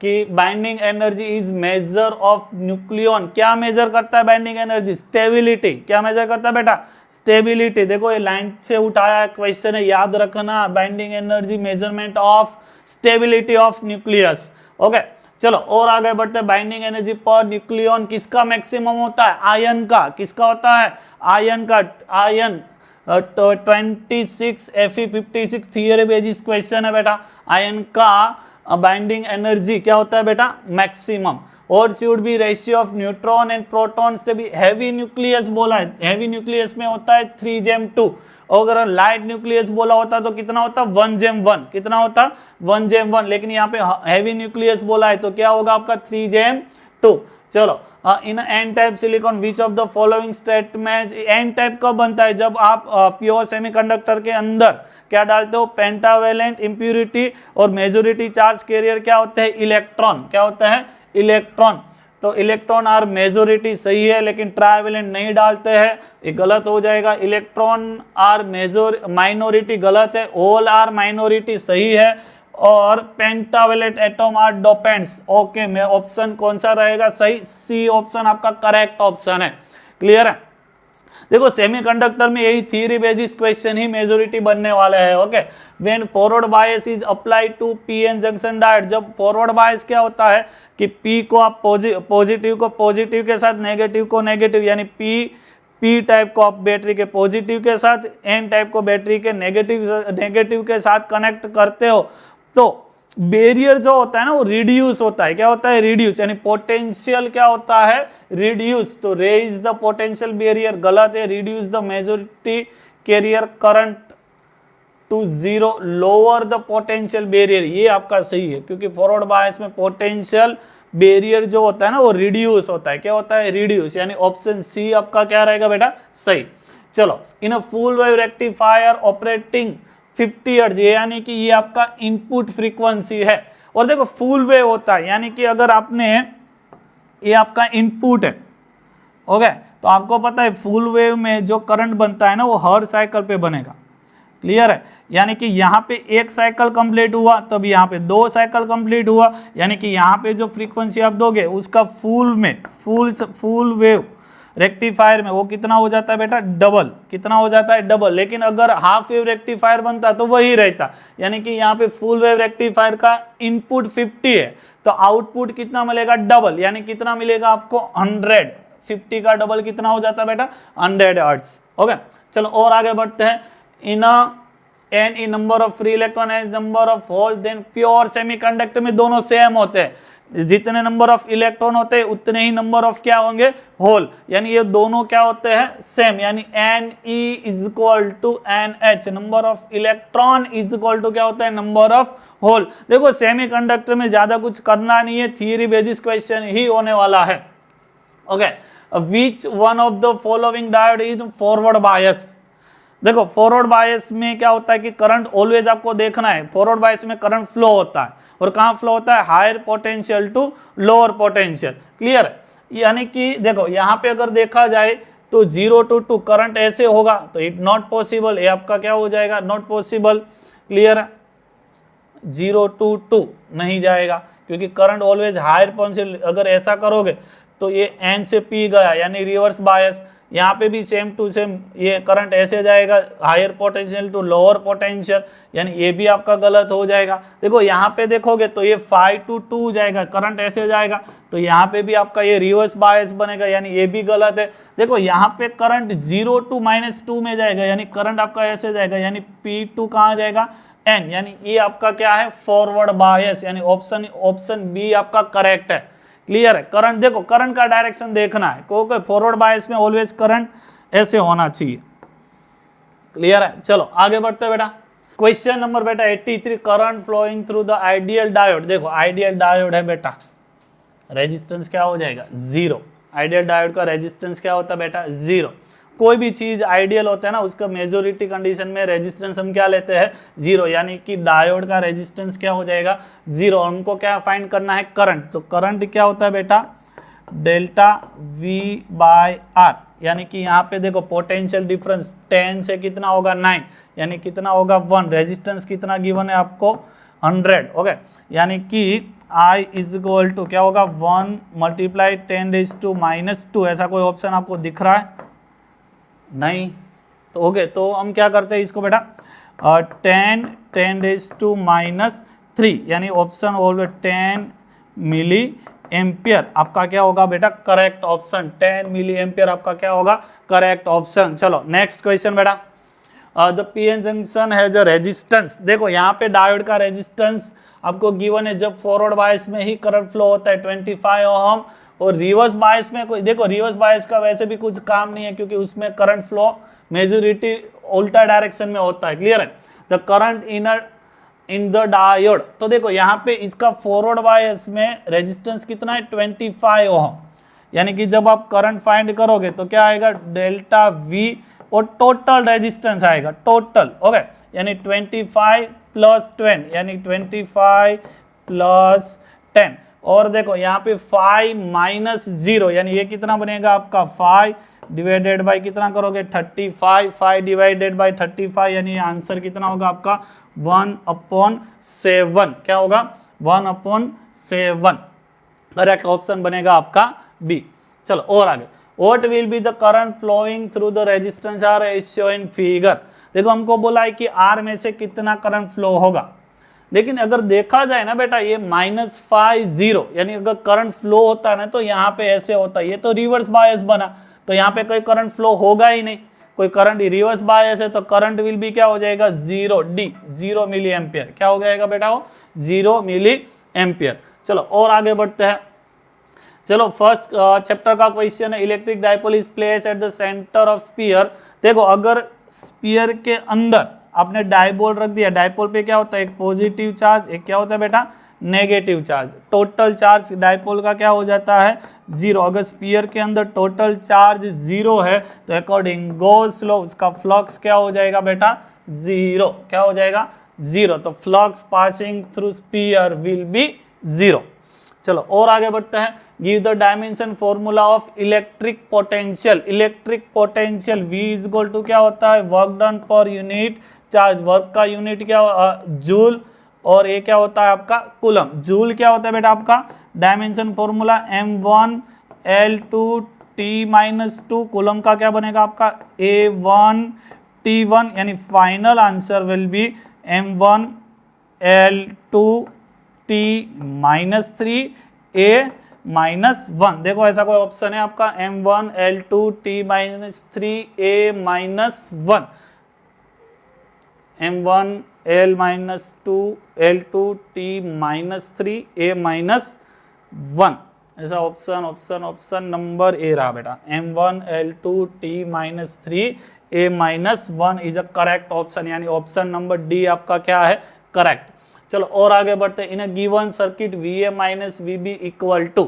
कि binding energy is measure of nucleon. क्या मेजर करता है बाइंडिंग एनर्जी? स्टेबिलिटी। क्या मेजर करता है बेटा? स्टेबिलिटी। देखो ये लाइन से उठाया क्वेश्चन है, याद रखना। Binding energy measurement of stability of nucleus. Okay चलो और आगे बढ़ते हैं, बाइंडिंग एनर्जी पर न्यूक्लियन किसका मैक्सिमम होता है? आयन का। किसका होता है? आयन का। Ion 26 Fe56 theory basis question है बेटा। आयन का बाइंडिंग एनर्जी क्या होता है बेटा? मैक्सिमम। और should be ratio of neutron and proton से भी। हैवी न्यूक्लियस बोला है, हैवी न्यूक्लियस में होता है 3Gem2। और अगर लाइट न्यूक्लियस बोला होता तो कितना होता? 1Gem1। कितना होता? 1Gem1। लेकिन यहाँ पे हैवी न्यूक्लियस बोला है तो क्या होगा आपका? 3Gem2। चलो in N type silicon which of the following statement. N type कब बनता है? जब आप प्योर सेमीकंडक्टर के अंदर क्या डालते हो? पेंटावेलेंट इम्प्यूरिटी और मेजोरिटी चार्ज कैरियर क्या होते हैं? इलेक्ट्रॉन। क्या होता है? इलेक्ट्रॉन। तो इलेक्ट्रॉन आर मेजोरिटी सही है, लेकिन ट्राइवेलेंट नहीं डालते हैं, ये गलत हो जाएगा। इलेक्ट्रॉन आर माइनॉरिटी गलत है, ऑल आर माइनॉरिटी सही है, और pentavalent atom are dopants. Okay मैं ऑप्शन कौन सा रहेगा सही? सी ऑप्शन आपका करेक्ट ऑप्शन है। क्लियर है? देखो सेमीकंडक्टर में यही थियरी बेसिस क्वेश्चन ही मेजोरिटी बनने वाला है। Okay when forward bias is applied to PN junction diode. जब फॉरवर्ड बायस क्या होता है कि पी को आप पॉजिटिव को पॉजिटिव के साथ, नेगेटिव को नेगेटिव, यानी पी टाइप को आप बैटरी के पॉजिटिव के साथ, एन टाइप को बैटरी के नेगेटिव के साथ कनेक्ट करते हो तो बैरियर जो होता है ना वो रिड्यूस होता है। क्या होता है? रिड्यूस, यानी पोटेंशियल क्या होता है? रिड्यूस। तो रेज द पोटेंशियल बैरियर गलत है। Reduce the majority carrier current to 0, lower the potential barrier, ये आपका सही है, क्योंकि फॉरवर्ड बायस में पोटेंशियल बैरियर जो होता है ना वो रिड्यूस होता है। क्या होता है? रिड्यूस, यानी ऑप्शन सी आपका क्या रहेगा बेटा? सही। चलो in a full wave rectifier operating 50 hertz, यानी कि ये आपका इनपुट फ्रीक्वेंसी है। और देखो फुल वेव होता है, यानी कि अगर आपने ये आपका इनपुट है, ओके, तो आपको पता है फुल वेव में जो करंट बनता है ना वो हर साइकिल पे बनेगा। क्लियर है? यानी कि यहाँ पे एक साइकिल कंप्लीट हुआ तब यहाँ पे 2 साइकिल कंप्लीट हुआ, यानी कि यहाँ पे जो फ्रीक्वेंसी आप दोगे उसका फुल वेव रेक्टिफायर में वो कितना हो जाता है बेटा, डबल, कितना हो जाता है, डबल। लेकिन अगर हाफ वेव रेक्टिफायर बनता तो वही रहता, यानी कि यहाँ पे फुल वेव रेक्टिफायर का इनपुट 50 है तो आउटपुट कितना मिलेगा, डबल, यानी कितना मिलेगा आपको 100। 50 का डबल कितना हो जाता है बेटा, 100 हर्ट्ज। ओके, चलो और आगे बढ़ते हैं। In N E number of free electron as number of hole, then pure semiconductor में दोनों सेम होते हैं, जितने नंबर ऑफ इलेक्ट्रॉन होते हैं उतने ही नंबर ऑफ क्या होंगे, होल, यानी ये दोनों क्या होते हैं, सेम, यानी N E is equal to N H, number of electron is equal to क्या होता है, नंबर ऑफ होल। देखो सेमीकंडक्टर में ज्यादा कुछ करना नहीं है, थियरी बेसिस क्वेश्चन ही होने वाला है। Okay, which one of the following diode is forward bias. देखो फॉरवर्ड बायस में क्या होता है कि करंट ऑलवेज आपको देखना है, फॉरवर्ड बायस में करंट फ्लो होता है, और कहाँ फ्लो होता है, higher potential to lower potential. Clear है, यानी कि देखो यहाँ पे अगर देखा जाए तो 0 to 2 करंट ऐसे होगा तो इट नॉट पॉसिबल, ये आपका क्या हो जाएगा, नॉट पॉसिबल। क्लियर है, 0 to 2 नहीं जाएगा क्योंकि करंट ऑलवेज हायर पोटेंशियल, अगर ऐसा करोगे तो ये एन से पी गया यानी रिवर्स बायस। यहाँ पे भी सेम टू सेम ये करंट ऐसे जाएगा, higher potential to lower potential, यानी ये भी आपका गलत हो जाएगा। देखो यहाँ पे देखोगे तो ये 5 to 2 जाएगा, करंट ऐसे जाएगा, तो यहाँ पे भी आपका ये रिवर्स बायस बनेगा, यानी ये भी गलत है। देखो यहाँ पे करंट 0 to -2 में जाएगा, यानी करंट आपका ऐसे जाएगा, यानी P2 कहाँ जाएगा, N, यानी ये आपका क्या है, फॉरवर्ड बायस, यानी ऑप्शन बी आपका करेक्ट है। क्लियर है, करंट देखो, करंट का डायरेक्शन देखना है, क्योंकि फॉरवर्ड बायस में ऑलवेज करंट ऐसे होना चाहिए। क्लियर है, चलो आगे बढ़ते हैं बेटा। क्वेश्चन नंबर बेटा 83, current flowing through the ideal diode. देखो आइडियल डायोड है बेटा, रेजिस्टेंस क्या हो जाएगा, 0। आइडियल डायोड का रेजिस्टेंस क्या होता है बेटा, 0। कोई भी चीज आइडियल होता है ना, उसका मेजोरिटी कंडीशन में रेजिस्टेंस हम क्या लेते हैं, 0, यानी कि डायोड का रेजिस्टेंस क्या हो जाएगा, 0। हमको क्या फाइंड करना है, करंट, तो करंट क्या होता है बेटा, डेल्टा V/R, यानी कि यहाँ पे देखो पोटेंशियल डिफरेंस 10 से कितना होगा, 9, यानी कितना होगा, 1। रेजिस्टेंस कितना गिवन है आपको, 100। ओके, यानी कि I इज इक्वल टू क्या होगा, 1 × 10⁻², ऐसा कोई ऑप्शन आपको दिख रहा है, नहीं, तो ओके, तो हम क्या करते हैं इसको बेटा, 10⁻⁻3, यानी ऑप्शन ऑलवेज 10 मिली एम्पियर आपका क्या होगा बेटा, करेक्ट ऑप्शन, 10 मिली एम्पियर आपका क्या होगा, करेक्ट ऑप्शन। चलो नेक्स्ट क्वेश्चन बेटा, द पीएन जंक्शन है जो रेजिस्टेंस। देखो यहाँ पे डायोड का रेजिस्टेंस आपको गिवन है, जब फॉरवर्ड बायस में ही करंट फ्लो होता है 25 ओम, और रिवर्स बायस में कोई, देखो रिवर्स बायस का वैसे भी कुछ काम नहीं है क्योंकि उसमें करंट फ्लो मेजोरिटी उल्टा डायरेक्शन में होता है। क्लियर है, the current in the diode, तो देखो यहाँ पे इसका फॉरवर्ड बायस में रेजिस्टेंस कितना है, 25 ओम, यानी कि जब आप करंट फाइंड करोगे तो क्या आएगा, डेल्टा V, और टोटल रेजिस्टेंस आएगा, टोटल। ओके, यानी 25 + 10, यानी 25 + 10, और देखो यहाँ पे 5 - 0, यानी ये कितना बनेगा आपका, 5 डिवाइडेड बाई कितना करोगे, 35, 5 डिवाइडेड बाई 35, यानी आंसर कितना होगा आपका, 1/7। क्या होगा, 1/7, करेक्ट ऑप्शन बनेगा आपका बी। चलो और आगे, what will be the current flowing through the resistance R as shown in figure. देखो हमको बोला है कि आर में से कितना करंट फ्लो होगा, लेकिन अगर देखा जाए ना बेटा, ये -5 0, यानी अगर करंट फ्लो होता है ना तो यहाँ पे ऐसे होता है, ये तो रिवर्स बायस बना, तो यहाँ पे कोई करंट फ्लो होगा ही नहीं, कोई करंट रिवर्स बायस है, तो करंट विल भी क्या हो जाएगा, 0 D, 0 मिली एम्पियर। क्या हो जाएगा बेटा, वो 0 मिली एम्पियर। चलो और आगे बढ़ते हैं। चलो फर्स्ट चैप्टर का क्वेश्चन है, electric dipole is place at the centre of sphere. देखो अगर स्फीयर के अंदर आपने डाइपोल रख दिया, डाइपोल पे क्या होता है, एक पॉजिटिव चार्ज, एक क्या होता है बेटा, negative charge. Total charge dipole का क्या हो जाता है, 0। अगर स्फीयर के अंदर टोटल चार्ज 0 है तो अकॉर्डिंग गॉस लॉ उसका फ्लक्स क्या हो जाएगा बेटा, 0। क्या हो जाएगा, 0। तो flux passing through sphere will be 0। चलो और आगे बढ़ते हैं, give the dimension formula of electric potential. Electric potential V is equal to क्या होता है, work done per unit charge. Work का यूनिट क्या, जूल, और ये क्या होता है आपका, कूलम। जूल क्या होता है बेटा आपका, dimension formula M1 L2 T-2 coulomb का क्या बनेगा आपका A1 T1, यानी final answer will B M1 L2 T-3 A-1। देखो ऐसा कोई ऑप्शन है आपका M1 L2 T-3 A-1, M1 L-2 L2 T-3 A-1, ऐसा ऑप्शन नंबर ए रहा बेटा। M1 L2 T-3 A-1 is a correct option, यानी ऑप्शन नंबर डी आपका क्या है करेक्ट। चलो और आगे बढ़ते हैं। In a given circuit VA minus VB equal to,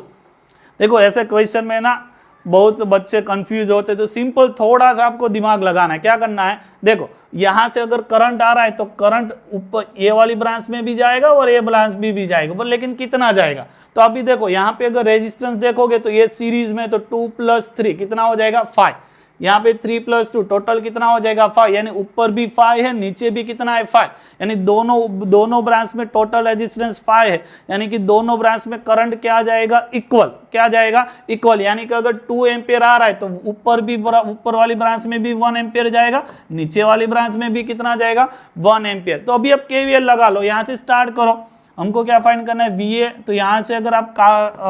देखो ऐसे क्वेश्चन में ना बहुत बच्चे कंफ्यूज होते, तो सिंपल थोड़ा सा आपको दिमाग लगाना है। क्या करना है, देखो यहां से अगर करंट आ रहा है तो करंट ऊपर ये वाली ब्रांच में भी जाएगा और ये ब्रांच भी जाएगा, पर लेकिन कितना जाएगा। तो अभी देखो यहाँ पे अगर रेजिस्टेंस देखोगे तो ये सीरीज में तो 2 + 3 कितना हो जाएगा 5, यहाँ पे 3 + 2 टोटल कितना हो जाएगा 5, यानी ऊपर भी 5 है नीचे भी कितना है 5, यानी दोनों ब्रांच में टोटल रेजिस्टेंस 5 है, यानी कि दोनों ब्रांच में करंट क्या जाएगा इक्वल, क्या जाएगा इक्वल, यानी कि अगर 2 एम्पियर आ रहा है तो ऊपर वाली ब्रांच में भी 1 एम्पियर जाएगा, नीचे वाली ब्रांच में भी कितना जाएगा 1 एम्पियर। तो अभी आप KVL लगा लो, यहाँ से स्टार्ट करो। हमको क्या फाइंड करना है VA, तो यहाँ से अगर आप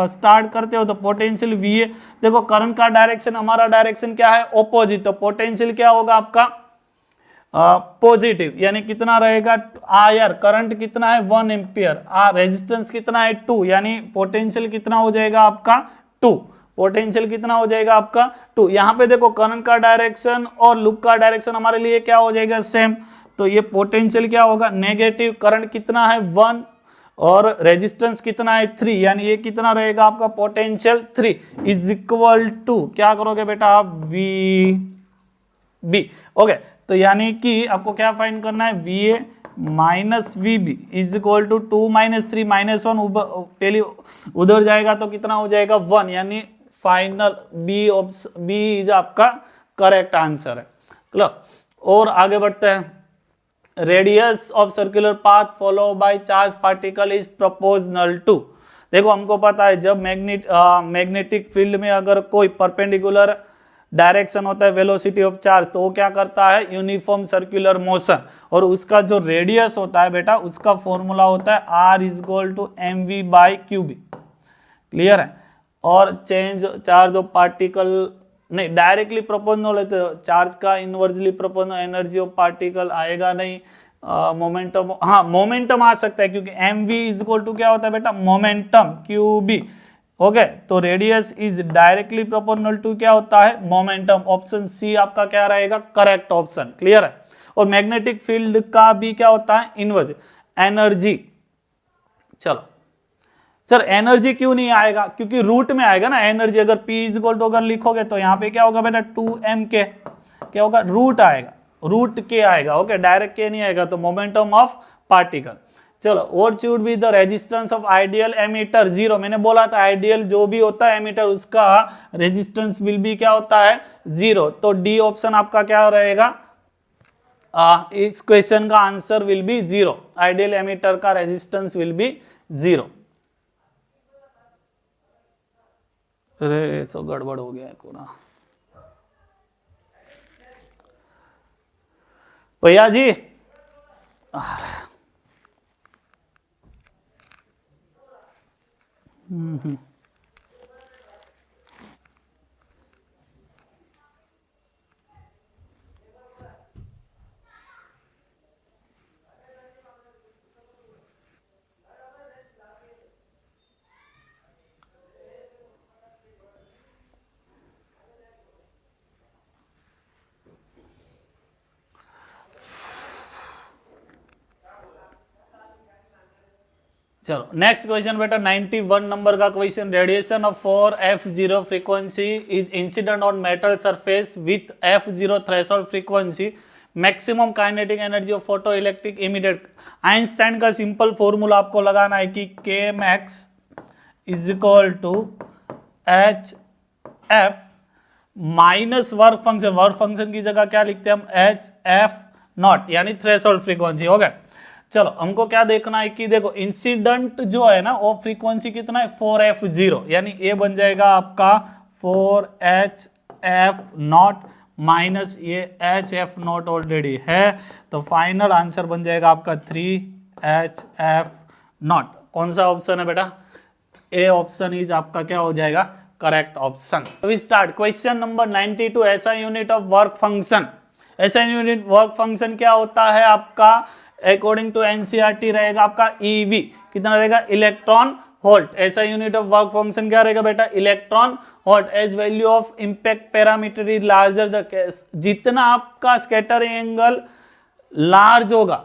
स्टार्ट करते हो तो पोटेंशियल VA, देखो करंट का डायरेक्शन, हमारा डायरेक्शन क्या है ऑपोजिट, तो पोटेंशियल क्या होगा आपका पॉजिटिव, यानी कितना रहेगा यार करंट कितना है 1 एम्पियर, रेजिस्टेंस कितना है 2, यानी पोटेंशियल कितना हो जाएगा आपका 2, पोटेंशियल कितना हो जाएगा आपका 2। यहाँ पे देखो करंट का डायरेक्शन और लूप का डायरेक्शन हमारे लिए क्या हो जाएगा सेम, तो ये पोटेंशियल क्या होगा नेगेटिव, करंट कितना है 1 और रेजिस्टेंस कितना है 3, यानी ये कितना रहेगा आपका पोटेंशियल 3 इज इक्वल टू क्या करोगे बेटा आप VB। ओके, तो यानी कि आपको क्या फाइंड करना है VA minus VB is equal to 2 - 3 -1 पहले उधर जाएगा तो कितना हो जाएगा 1, यानी फाइनल बी इज आपका करेक्ट आंसर है। चलो और आगे बढ़ते हैं। Radius of circular path follow by charge particle is proportional to, देखो हमको पता है जब मैग्नेटिक फील्ड में अगर कोई परपेंडिकुलर डायरेक्शन होता है वेलोसिटी ऑफ चार्ज, तो वो क्या करता है यूनिफॉर्म सर्कुलर मोशन, और उसका जो रेडियस होता है बेटा उसका फॉर्मूला होता है R = mv/qb, क्लियर है। और चेंज चार्ज ऑफ पार्टिकल नहीं डायरेक्टली प्रोपोर्शनल है तो चार्ज का inversely proportional energy of particle आएगा नहीं, मोमेंटम हाँ मोमेंटम आ सकता है क्योंकि mv = क्या होता है बेटा मोमेंटम qb। ओके, तो radius is directly proportional to क्या होता है मोमेंटम, ऑप्शन सी आपका क्या रहेगा करेक्ट ऑप्शन, क्लियर है। और मैग्नेटिक फील्ड का भी क्या होता है इनवर्स एनर्जी। चलो सर एनर्जी क्यों नहीं आएगा, क्योंकि रूट में आएगा ना एनर्जी, अगर P = अगर लिखोगे तो यहाँ पे क्या होगा बेटा 2mk, क्या होगा रूट आएगा, रूट के आएगा। ओके, डायरेक्ट के नहीं आएगा, तो मोमेंटम ऑफ पार्टिकल। चलो what should be the resistance of ideal ammeter 0, मैंने बोला था आइडियल जो भी होता है एमीटर उसका रेजिस्टेंस विल भी क्या होता है 0, तो डी ऑप्शन आपका क्या रहेगा, इस क्वेश्चन का answer will be 0, ideal ammeter का रेजिस्टेंस विल बी 0। अरे तो गड़बड़ हो गया है पूरा भैया जी। चलो नेक्स्ट क्वेश्चन बेटा 91 नंबर का question, radiation of 4f0 frequency is incident on metal surface with f0 threshold frequency, maximum kinetic energy of photoelectric immediate. Einstein का सिंपल फॉर्मूला आपको लगाना है कि kmax is equal to hf minus work function की जगह क्या लिखते हैं हम hf0, यानी थ्रेशोल्ड फ्रीक्वेंसी। हो गया, चलो हमको क्या देखना है कि देखो इंसिडेंट जो है ना वो फ्रीक्वेंसी कितना है 4f0, यानी ये बन जाएगा आपका 4HF0 माइनस ये HF0 ऑलरेडी है, तो फाइनल आंसर बन जाएगा आपका 3HF0। कौन सा ऑप्शन है बेटा? ए ऑप्शन इज आपका क्या हो जाएगा? Correct option. तो स्टार्ट क्वेश्चन नंबर 92। ऐसा यूनिट ऑफ वर्क फंक्शन, ऐसा यूनिट वर्क फंक्शन क्या होता है आपका? अकॉर्डिंग टू एनसीईआरटी रहेगा आपका ईवी, कितना रहेगा? Electron volt. ऐसा यूनिट ऑफ वर्क फंक्शन क्या रहेगा बेटा? Electron volt. As value of impact parameter is larger the case, जितना आपका स्कैटरिंग एंगल लार्ज होगा,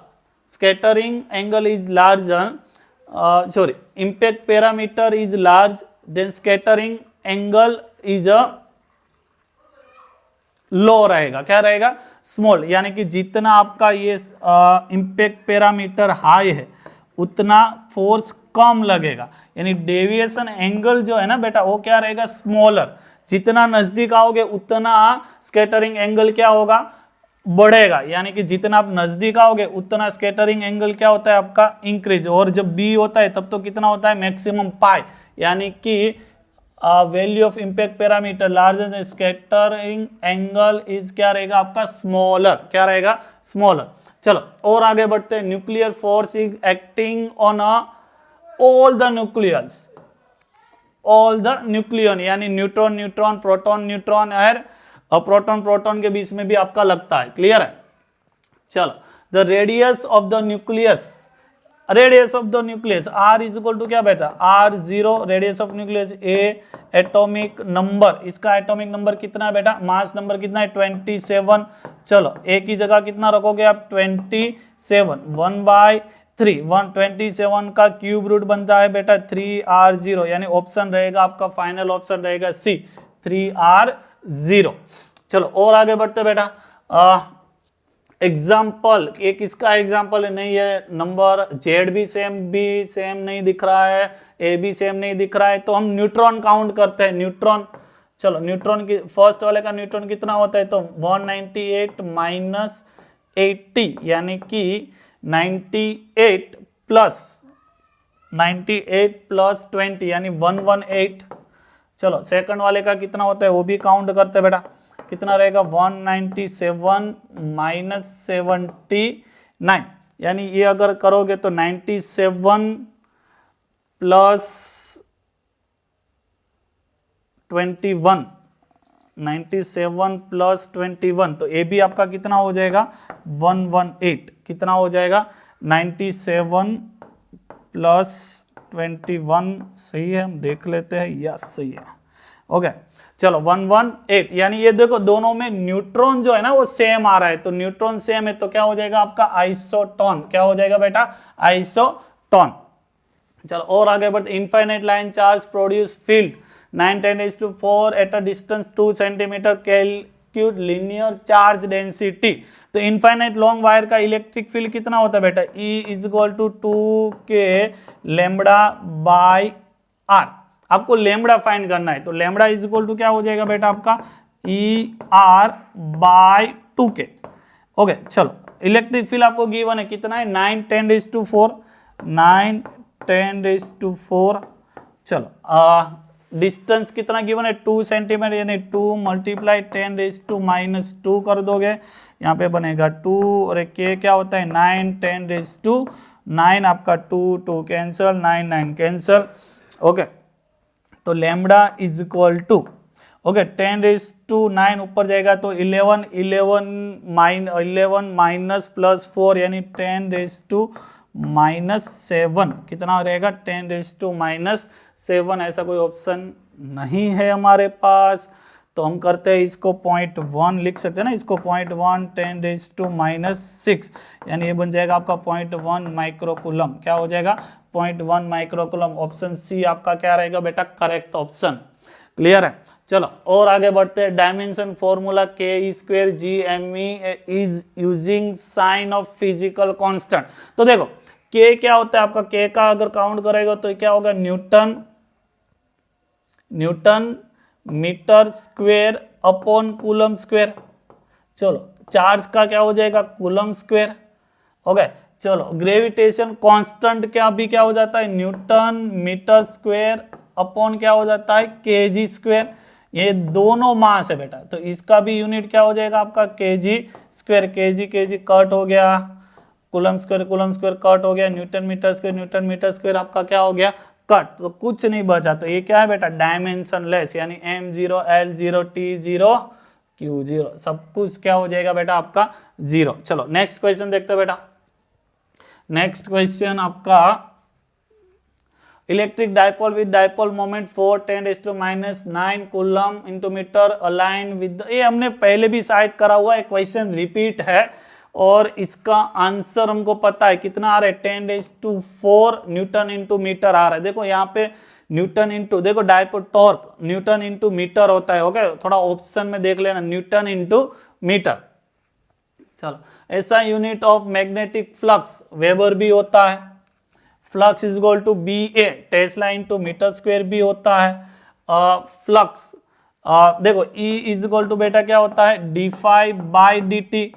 scattering angle is larger, sorry, impact parameter is large, then scattering angle is a low रहेगा। क्या रहेगा? Small. यानी कि जितना आपका ये इंपैक्ट पैरामीटर हाई है उतना फोर्स कम लगेगा, यानी डेविएशन एंगल जो है ना बेटा वो क्या रहेगा? स्मॉलर। जितना नजदीक आओगे उतना स्कैटरिंग एंगल क्या होगा? बढ़ेगा। यानी कि जितना आप नजदीक आओगे उतना स्कैटरिंग एंगल क्या होता है आपका? इंक्रीज। और जब बी होता है तब तो कितना होता है? मैक्सिमम पाई। यानी कि value of impact parameter larger than scattering angle is क्या रहेगा आपका? स्मॉलर। क्या रहेगा? स्मॉलर। चलो और आगे बढ़ते हैं। Nuclear force is acting on all the nucleus, all the nucleon, यानी न्यूट्रॉन न्यूट्रॉन, प्रोटॉन न्यूट्रॉन और प्रोटॉन प्रोटॉन के बीच में भी आपका लगता है। क्लियर है? चलो, the radius of the nucleus, radius of the nucleus R is equal to क्या बेटा? R0 radius of nucleus. A atomic number, इसका एटॉमिक नंबर कितना है बेटा? मास नंबर कितना है? 27। चलो ए की जगह कितना रखोगे आप? 27। 1/3 127 का क्यूब रूट बनता है बेटा 3R0, यानी ऑप्शन रहेगा आपका, फाइनल ऑप्शन रहेगा सी, 3R0। चलो और आगे बढ़ते बेटा। एग्जाम्पल, एक इसका एग्जाम्पल है, नहीं है नंबर, जेड भी सेम नहीं दिख रहा है, ए भी सेम नहीं दिख रहा है, तो हम न्यूट्रॉन काउंट करते हैं। न्यूट्रॉन, चलो न्यूट्रॉन की फर्स्ट वाले का न्यूट्रॉन कितना होता है? तो 198 माइनस 80, यानी कि 98 प्लस 20 यानी 118। चलो सेकंड वाले का कितना होता है वो भी काउंट करते हैं बेटा, कितना रहेगा? 197 माइनस 79, यानी ये अगर करोगे तो 97 प्लस 21, 97 प्लस 21, तो ये भी आपका कितना हो जाएगा? 118। कितना हो जाएगा? 97 प्लस 21, सही है, हम देख लेते हैं। यस सही है। ओके चलो 118, यानी ये देखो दोनों में न्यूट्रॉन जो है ना वो सेम आ रहा है, तो न्यूट्रॉन सेम है तो क्या हो जाएगा आपका? आइसोटोन। क्या हो जाएगा बेटा? आइसोटोन। चलो और आगे बढ़ते। Infinite line charge produce field 9×10⁴ at a distance 2 centimetre, calculate linear charge density. तो इनफाइनाइट लॉन्ग वायर का इलेक्ट्रिक फील्ड कितना होता है बेटा? E is equal to 2K λ/r। आपको लेमड़ा फाइंड करना है, तो लेमड़ा इज इक्वल टू क्या हो जाएगा बेटा आपका? ER/2K। ओके चलो, इलेक्ट्रिक फील्ड आपको गिवन है, कितना है? 9×10⁴, 9×10⁴। चलो डिस्टेंस कितना गिवन है? 2 सेंटीमीटर, यानी 2 × 10⁻² कर दोगे, यहाँ पे बनेगा 2 और K क्या होता है? 9×10⁹, आपका 2 कैंसल, 9 कैंसल। ओके तो lambda is equal to, okay 10⁹ ऊपर जाएगा तो 11 माइनस प्लस 4, यानी 10⁻⁻7। कितना रहेगा? 10⁻⁻7। ऐसा कोई ऑप्शन नहीं है हमारे पास, तो हम करते हैं इसको 0.1 लिख सकते हैं ना, इसको 0.1 10⁻⁻6, यानी ये बन जाएगा आपका 0.1 माइक्रोकूलम। क्या हो जाएगा? 0.1 माइक्रोकूलम। ऑप्शन सी आपका क्या रहेगा बेटा? Correct option. क्लियर है? चलो और आगे बढ़ते हैं। Dimension formula K² GME is using sign of physical constant. तो देखो K क्या होता है आपका? K का अगर काउंट करेगा तो क्या होगा? Newton metre square upon coulomb square. चलो चार्ज का क्या हो जाएगा? Coulomb square. ओके चलो ग्रेविटेशन कांस्टेंट क्या भी क्या हो जाता है? न्यूटन मीटर स्क्वेयर अपॉन क्या हो जाता है? kg square. ये दोनों मास है बेटा, तो इसका भी यूनिट क्या हो जाएगा आपका केजी स्क्वायर, केजी कट हो गया, कूलम स्क्वायर कट हो गया, न्यूटन मीटर स्क्वायर आपका क्या हो गया कट, तो कुछ नहीं बचा। तो ये क्या है बेटा डायमेंशनलेस, यानी m0 l0 t0 q0 सब कुछ क्या हो जाएगा बेटा आपका 0। चलो नेक्स्ट क्वेश्चन देखते हैं बेटा। नेक्स्ट क्वेश्चन आपका electric dipole with dipole moment 4×10⁻⁹ coulomb into metre align with, ये हमने पहले भी शायद करा हुआ है, क्वेश्चन रिपीट है और इसका आंसर हमको पता है कितना आ रहा है 10⁴ न्यूटन इंटू मीटर आ रहा है। देखो यहाँ पे न्यूटन इंटू, देखो dipole torque newton into metre होता है, ओके थोड़ा ऑप्शन में देख लेना न्यूटन इंटू मीटर। चलो ऐसा unit of magnetic flux weber भी होता है, flux is equal to BA tesla into metre square भी होता है। फ्लक्स देखो E इज इक्वल टू बेटा क्या होता है d∅/dt,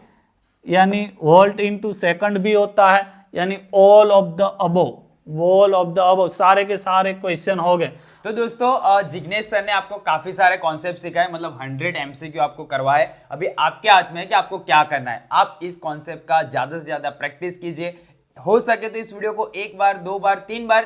यानी वोल्ट इंटू सेकंड भी होता है, यानी ऑल ऑफ द अबव सारे के सारे क्वेश्चन हो गए। तो दोस्तों जिग्नेश सर ने आपको काफी सारे कॉन्सेप्ट सिखाए, मतलब 100 MCQ आपको करवाए। अभी आपके हाथ में है कि आपको क्या करना है। आप इस कॉन्सेप्ट का ज्यादा से ज्यादा प्रैक्टिस कीजिए, हो सके तो इस वीडियो को 1 बार 2 बार 3 बार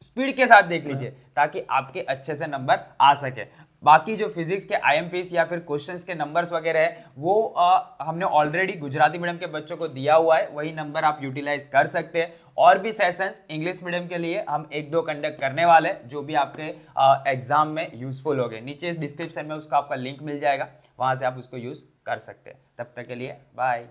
स्पीड के साथ देख लीजिए ताकि आपके अच्छे से नंबर आ सके। बाकी जो फिजिक्स के IMPs या फिर क्वेश्चंस के नंबर्स वगैरह है वो हमने ऑलरेडी गुजराती मीडियम के बच्चों को दिया हुआ है, वही नंबर आप यूटिलाइज कर सकते हैं। और भी सेशंस इंग्लिश मीडियम के लिए हम 1-2 कंडक्ट करने वाले हैं जो भी आपके एग्जाम में यूजफुल हो गए। नीचे इस डिस्क्रिप्शन में उसका आपका लिंक मिल जाएगा, वहां से आप उसको यूज कर सकते हैं। तब तक के लिए बाय।